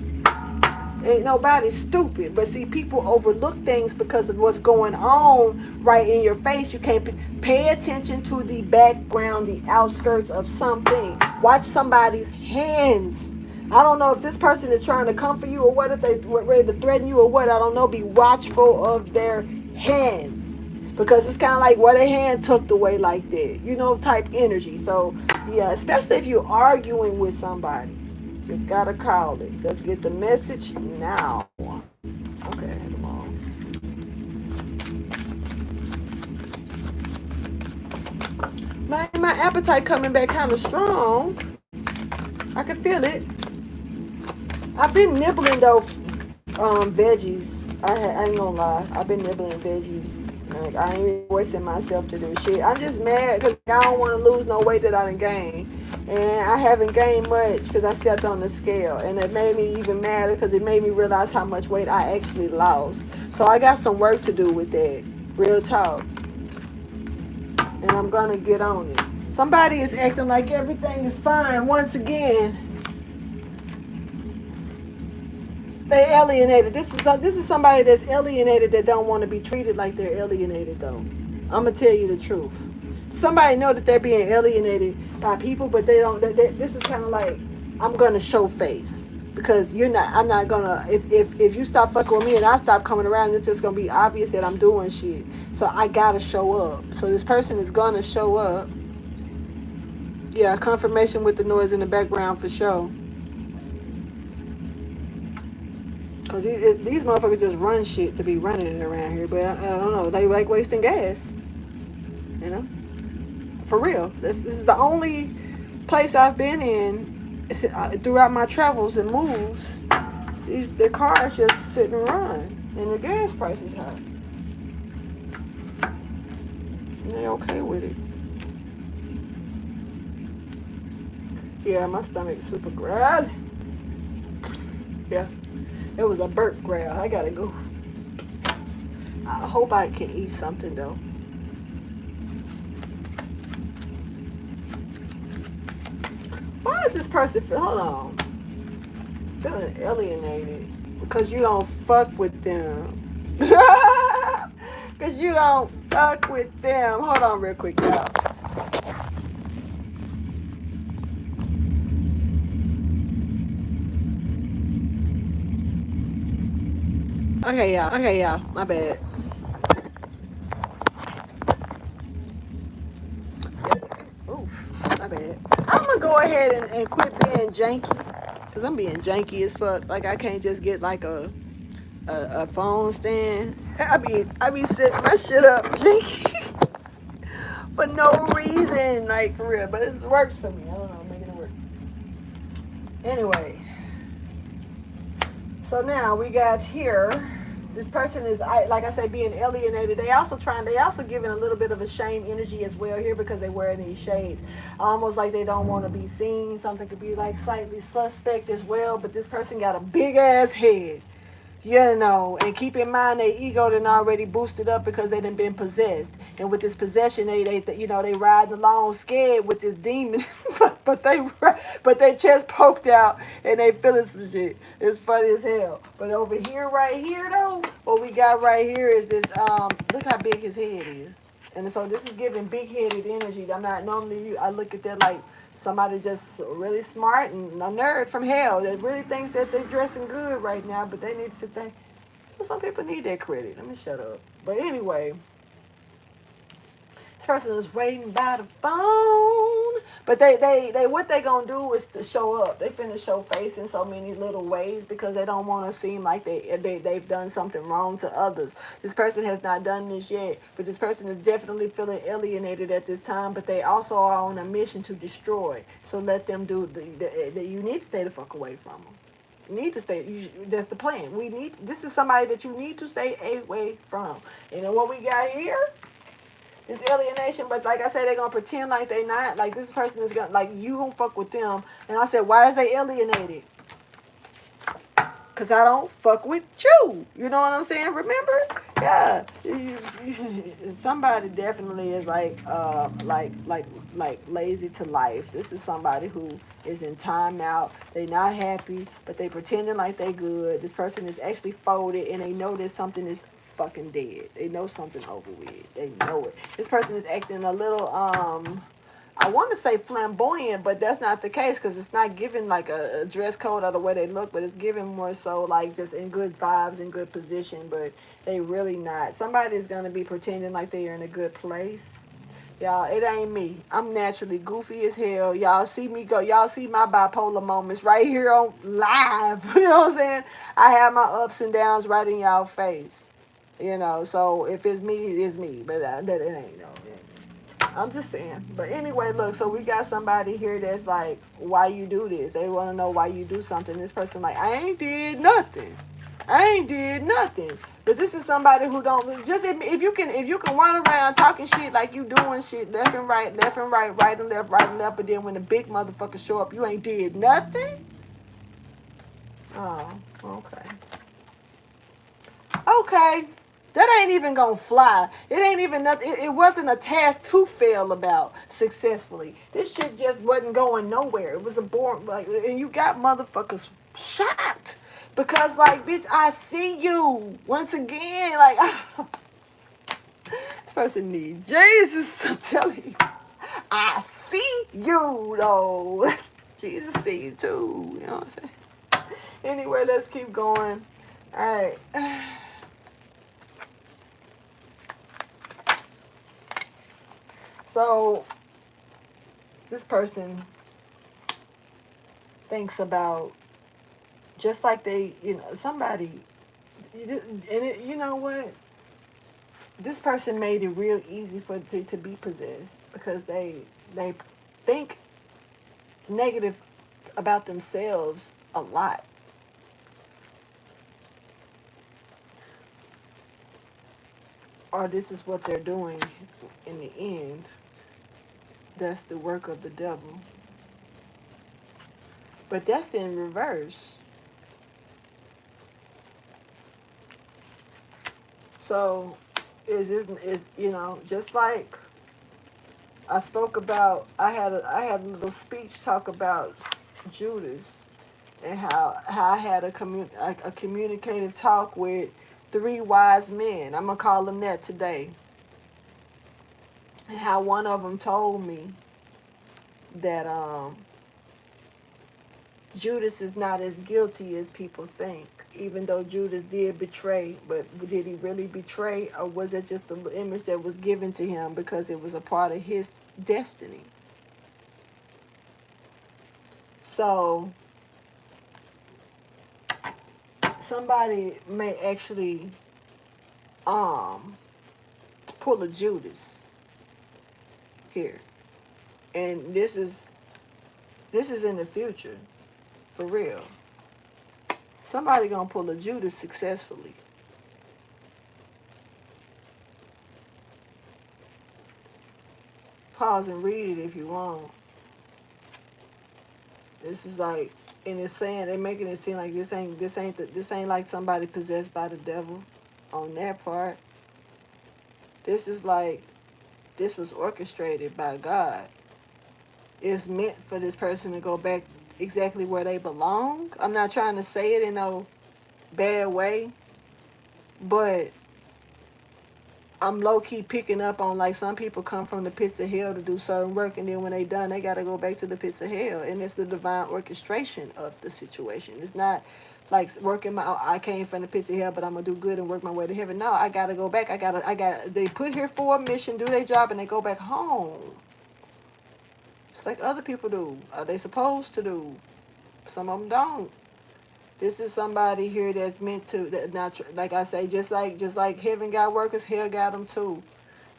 Ain't nobody stupid, but see, people overlook things because of what's going on right in your face. You can't pay attention to the background, the outskirts of something. Watch somebody's hands. I don't know if this person is trying to come for you or what, if they ready to threaten you or what. I don't know. Be watchful of their hands because it's kind of like what a hand tucked away like that, type energy. So, Yeah, especially if you're arguing with somebody. Just gotta call it. Let's get the message now. Okay, come on. My appetite coming back kind of strong. I can feel it. I've been nibbling though, veggies. I ain't gonna lie. I've been nibbling veggies. Like I ain't even forcing myself to do shit. I'm just mad because I don't want to lose no weight that I done gained, and I haven't gained much because I stepped on the scale, and it made me even madder because it made me realize how much weight I actually lost. So I got some work to do with that. Real talk, and I'm gonna get on it. Somebody is acting like everything is fine once again. They alienated. This is somebody that's alienated that don't want to be treated like they're alienated though. I'm gonna tell you the truth. Somebody know that they're being alienated by people, but they don't. This is kind of like I'm gonna show face because you're not. I'm not gonna. If you stop fucking with me and I stop coming around, it's just gonna be obvious that I'm doing shit. So I gotta show up. So this person is gonna show up. Yeah, confirmation with the noise in the background for sure. Because these motherfuckers just run shit to be running it around here. But I don't know. They like wasting gas. You know? For real. This is the only place I've been in throughout my travels and moves. The cars just sit and run. And the gas price is high. And they okay with it. Yeah, my stomach is super growly. Yeah. It was a burp growl. I gotta go. I hope I can eat something though. Why does this person feel? Hold on. Feeling alienated because you don't fuck with them. Because you don't fuck with them. Hold on, real quick, y'all. Okay, y'all. My bad. Oof, my bad. I'm gonna go ahead and quit being janky. Because I'm being janky as fuck. Like, I can't just get like a phone stand. I be setting my shit up janky for no reason. Like, for real. But it works for me. I don't know. I'm making it work. Anyway. So now we got here. This person is, like I said, being alienated. They also giving a little bit of a shame energy as well here because they wearing these shades. Almost like they don't want to be seen. Something could be like slightly suspect as well. But this person got a big ass head. You know, and keep in mind their ego done already boosted up because they done been possessed. And with this possession, they riding along scared with this demon, but they chest poked out and they feeling some shit. It's funny as hell. But over here, right here though, what we got right here is this. Look how big his head is, and so this is giving big-headed energy. I'm not normally. I look at that like somebody just really smart and a nerd from hell that really thinks that they're dressing good right now, but they need to sit there. Well, some people need that credit. Let me shut up. But anyway, this person is waiting by the phone. But they what they gonna do is to show up. They finna show face in so many little ways because they don't want to seem like they've done something wrong to others. This person has not done this yet, but this person is definitely feeling alienated at this time. But they also are on a mission to destroy. So let them do you need to stay the fuck away from them. You need to stay. That's the plan. This is somebody that you need to stay away from. And then what we got here? It's alienation, but like I said, they're gonna pretend like they not. Like this person is gonna you don't fuck with them. And I said, why is they alienated? Cause I don't fuck with you. You know what I'm saying? Remember? Yeah. Somebody definitely is like lazy to life. This is somebody who is in timeout. They not happy, but they pretending like they good. This person is actually folded, and they know that something is fucking dead. They know something over with. They know it. This person is acting a little I want to say flamboyant, but that's not the case because it's not giving like a dress code or the way they look, but it's giving more so like just in good vibes and good position, but they really not. Somebody's going to be pretending like they are in a good place. Y'all, it ain't me. I'm naturally goofy as hell. Y'all see me go. Y'all see my bipolar moments right here on live. You know what I'm saying? I have my ups and downs right in y'all face. You know, so if it's me, it's me. But that it ain't no. I'm just saying. But anyway, look. So we got somebody here that's like, why you do this? They want to know why you do something. This person like, I ain't did nothing. I ain't did nothing. But this is somebody who don't just if you can run around talking shit like you doing shit left and right, right and left, right and left, but then when the big motherfuckers show up, you ain't did nothing. Oh, okay. Okay. That ain't even gonna fly. It ain't even nothing. It wasn't a task to fail about successfully. This shit just wasn't going nowhere. It was a boring, like, and you got motherfuckers shocked because, like, bitch, I see you once again. Like, this person needs Jesus. I'm telling you, I see you though. Jesus see you too. You know what I'm saying? Anyway, let's keep going. All right. So this person thinks about just like they, somebody, and you know what? This person made it real easy to be possessed because they think negative about themselves a lot. Or this is what they're doing in the end. That's the work of the devil. But that's in reverse. So is just like I spoke about, I had a little speech talk about Judas and how I had a communicative talk with 3 wise men. I'm gonna call them that today. And how one of them told me that Judas is not as guilty as people think, even though Judas did betray. But did he really betray, or was it just the image that was given to him because it was a part of his destiny? So somebody may actually pull a Judas here, and this is in the future, for real. Somebody gonna pull a Judas successfully. Pause and read it if you want. This is like, and it's saying, they're making it seem like this ain't like somebody possessed by the devil on that part. This is like, this was orchestrated by God. It's meant for this person to go back exactly where they belong. I'm not trying to say it in no bad way, but I'm low-key picking up on, like, some people come from the pits of hell to do certain work, and then when they done, they got to go back to the pits of hell, and it's the divine orchestration of the situation. It's not like I came from the pits of hell, but I'm gonna do good and work my way to heaven. No, I gotta go back. They put here for a mission, do their job, and they go back home. Just like other people do. Are they supposed to do? Some of them don't. This is somebody here that's meant to, that not, like I say, just like heaven got workers, hell got them too.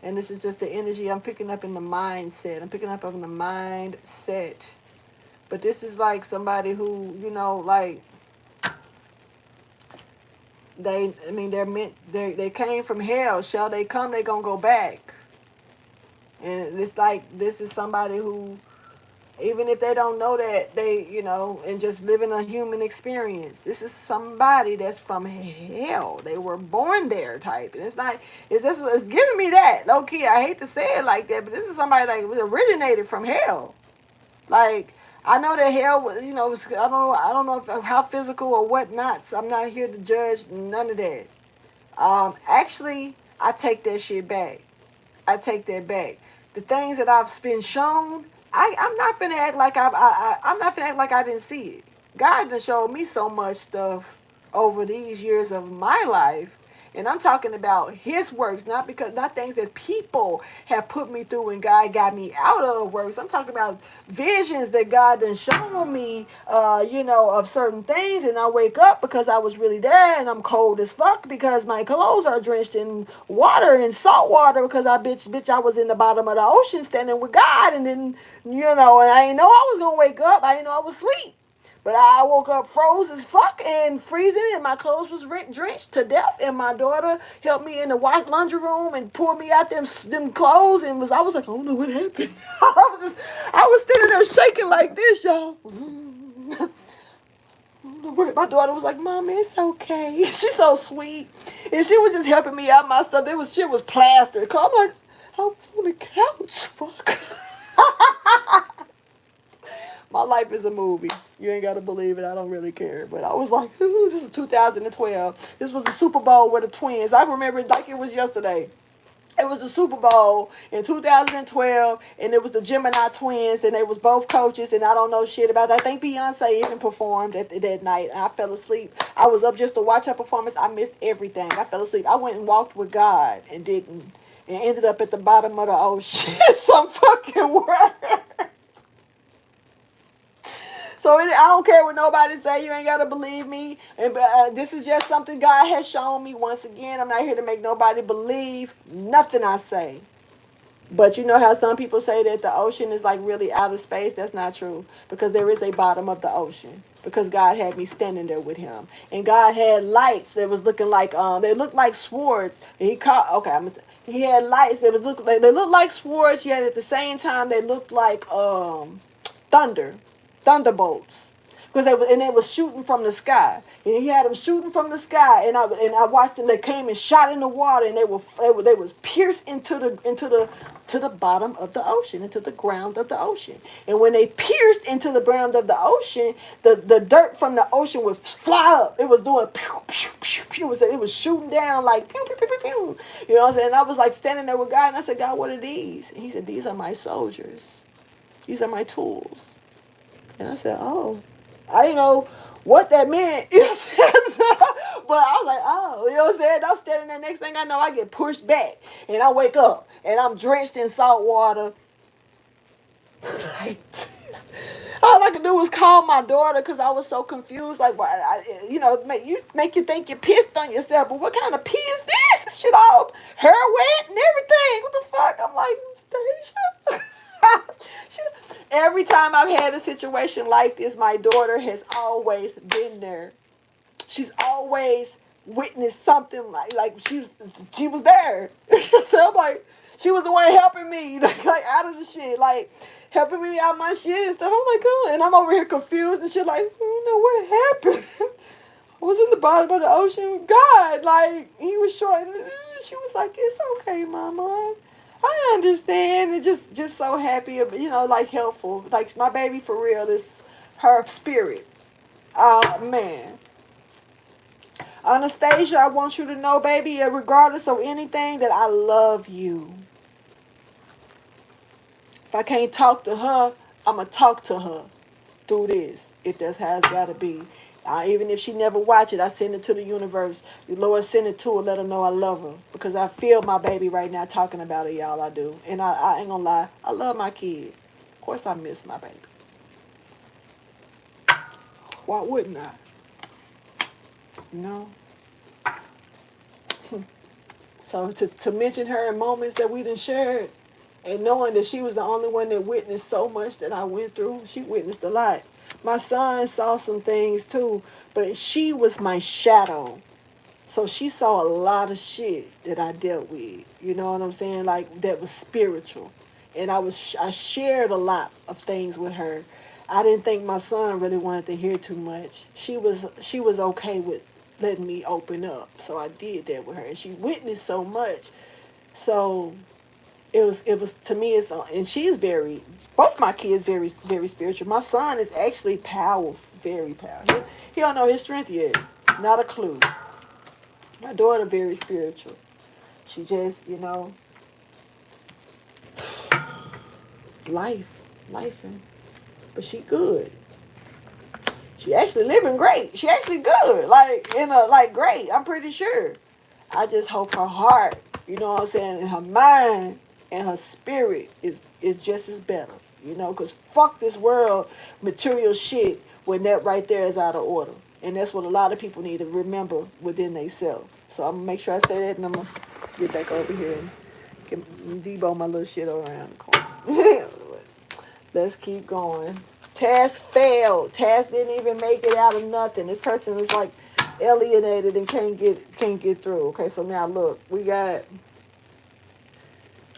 And this is just the energy I'm picking up in the mindset. I'm picking up on the mindset. But this is like somebody who, like, they're meant, they came from hell. Shall they come, they gonna go back. And it's like, this is somebody who, even if they don't know that, they, and just living a human experience. This is somebody that's from hell. They were born there type. And it's giving me that. Low key, I hate to say it like that, but this is somebody like originated from hell. Like, I know that hell, I don't know how physical or whatnot. So I'm not here to judge none of that. Actually, I take that shit back. I take that back. The things that I've been shown, I'm not finna act like I'm not finna act like I didn't see it. God done showed me so much stuff over these years of my life, And I'm talking about his works, not things that people have put me through and God got me out of works. I'm talking about visions that God done shown me, of certain things. And I wake up because I was really there and I'm cold as fuck because my clothes are drenched in water and salt water because I was in the bottom of the ocean standing with God. And then, and I didn't know I was going to wake up. I didn't know I was asleep. But I woke up froze as fuck and freezing, and my clothes was drenched to death. And my daughter helped me in the laundry room and pulled me out them clothes. And I was like, I don't know what happened. I was standing there shaking like this, y'all. My daughter was like, Mommy, it's okay. She's so sweet, and she was just helping me out my stuff. Shit was plastered. I'm like, I was on the couch. Fuck. My life is a movie. You ain't got to believe it. I don't really care. But I was like, this was 2012. This was the Super Bowl with the Twins. I remember it like it was yesterday. It was the Super Bowl in 2012, and it was the Gemini twins, and they was both coaches, and I don't know shit about that. I think Beyonce even performed that night, and I fell asleep. I was up just to watch her performance. I missed everything. I fell asleep. I went and walked with God and ended up at the bottom of the ocean. Some fucking word. So I don't care what nobody say. You ain't got to believe me. And this is just something God has shown me. Once again, I'm not here to make nobody believe nothing I say. But you know how some people say that the ocean is like really outer space? That's not true. Because there is a bottom of the ocean. Because God had me standing there with him. And God had lights that was looking like, they looked like swords. And he had lights that they looked like swords, yet at the same time they looked like thunderbolts, because they was shooting from the sky, and he had them shooting from the sky, and I watched them. They came and shot in the water, and they was pierced into the bottom of the ocean, into the ground of the ocean. And when they pierced into the ground of the ocean, the dirt from the ocean would fly up. It was doing pew pew pew pew. It was shooting down like pew pew pew pew pew. You know what I'm saying? And I was like standing there with God, and I said, God, what are these? And he said, these are my soldiers. These are my tools. And I said, oh, I didn't know what that meant. You know what I'm saying? But I was like, oh, you know what I'm saying? I'm standing there. Next thing I know, I get pushed back. And I wake up. And I'm drenched in salt water. All I could do was call my daughter because I was so confused. Like, make you think you pissed on yourself. But what kind of pee is this? This shit all hair wet and everything. What the fuck? I'm like, Stacia. Every time I've had a situation like this, my daughter has always been there. She's always witnessed something like she was there. So I'm like, she was the one helping me like out of the shit, like helping me out my shit and stuff. I'm like, oh, and I'm over here confused and shit, like, I don't know what happened. I was in the bottom of the ocean. God, like, he was short, and she was like, it's okay, Mama. I understand. And just so happy, like helpful. Like my baby for real is her spirit. Oh man. Anastasia, I want you to know, baby, regardless of anything, that I love you. If I can't talk to her, I'm going to talk to her through this, if that's how it's got to be. Even if she never watch it, I send it to the universe. The Lord send it to her, let her know I love her. Because I feel my baby right now talking about it, y'all. I do. And I ain't gonna lie, I love my kid. Of course I miss my baby. Why wouldn't I? You know? So to mention her in moments that we done shared, and knowing that she was the only one that witnessed so much that I went through, she witnessed a lot. My son saw some things too, but she was my shadow. So she saw a lot of shit that I dealt with. You know what I'm saying? Like, that was spiritual. And I shared a lot of things with her. I didn't think my son really wanted to hear too much. She was okay with letting me open up. So I did that with her. And she witnessed so much. So it was to me, and she's both my kids very, very spiritual. My son is actually powerful, very powerful. He don't know his strength yet. Not a clue. My daughter very spiritual. She just, life, but she good. She actually living great. She actually good, like great. I'm pretty sure. I just hope her heart, you know what I'm saying, and her mind and her spirit is just as better, you know, because fuck this world material shit when that right there is out of order. And that's what a lot of people need to remember within themselves. So I'm going to make sure I say that, and I'm going to get back over here and debo my little shit around the corner. Let's keep going. Task failed. Task didn't even make it out of nothing. This person is like alienated and can't get through. Okay, so now look, we got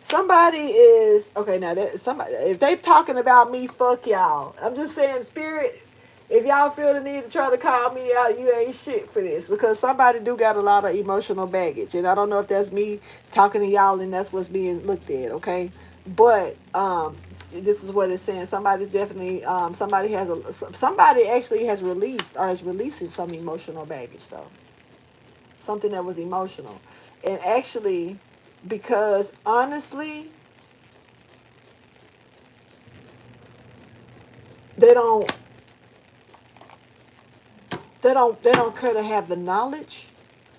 somebody is okay. Now that somebody, if they talking about me, fuck y'all. I'm just saying, spirit. If y'all feel the need to try to call me out, you ain't shit for this, because somebody do got a lot of emotional baggage, and I don't know if that's me talking to y'all and that's what's being looked at. Okay. But this is what it's saying. Somebody's definitely somebody actually has released or is releasing some emotional baggage. So something that was emotional, and actually, because honestly, they don't care to have the knowledge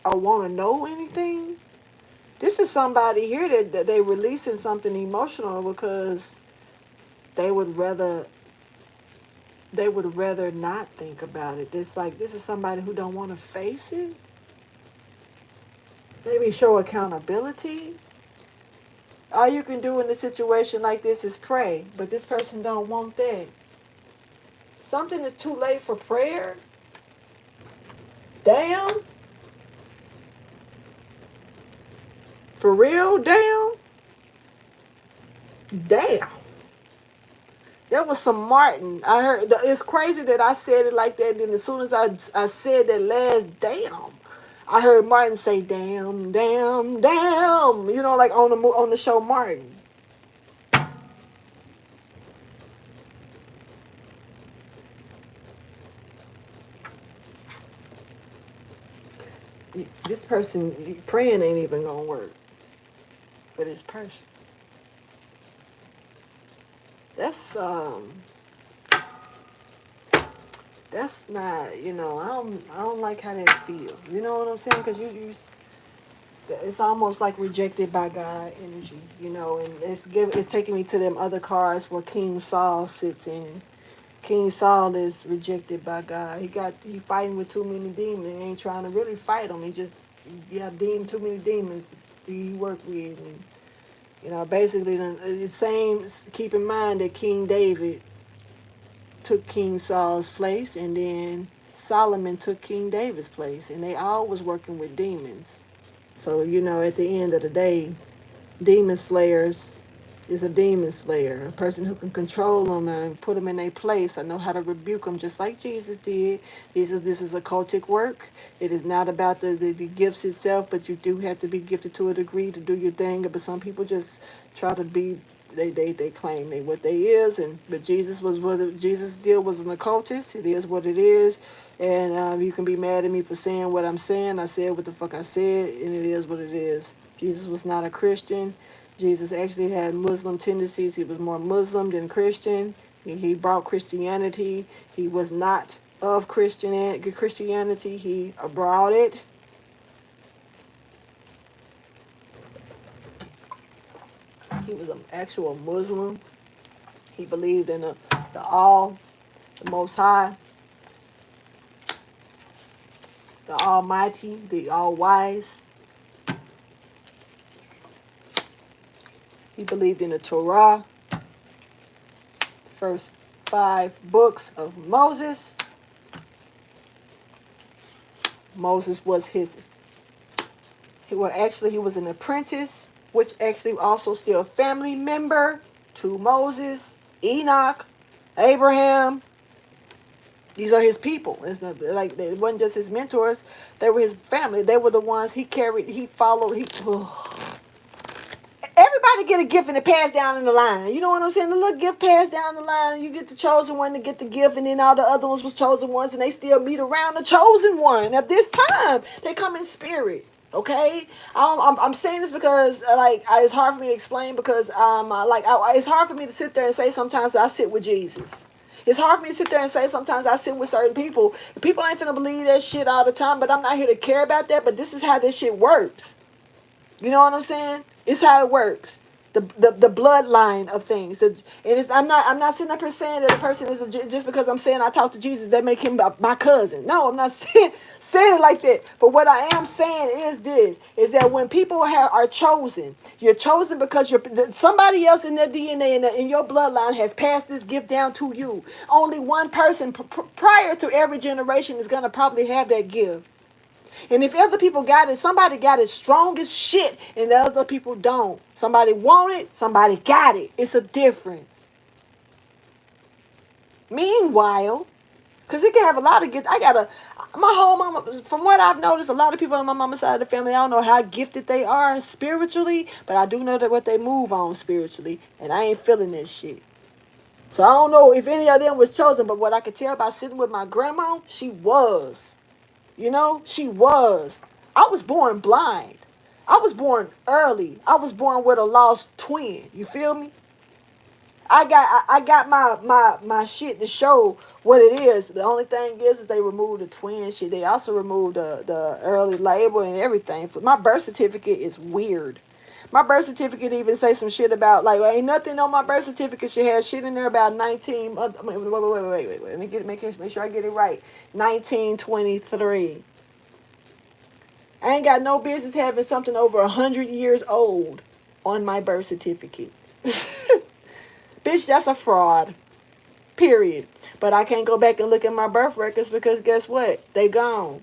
or want to know anything. This is somebody here that they releasing something emotional because they would rather not think about it. It's like this is somebody who don't want to face it. Maybe show accountability. All you can do in a situation like this is pray, but this person don't want that. Something is too late for prayer. Damn. For real? Damn. Damn. That was some Martin. I heard. It's crazy that I said it like that. And then as soon as I said that last damn, I heard Martin say damn, damn, damn. You know, like on the show Martin. This person praying ain't even gonna work for this person. That's not, you know, I don't like how that feels. You know what I'm saying? Because it's almost like rejected by God energy, you know, and it's taking me to them other cards where King Saul sits in. King Saul is rejected by God. He fighting with too many demons. He ain't trying to really fight them. He got too many demons he work with, and you know, basically the same. Keep in mind that King David took King Saul's place, and then Solomon took King David's place, and they all was working with demons. So, you know, at the end of the day, demon slayers is a demon slayer, a person who can control them and put them in their place. I know how to rebuke them, just like Jesus did. This is a cultic work. It is not about the gifts itself, but you do have to be gifted to a degree to do your thing. But some people just try to be. They claim they what they is, but Jesus was what Jesus deal was an occultist. It is what it is, and you can be mad at me for saying what I'm saying. I said what the fuck I said, and it is what it is. Jesus was not a Christian. Jesus actually had Muslim tendencies. He was more Muslim than Christian. He brought Christianity. He was not of Christianity. He brought it. He was an actual Muslim. He believed in the Most High, the Almighty, the All-Wise. He believed in the Torah, the first 5 books of Moses. Moses was he was an apprentice, which actually also still a family member to Moses, Enoch, Abraham. These are his people. It's not, like, it wasn't just his mentors. They were his family. They were the ones he carried, he followed. Everybody get a gift and it passed down in the line. You know what I'm saying? The little gift passed down the line, and you get the chosen one to get the gift, and then all the other ones was chosen ones, and they still meet around the chosen one. At this time, they come in spirit. Okay, I'm saying this because it's hard for me to explain, because it's hard for me to sit there and say sometimes I sit with Jesus. It's hard for me to sit there and say sometimes I sit with certain people. People ain't finna believe that shit all the time, but I'm not here to care about that. But this is how this shit works. You know what I'm saying? It's how it works. The bloodline of things. And I'm not sitting up here saying that a person is just because I'm saying I talk to Jesus that make him my cousin. No, I'm not saying it like that. But what I am saying is this: is that when people are chosen, you're chosen because somebody else in their DNA and in your bloodline has passed this gift down to you. Only one person prior to every generation is gonna probably have that gift. And if other people got it, somebody got it strong as shit, and the other people don't. Somebody want it, somebody got it. It's a difference. Meanwhile, because it can have a lot of gifts. My whole mama, from what I've noticed, a lot of people on my mama's side of the family, I don't know how gifted they are spiritually, but I do know that what they move on spiritually, and I ain't feeling this shit. So I don't know if any of them was chosen, but what I could tell by sitting with my grandma, she was. You know, she was. I was born blind. I was born early. I was born with a lost twin. You feel me? I got my shit to show what it is. The only thing is they removed the twin shit. They also removed the early label and everything. My birth certificate is weird. My birth certificate even say some shit about, like, ain't nothing on my birth certificate. She has shit in there about 19. Wait. Let me make sure I get it right. 1923. I ain't got no business having something over 100 years old on my birth certificate. Bitch, that's a fraud. Period. But I can't go back and look at my birth records because guess what? They gone.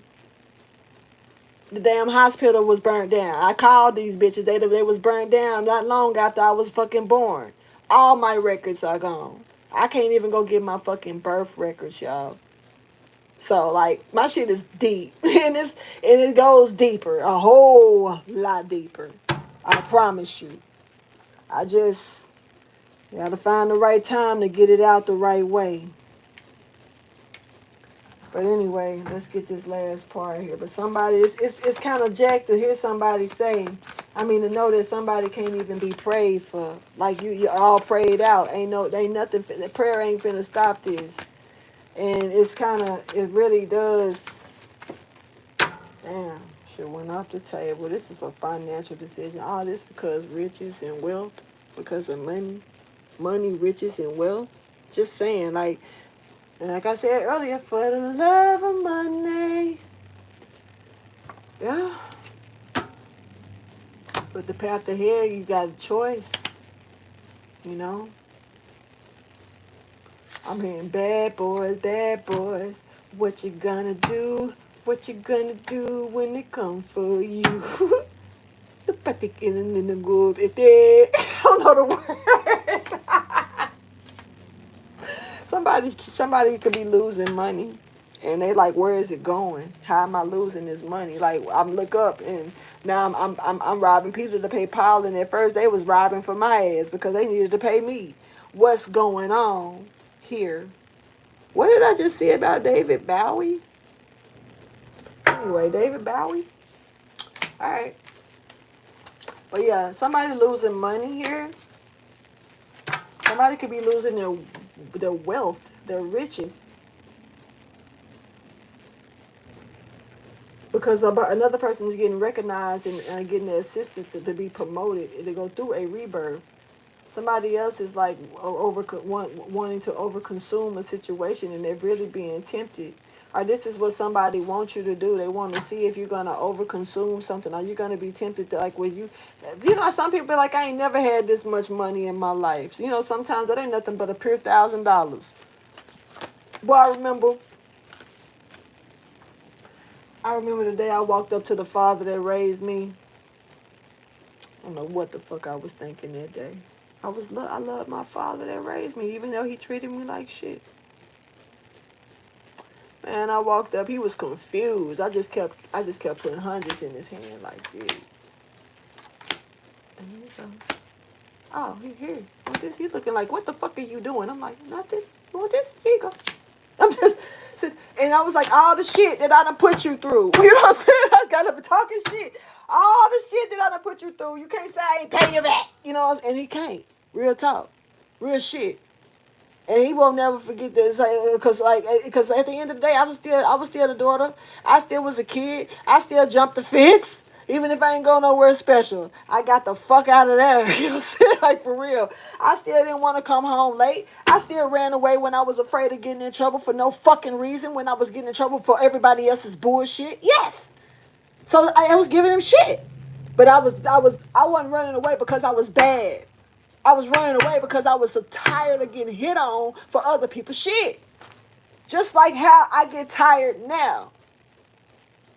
The damn hospital was burnt down. I called these bitches. They was burnt down not long after I was fucking born. All my records are gone. I can't even go get my fucking birth records, y'all. So, like, my shit is deep. And it goes deeper. A whole lot deeper. I promise you. I just gotta find the right time to get it out the right way. But anyway, let's get this last part here. But somebody, it's kind of jacked to hear somebody say, to know that somebody can't even be prayed for. Like you all prayed out. Ain't nothing, the prayer ain't finna stop this. And it really does. Damn, shit went off the table. This is a financial decision. All this because riches and wealth, because of money, riches and wealth. Just saying, like I said earlier, for the love of money. Yeah. But the path ahead, you got a choice. You know? I'm hearing bad boys. What you gonna do? What you gonna do when they come for you? The Potty getting in the good. If they, I don't know the words. Somebody could be losing money, and they like, where is it going? How am I losing this money? Like, I'm look up, and now I'm robbing people to pay Paul. And at first they was robbing for my ass because they needed to pay me. What's going on here? What did I just see about David Bowie? Anyway, David Bowie. All right, but yeah, somebody losing money here. Somebody could be losing their wealth, their riches, because another person is getting recognized and getting the assistance to be promoted and to go through a rebirth. Somebody else is like wanting to overconsume a situation, and they're really being tempted. Or this is what somebody wants you to do. They want to see if you're going to overconsume something. Are you going to be tempted to, like, some people be like, I ain't never had this much money in my life. So, sometimes that ain't nothing but a pure $1,000. Boy, I remember the day I walked up to the father that raised me. I don't know what the fuck I was thinking that day. I love my father that raised me, even though he treated me like shit. Man, I walked up. He was confused. I just kept putting hundreds in his hand like this. There you go. Oh, here. Want this? He's looking like, what the fuck are you doing? I'm like, nothing. You want this? Here you go. I'm just sitting, and I was like, all the shit that I done put you through. You know what I'm saying? I got up talking shit. All the shit that I done put you through. You can't say I ain't pay you back. You know, and he can't. Real talk. Real shit. And he won't never forget this, because at the end of the day, I was still the daughter. I still was a kid. I still jumped the fence, even if I ain't go nowhere special. I got the fuck out of there. You know what I'm saying? Like, for real. I still didn't want to come home late. I still ran away when I was afraid of getting in trouble for no fucking reason. When I was getting in trouble for everybody else's bullshit. Yes. So I was giving him shit, but I wasn't running away because I was bad. I was running away because I was so tired of getting hit on for other people's shit. Just like how I get tired now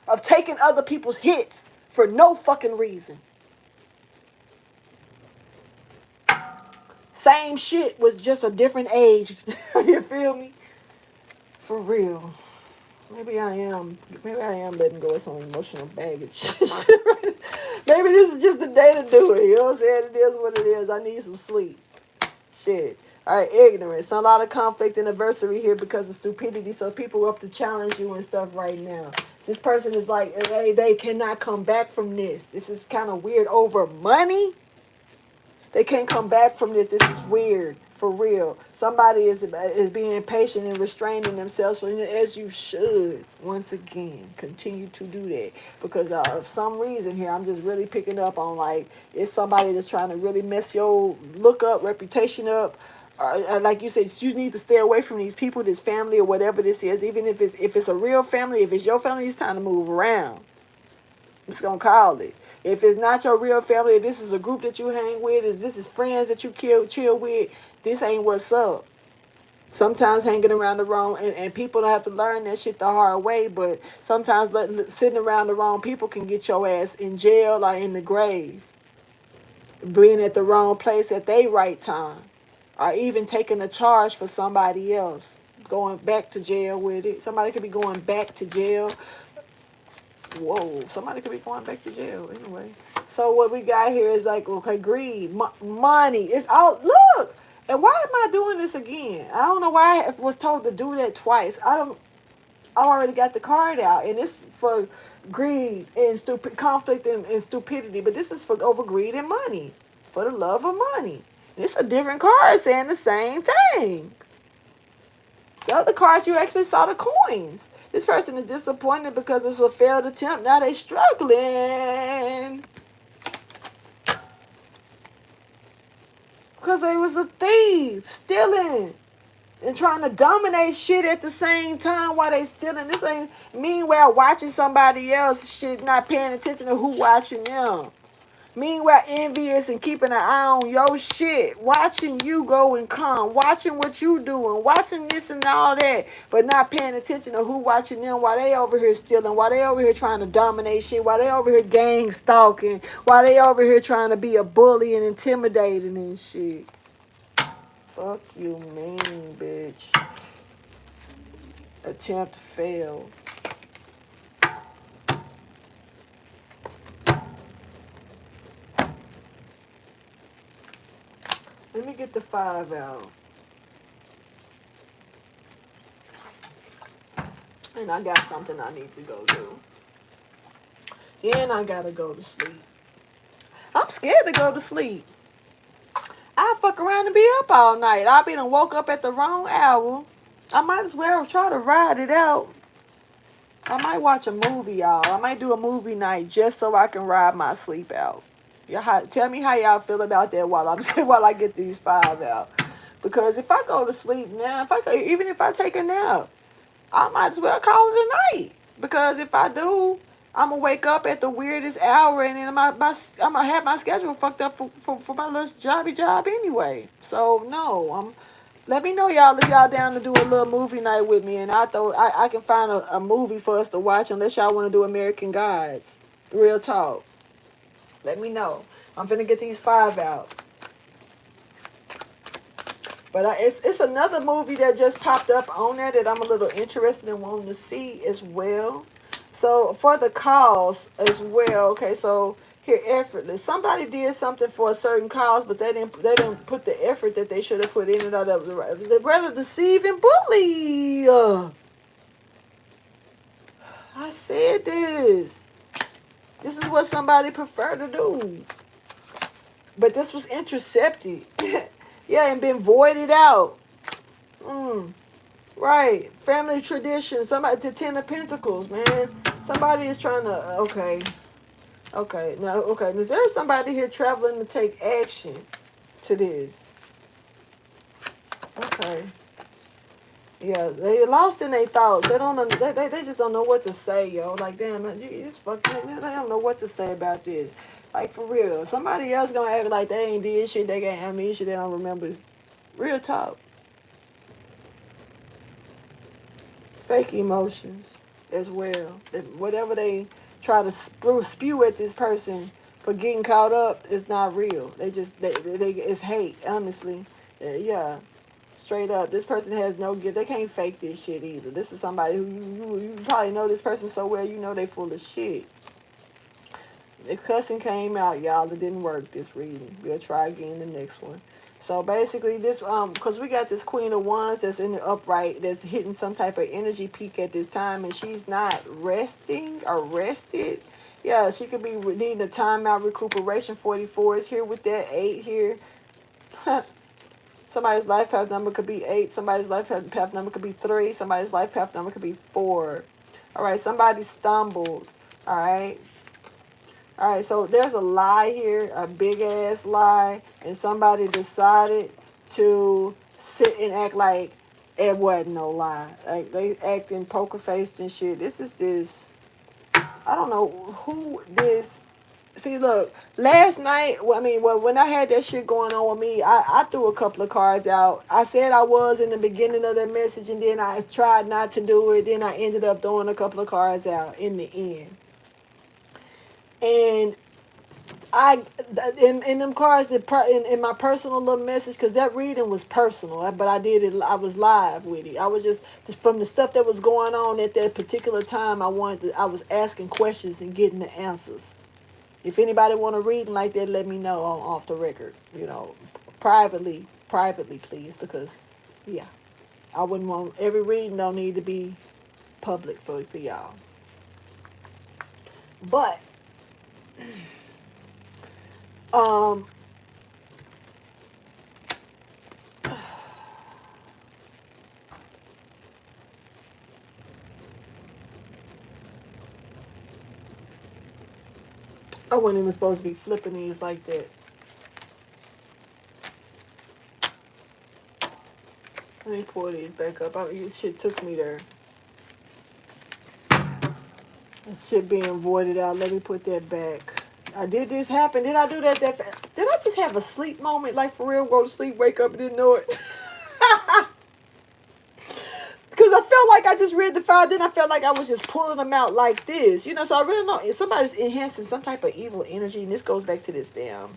of taking other people's hits for no fucking reason. Same shit, was just a different age. You feel me? For real. Maybe I am letting go of some emotional baggage. Maybe this is just the day to do it. You know what I'm saying? It is what it is. I need some sleep. Shit. All right, ignorance. A lot of conflict and adversity here because of stupidity. So people up to challenge you and stuff right now. So this person is like, hey, they cannot come back from this. This is kind of weird. Over money? They can't come back from this. This is weird. For real. Somebody is being patient and restraining themselves, as you should. Once again, continue to do that. Because of some reason here, I'm just really picking up on, like, it's somebody that's trying to really mess your look up, reputation up. Like you said, you need to stay away from these people, this family, or whatever this is. Even if it's a real family, if it's your family, it's time to move around. I'm just going to call it. If it's not your real family, if this is a group that you hang with, if this is friends that you chill with, this ain't what's up. Sometimes hanging around the wrong, and people don't have to learn that shit the hard way, but sometimes sitting around the wrong people can get your ass in jail or in the grave. Being at the wrong place at their right time. Or even taking a charge for somebody else. Going back to jail with it. Somebody could be going back to jail. Whoa, somebody could be going back to jail anyway. So what we got here is like, okay, greed, money. It's all, look. And why am I doing this again? I don't know why I was told to do that twice. I already got the card out, and it's for greed and conflict and stupidity. But this is for over greed and money, for the love of money. It's a different card saying the same thing. The other cards, you actually saw the coins. This person is disappointed because it's a failed attempt. Now they struggling. Because they was a thief, stealing. And trying to dominate shit at the same time while they stealing. This ain't, meanwhile, watching somebody else shit, not paying attention to who watching them. Meanwhile, envious and keeping an eye on your shit. Watching you go and come. Watching what you doing. Watching this and all that. But not paying attention to who watching them while they over here stealing. While they over here trying to dominate shit. While they over here gang stalking. While they over here trying to be a bully and intimidating and shit. Fuck you mean, bitch. Attempt failed. Let me get the 5 out. And I got something I need to go do. And I gotta go to sleep. I'm scared to go to sleep. I fuck around and be up all night. I be done woke up at the wrong hour. I might as well try to ride it out. I might watch a movie, y'all. I might do a movie night just so I can ride my sleep out. Tell me how y'all feel about that while I get these 5 out. Because if I go to sleep now, even if I take a nap, I might as well call it a night. Because if I do, I'm going to wake up at the weirdest hour, and then I'm going to have my schedule fucked up for my little job anyway. So, no. Let me know, y'all, if y'all down to do a little movie night with me, and I can find a movie for us to watch, unless y'all want to do American Gods. Real talk. Let me know. I'm finna get these 5 out. But it's another movie that just popped up on there that I'm a little interested in wanting to see as well. So for the cause as well. Okay, so here, effortless. Somebody did something for a certain cause, but they didn't put the effort that they should have put in it. They rather deceive and bully. I said this. This is what somebody prefer to do. But this was intercepted. Yeah, and been voided out. Mm. Right. Family tradition. Somebody, the Ten of Pentacles, man. Somebody is trying to, okay. Okay. Now, okay. Is there somebody here traveling to take action to this? Okay. Yeah, they lost in their thoughts. They don't. They just don't know what to say, yo. Like, damn, man, it's fucking. They don't know what to say about this. Like, for real. Somebody else gonna act like they ain't did shit. They got amnesia. They don't remember. Real talk. Fake emotions as well. Whatever they try to spew at this person for getting caught up is not real. They just they it's hate. Honestly, yeah. Straight up, this person has no gift. They can't fake this shit either. This is somebody who you probably know this person so well, you know they full of shit. The cussing came out, y'all. It didn't work, this reading. We'll try again the next one. So basically this, because we got this Queen of Wands that's in the upright, that's hitting some type of energy peak at this time, and she's not resting or rested. Yeah, she could be needing a timeout, recuperation. 44 is here with that 8 here. Somebody's life path number could be 8. Somebody's life path number could be 3. Somebody's life path number could be 4. All right, somebody stumbled. All right. All right, so there's a lie here, a big-ass lie, and somebody decided to sit and act like it wasn't no lie. Like, they acting poker-faced and shit. This, I don't know who this. See, look, last night, when I had that shit going on with me, I threw a couple of cards out. I said I was in the beginning of that message, and then I tried not to do it. Then I ended up throwing a couple of cards out in the end. And in them cards, in my personal little message, because that reading was personal, but I did it, I was live with it. I was just from the stuff that was going on at that particular time, I was asking questions and getting the answers. If anybody want to read like that, let me know off the record. You know, privately, please, because, yeah, I wouldn't want, every reading don't need to be public for y'all. But, I wasn't even supposed to be flipping these like that. Let me pull these back up. This shit took me there. This shit being voided out. Let me put that back. Did this happen? Did I do that fast? Did I just have a sleep moment? Like, for real, go to sleep, wake up, and didn't know it? Because I felt like I just read the file, then I felt like I was just pulling them out like this. You know, so I really know if somebody's enhancing some type of evil energy, and this goes back to this damn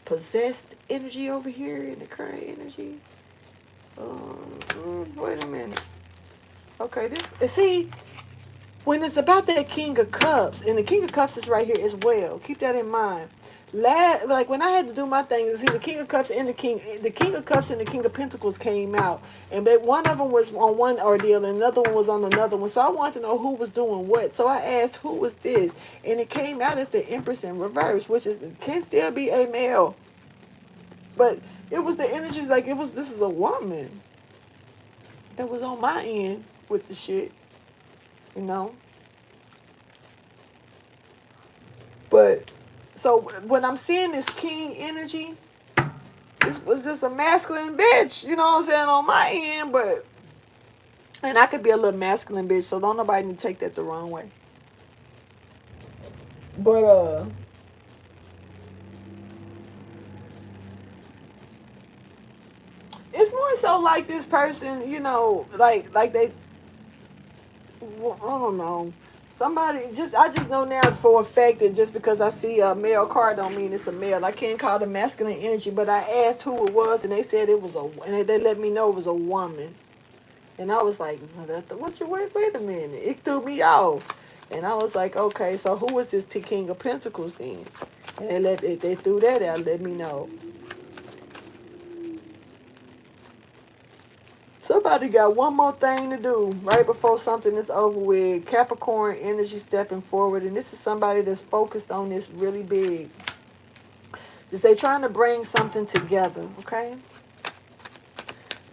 possessed energy over here in the current energy. Wait a minute. Okay, see, when it's about that King of Cups, and the King of Cups is right here as well. Keep that in mind. Like when I had to do my thing, see the King of Cups and the King of Cups and the King of Pentacles came out, and one of them was on one ordeal and another one was on another one. So I wanted to know who was doing what. So I asked, who was this? And it came out as the Empress in reverse, which can still be a male, but it was the energies like this is a woman that was on my end with the shit, you know. But so when I'm seeing this king energy, this was just a masculine bitch, you know what I'm saying, on my end, but, and I could be a little masculine bitch, so don't nobody need to take that the wrong way. But, it's more so like this person, you know, like they, I don't know. I just know now for a fact that just because I see a male card don't mean it's a male. I can't call it masculine energy, but I asked who it was, and they said it was and they let me know it was a woman. And I was like, wait a minute. It threw me off. And I was like, okay, so who was this King of Pentacles then? And they threw that out, let me know. Somebody got one more thing to do right before something is over with. Capricorn energy stepping forward. And this is somebody that's focused on this really big. They're trying to bring something together, okay?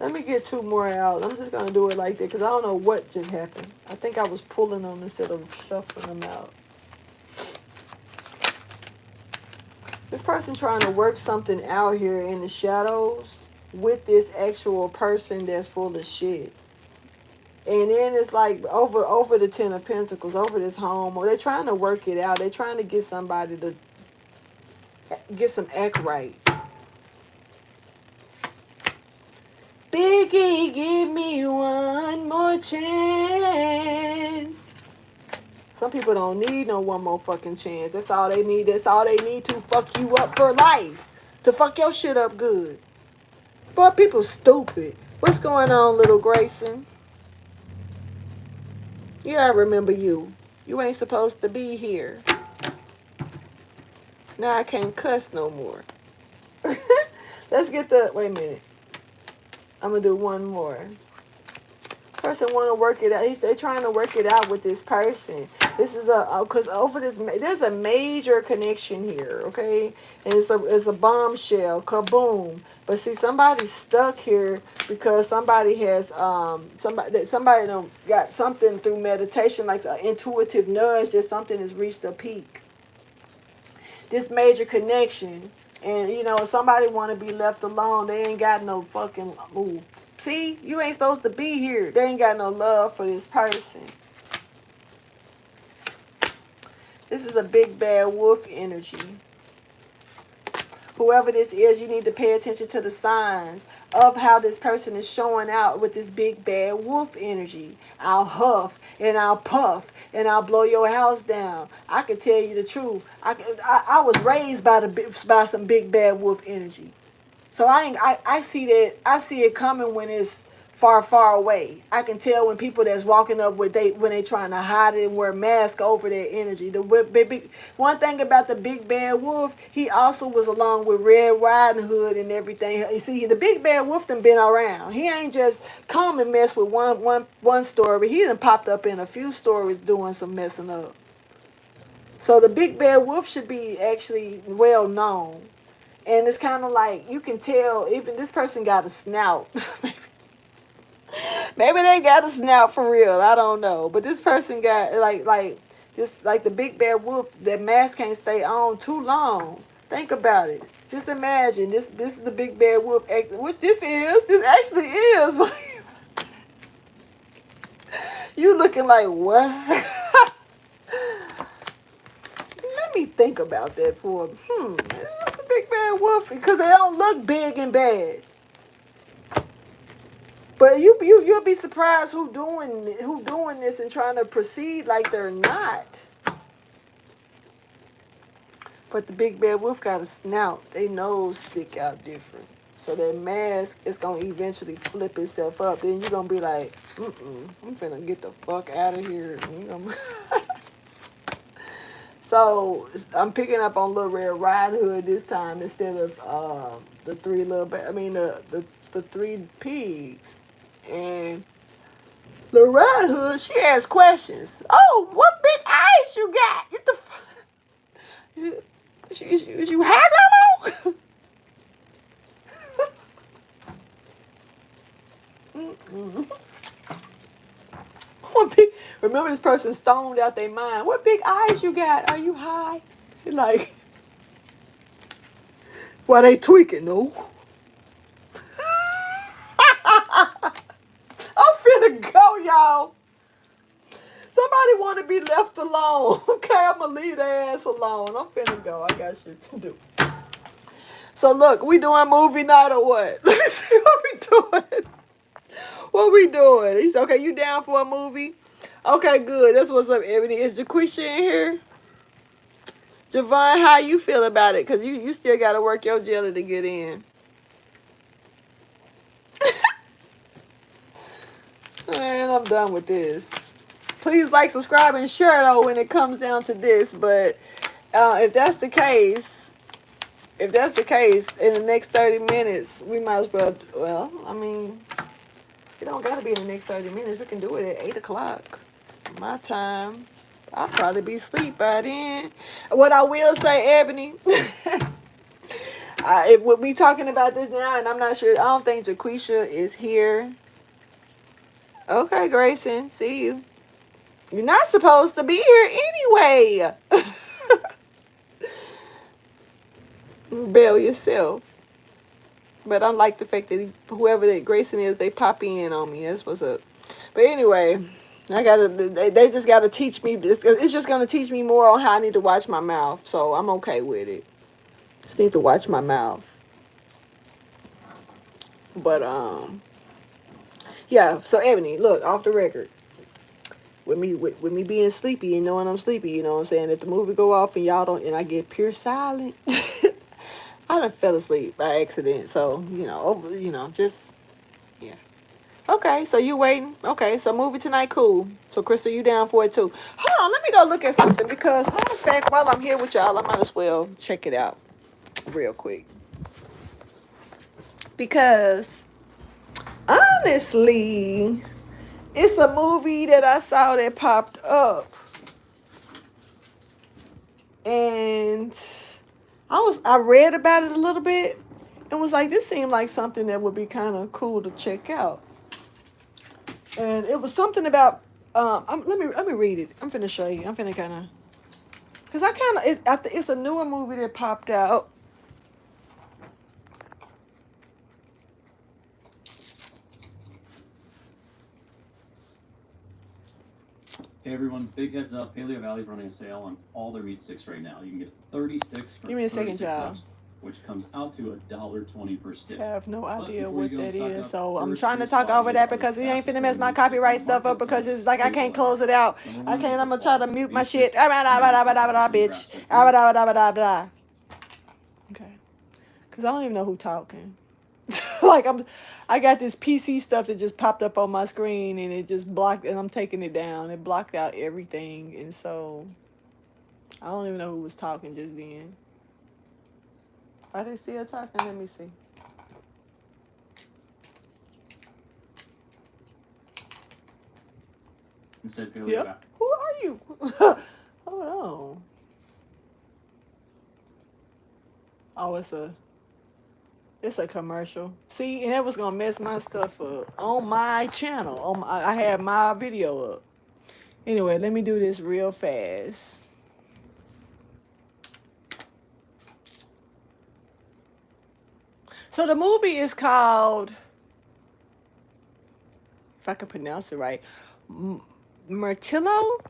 Let me get 2 more out. I'm just going to do it like that because I don't know what just happened. I think I was pulling them instead of shuffling them out. This person trying to work something out here in the shadows with this actual person that's full of shit. And then it's like over the 10 of Pentacles, over this home, or they're trying to work it out. They're trying to get somebody to get some act right. Biggie, give me one more chance. Some people don't need no one more fucking chance. That's all they need. That's all they need to fuck you up for life. To fuck your shit up good. Boy, people stupid. What's going on, little Grayson? Yeah, I remember you. You ain't supposed to be here. Now I can't cuss no more. Let's get the... Wait a minute. I'm going to do one more. Person want to work it out. They're trying to work it out with this person. This is because over this, there's a major connection here, okay? And it's a bombshell, kaboom. But see, somebody's stuck here because somebody has somebody done got something through meditation, like an intuitive nudge that something has reached a peak. This major connection, and you know, somebody want to be left alone. They ain't got no fucking move. See, you ain't supposed to be here. They ain't got no love for this person. This is a big bad wolf energy. Whoever this is, you need to pay attention to the signs of how this person is showing out with this big bad wolf energy. I'll huff and I'll puff and I'll blow your house down. I can tell you the truth. I was raised by some big bad wolf energy. So I see that. I see it coming when it's far away. I can tell when people that's walking up when they trying to hide it and wear masks over their energy. One thing about the big bad wolf, he also was along with Red Riding Hood and everything. You see, the big bad wolf done been around. He ain't just come and mess with one story. He done popped up in a few stories doing some messing up. So the big bad wolf should be actually well known. And it's kind of like, you can tell, even this person got a snout. Maybe they got a snout for real. I don't know. But this person got, like the big bad wolf, that mask can't stay on too long. Think about it. Just imagine, this is the big bad wolf, which this actually is. You looking like, what? Let me think about that for it's a big bad wolf because they don't look big and bad. But you'll be surprised who doing this and trying to proceed like they're not. But the big bad wolf got a snout. They nose stick out different. So that mask is gonna eventually flip itself up. Then you're gonna be like, I'm finna get the fuck out of here. So I'm picking up on Little Red Riding Hood this time instead of the three the 3 pigs. And Little Riding Hood, she asks questions. Oh, what big eyes you got? Get the fuck. Is you high, Grandma? Remember, this person stoned out their mind. What big eyes you got? Are you high? Like, why they tweaking? No. I'm finna go, y'all. Somebody want to be left alone. Okay, I'm gonna leave their ass alone. I'm finna go. I got shit to do. So look, we doing movie night or what? Let me see what we doing. What we doing? He's okay. You down for a movie? Okay, good. That's what's up, Ebony. Is Jaquisha in here? Javon, how you feel about it? Because you still got to work your jelly to get in. Man, I'm done with this. Please like, subscribe, and share, though, when it comes down to this. But if that's the case, in the next 30 minutes, we might as well, I mean, it don't got to be in the next 30 minutes. We can do it at 8 o'clock. My time. I'll probably be asleep by then. What I will say, Ebony, If we'll be talking about this now, and I'm not sure. I don't think Jaquisha is here. Okay, Grayson, see you. You're not supposed to be here anyway. Bail yourself. But I like the fact that whoever that Grayson is, they pop in on me. That's what's up. But anyway, they just gotta teach me. It's just gonna teach me more on how I need to watch my mouth. So I'm okay with it. Just need to watch my mouth. But yeah. So Ebony, look, off the record. With me being sleepy and knowing I'm sleepy, you know what I'm saying? If the movie go off and y'all don't, and I get pure silent, I done fell asleep by accident. So just yeah. Okay, so you waiting? Okay, so movie tonight, cool. So Crystal, you down for it too? Hold on, let me go look at something because matter of fact, while I'm here with y'all, I might as well check it out real quick. Because honestly, it's a movie that I saw that popped up. And I read about it a little bit and was like, this seemed like something that would be kind of cool to check out. And it was something about let me read it. I'm finna show you. I'm finna kind of, because it's a newer movie that popped out. Hey everyone, big heads up, Paleo Valley's running a sale on all their meat sticks right now. You can get 30 sticks for Give me a second, child. $36, which comes out to $1.20 per stick. I have no idea before what you go that and stock is, up, so I'm first trying to here's talk why over these that are the because it ain't fastest finna mess growing my meat sticks in copyright the stuff up because market it's like I with can't Paleo close it out. Number I one can't. is I'm the gonna try to quality. mute my These shit. sticks are made with Bitch. grass-fed beef. Okay. Because I don't even know who talking. Like I got this PC stuff that just popped up on my screen and it just blocked, and I'm taking it down. It blocked out everything, and so I don't even know who was talking just then. Are they still talking? Let me see. Instead, Paleo Yep. Valley. Who are you? Hold on. Oh, it's a commercial. See, and that was gonna mess my stuff up on my channel. I had my video up. Anyway, let me do this real fast. So the movie is called, if I can pronounce it right, Myrtillo?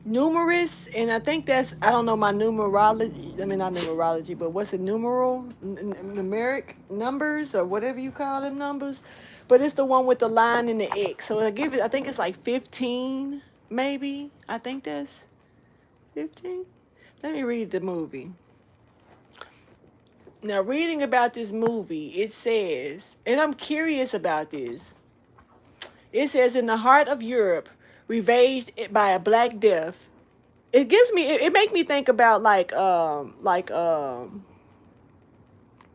Numerous, and I think that's, I don't know my numerology, I mean not numerology, but what's it, numeric numbers or whatever you call them numbers, but it's the one with the line and the X. So I give it, I think it's like 15 maybe. I think that's 15. Let me read the movie. Now, reading about this movie, it says, and I'm curious about this, it says, in the heart of Europe, ravaged by a Black Death, it gives me, it make me think about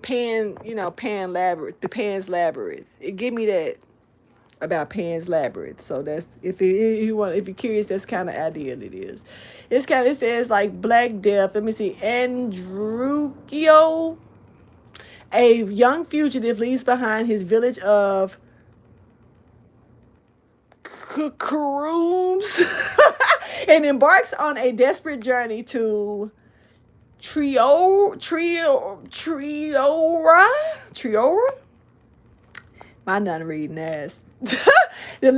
Pan, Pan's Labyrinth. It give me that about Pan's Labyrinth. So that's, if you're curious, that's kind of ideal it is. It says like Black Death. Let me see. Andrukio, a young fugitive, leaves behind his village of Kukurums and embarks on a desperate journey to Triora? My non-reading ass. The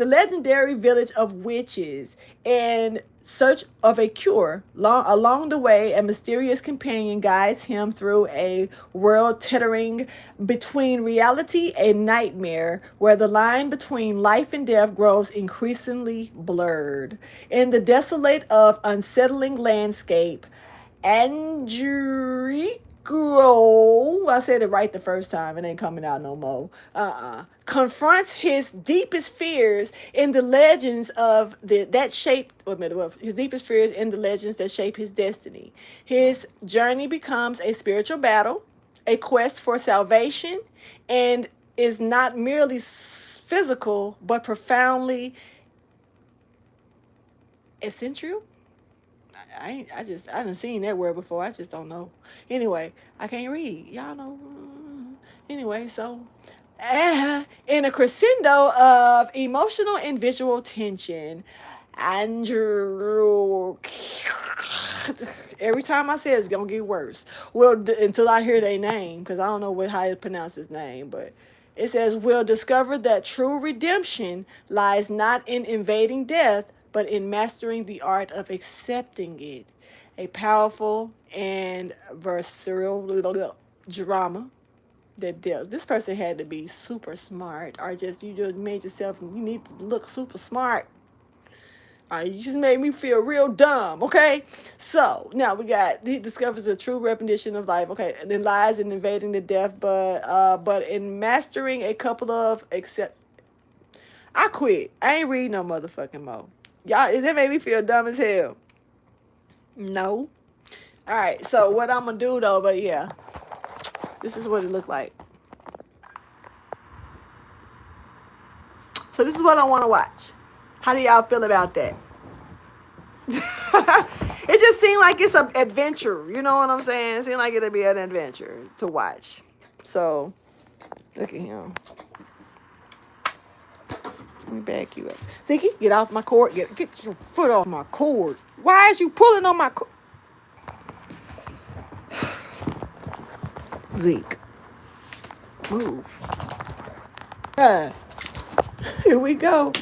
legendary village of witches. In search of a cure, along the way, a mysterious companion guides him through a world teetering between reality and nightmare, where the line between life and death grows increasingly blurred. In the desolate of unsettling landscape, Andrico, I said it right the first time, it ain't coming out no more. Confronts his deepest fears in the legends of his deepest fears in the legends that shape his destiny. His journey becomes a spiritual battle, a quest for salvation, and is not merely physical but profoundly essential. I done seen that word before. I just don't know. Anyway, I can't read. Y'all know. Anyway, so in a crescendo of emotional and visual tension, Andrew. Every time I say it's gonna get worse. Well, until I hear their name, because I don't know how to pronounce his name, but it says we'll discover that true redemption lies not in invading death, but in mastering the art of accepting it. A powerful and versatile drama that dealt. This person had to be super smart, or just you just made yourself. You need to look super smart. You just made me feel real dumb, okay? So, now he discovers the true recognition of life, okay? And then lies in invading the death, but in mastering a couple of I quit. I ain't reading no motherfucking more. Y'all, that made me feel dumb as hell. No. All right, so what I'm going to do, though, but yeah. This is what it looked like. So this is what I want to watch. How do y'all feel about that? It just seemed like it's an adventure. You know what I'm saying? It seemed like it'd be an adventure to watch. So, look at him. Let me back you up. Zeke, get off my cord. Get your foot off my cord. Why is you pulling on my cord? Zeke, move. Here we go.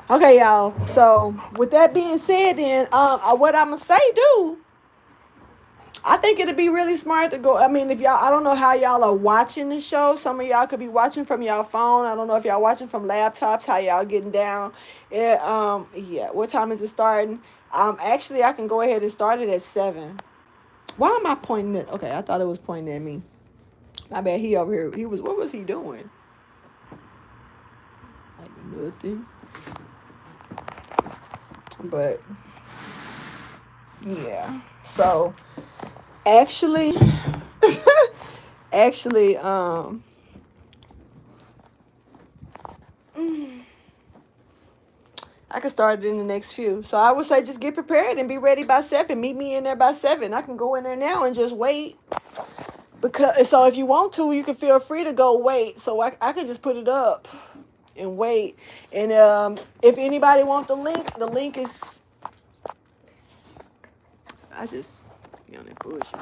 Okay, y'all. So, with that being said, then, what I'm gonna say, I think it'd be really smart to go. I mean, if y'all, I don't know how y'all are watching the show. Some of y'all could be watching from y'all phone. I don't know if y'all watching from laptops. How y'all getting down? Yeah. What time is it starting? Actually, I can go ahead and start it at 7. Why am I pointing it? Okay, I thought it was pointing at me. My bad. He over here. What was he doing? Like nothing. But yeah, so actually I could start it in the next few. So I would say just get prepared and be ready by 7. Meet me in there by 7. I can go in there now and just wait. So if you want to, you can feel free to go wait. So I can just put it up and wait. And if anybody wants the link is, I just on that bullshit.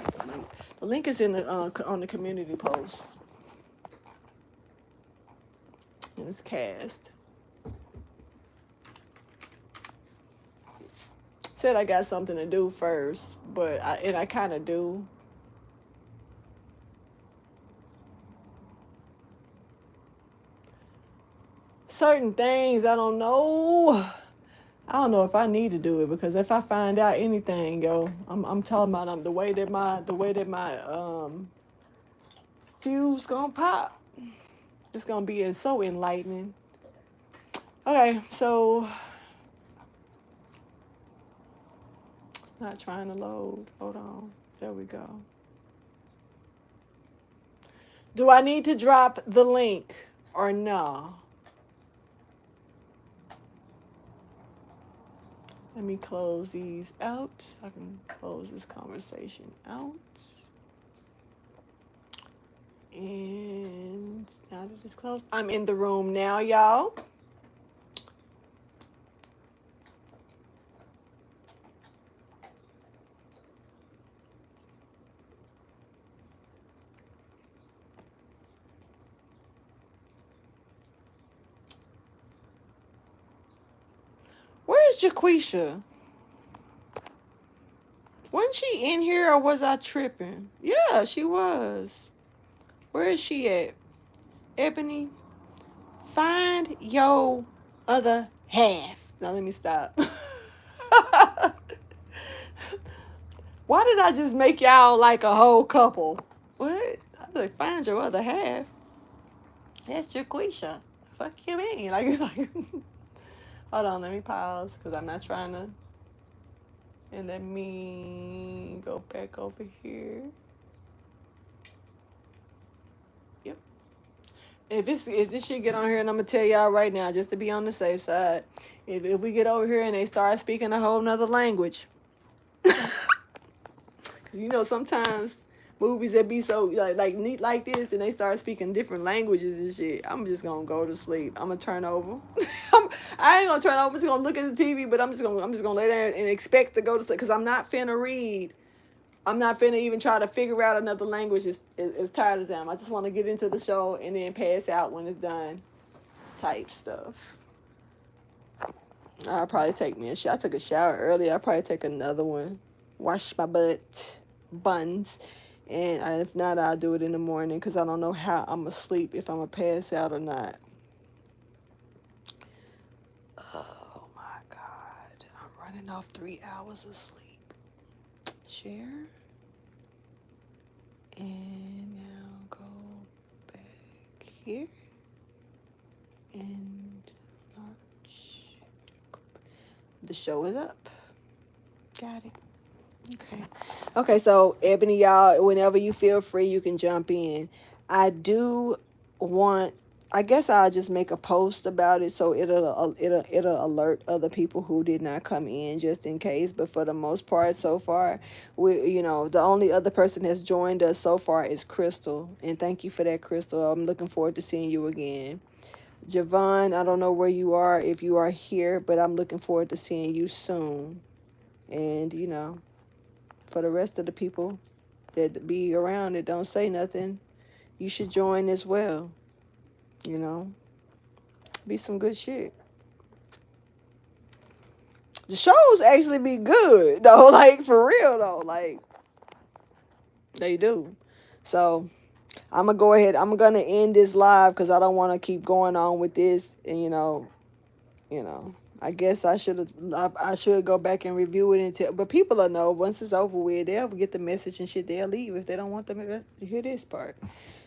The link is in the on the community post. And it's cast. Said I got something to do first, but I kind of do. Certain things I don't know. I don't know if I need to do it, because if I find out anything, I'm talking about the way that my fuse gonna pop. It's gonna be so enlightening. Okay, so it's not trying to load. Hold on. There we go. Do I need to drop the link or no? Let me close these out. I can close this conversation out. And now that it's closed, I'm in the room now, y'all. Where's Jaquisha? Wasn't she in here, or was I tripping? Yeah, she was. Where is she at? Ebony, find your other half. Now let me stop. Why did I just make y'all like a whole couple? What? I was like, find your other half. That's Jaquisha. Fuck you mean? Like hold on, let me pause, because I'm not trying to. And let me go back over here. Yep. If this shit get on here, and I'm gonna tell y'all right now, just to be on the safe side, if we get over here and they start speaking a whole nother language, You know, sometimes movies that be so like neat like this, and they start speaking different languages and shit, I'm just gonna go to sleep. I'm gonna turn over. I ain't gonna turn over. I'm just gonna look at the TV, but I'm just gonna lay there and expect to go to sleep because I'm not finna read. I'm not finna even try to figure out another language. As tired as I am. I just want to get into the show and then pass out when it's done. Type stuff. I'll probably take me a shower. I took a shower earlier. I'll probably take another one. Wash my butt. Buns. And if not, I'll do it in the morning because I don't know how I'm going to sleep, if I'm going to pass out or not. Oh, my God. I'm running off 3 hours of sleep. Share. And now go back here. And launch. The show is up. Got it. Okay. Okay, so Ebony, y'all, whenever you feel free, you can jump in. I guess I'll just make a post about it so it'll alert other people who did not come in just in case. But for the most part, so far, the only other person that's joined us so far is Crystal. And thank you for that, Crystal. I'm looking forward to seeing you again. Javon, I don't know where you are, if you are here, but I'm looking forward to seeing you soon. And, for the rest of the people that be around that don't say nothing, you should join as well. Be some good shit. The shows actually be good, though, like, for real, though, like, they do. So, I'm going to go ahead. I'm going to end this live because I don't want to keep going on with this. And, I guess I should go back and review it but people will know once it's over with. They'll get the message and shit. They'll leave if they don't want them to hear this part.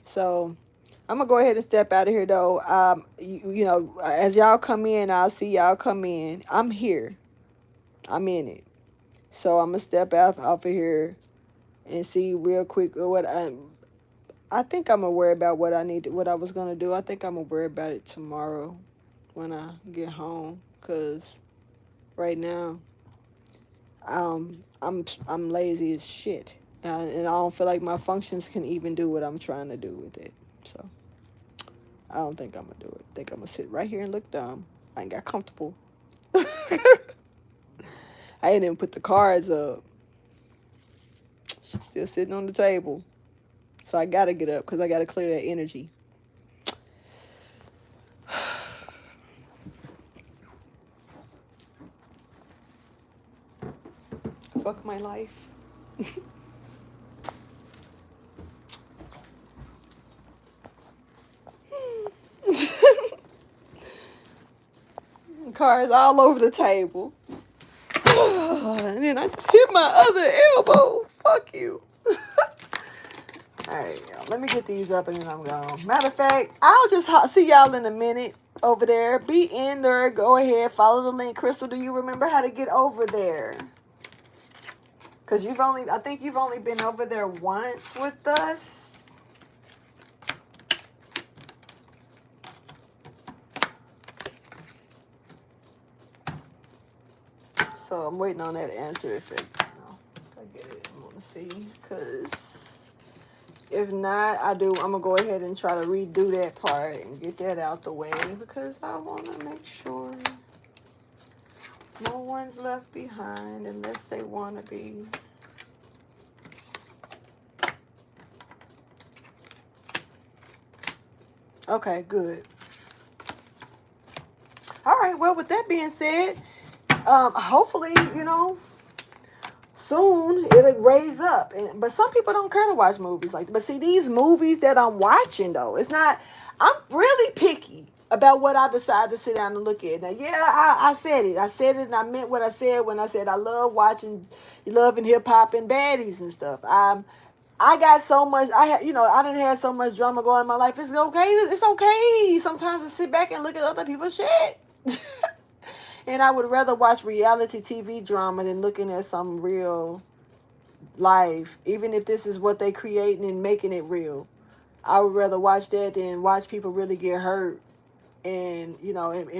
So I'm gonna go ahead and step out of here though. As y'all come in, I'll see y'all come in. I'm here. I'm in it. So I'm gonna step out off of here and see real quick what I think I'm gonna worry about what I was gonna do. I think I'm gonna worry about it tomorrow when I get home. Cause right now, I'm lazy as shit, and I don't feel like my functions can even do what I'm trying to do with it. So I don't think I'm gonna do it. I think I'm gonna sit right here and look dumb. I ain't got comfortable. I ain't even put the cards up. She's still sitting on the table, so I gotta get up because I gotta clear that energy. Fuck my life. Cards all over the table. And then I just hit my other elbow. Fuck you. Alright, y'all. Let me get these up and then I'm gone. Matter of fact, I'll just see y'all in a minute over there. Be in there. Go ahead. Follow the link. Crystal, do you remember how to get over there? Because I think you've only been over there once with us. So I'm waiting on that answer if I get it. I want to see. Because if not, I'm going to go ahead and try to redo that part and get that out the way. Because I want to make sure no one's left behind unless they want to be. Okay, good. All right, well, with that being said, hopefully, soon it'll raise up. But some people don't care to watch movies like that. But see, these movies that I'm watching, though, I'm really picky about what I decide to sit down and look at. Now, yeah, I said it. I said it and I meant what I said when I said I love watching Love and Hip Hop and baddies and stuff. I got so much, I didn't have so much drama going in my life. It's okay. It's okay sometimes to sit back and look at other people's shit. And I would rather watch reality TV drama than looking at some real life. Even if this is what they creating and making it real. I would rather watch that than watch people really get hurt and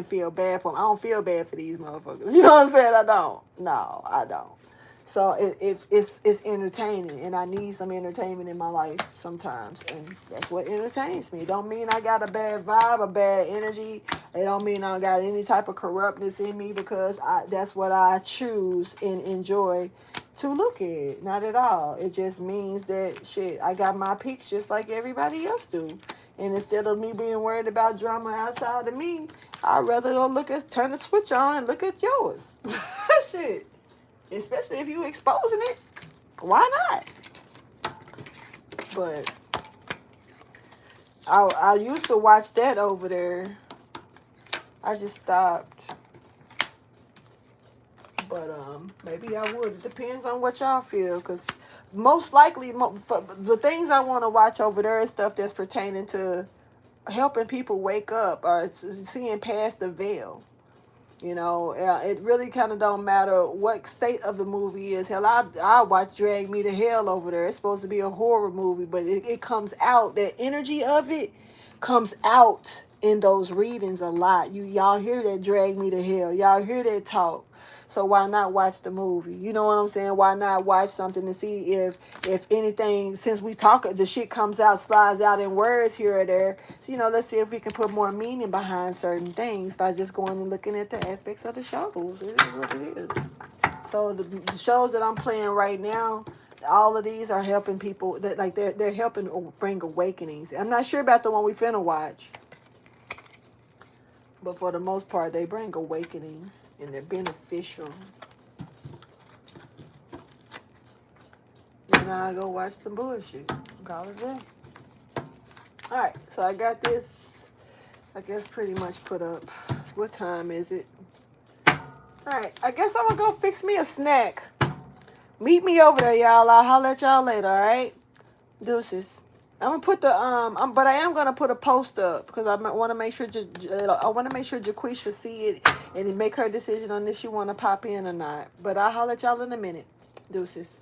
feel bad for them. I don't feel bad for these motherfuckers. You know what I'm saying? I don't. No, I don't. So it's entertaining, and I need some entertainment in my life sometimes, and that's what entertains me. It don't mean I got a bad vibe, a bad energy. It don't mean I got any type of corruptness in me, because that's what I choose and enjoy to look at. Not at all. It just means that shit, I got my peaks just like everybody else do. And instead of me being worried about drama outside of me, I'd rather go turn the switch on and look at yours. Shit. Especially if you exposing it. Why not? But I used to watch that over there. I just stopped. But maybe I would. It depends on what y'all feel, because most likely the things I want to watch over there is stuff that's pertaining to helping people wake up or seeing past the veil. You know, it really kind of don't matter what state of the movie is. Hell, I watch Drag Me to Hell over there. It's supposed to be a horror movie, but it comes out, that energy of it comes out in those readings a lot. Y'all hear that Drag Me to Hell. Y'all hear that talk. So why not watch the movie? You know what I'm saying? Why not watch something to see if anything, since we talk, the shit comes out, slides out in words here or there. So, you know, let's see if we can put more meaning behind certain things by just going and looking at the aspects of the shows. It is what it is. So the shows that I'm playing right now, all of these are helping people. They're helping bring awakenings. I'm not sure about the one we finna watch, but for the most part, they bring awakenings and they're beneficial. And I go watch some bullshit. Call it that. All right, so I got this, I guess, pretty much put up. What time is it? All right, I guess I'm gonna go fix me a snack. Meet me over there, y'all. I'll holler at y'all later, all right? Deuces. I'm gonna put the but I am gonna put a post up because I want to make sure Jaquisha see it and make her decision on if she want to pop in or not. But I'll holler at y'all in a minute. Deuces.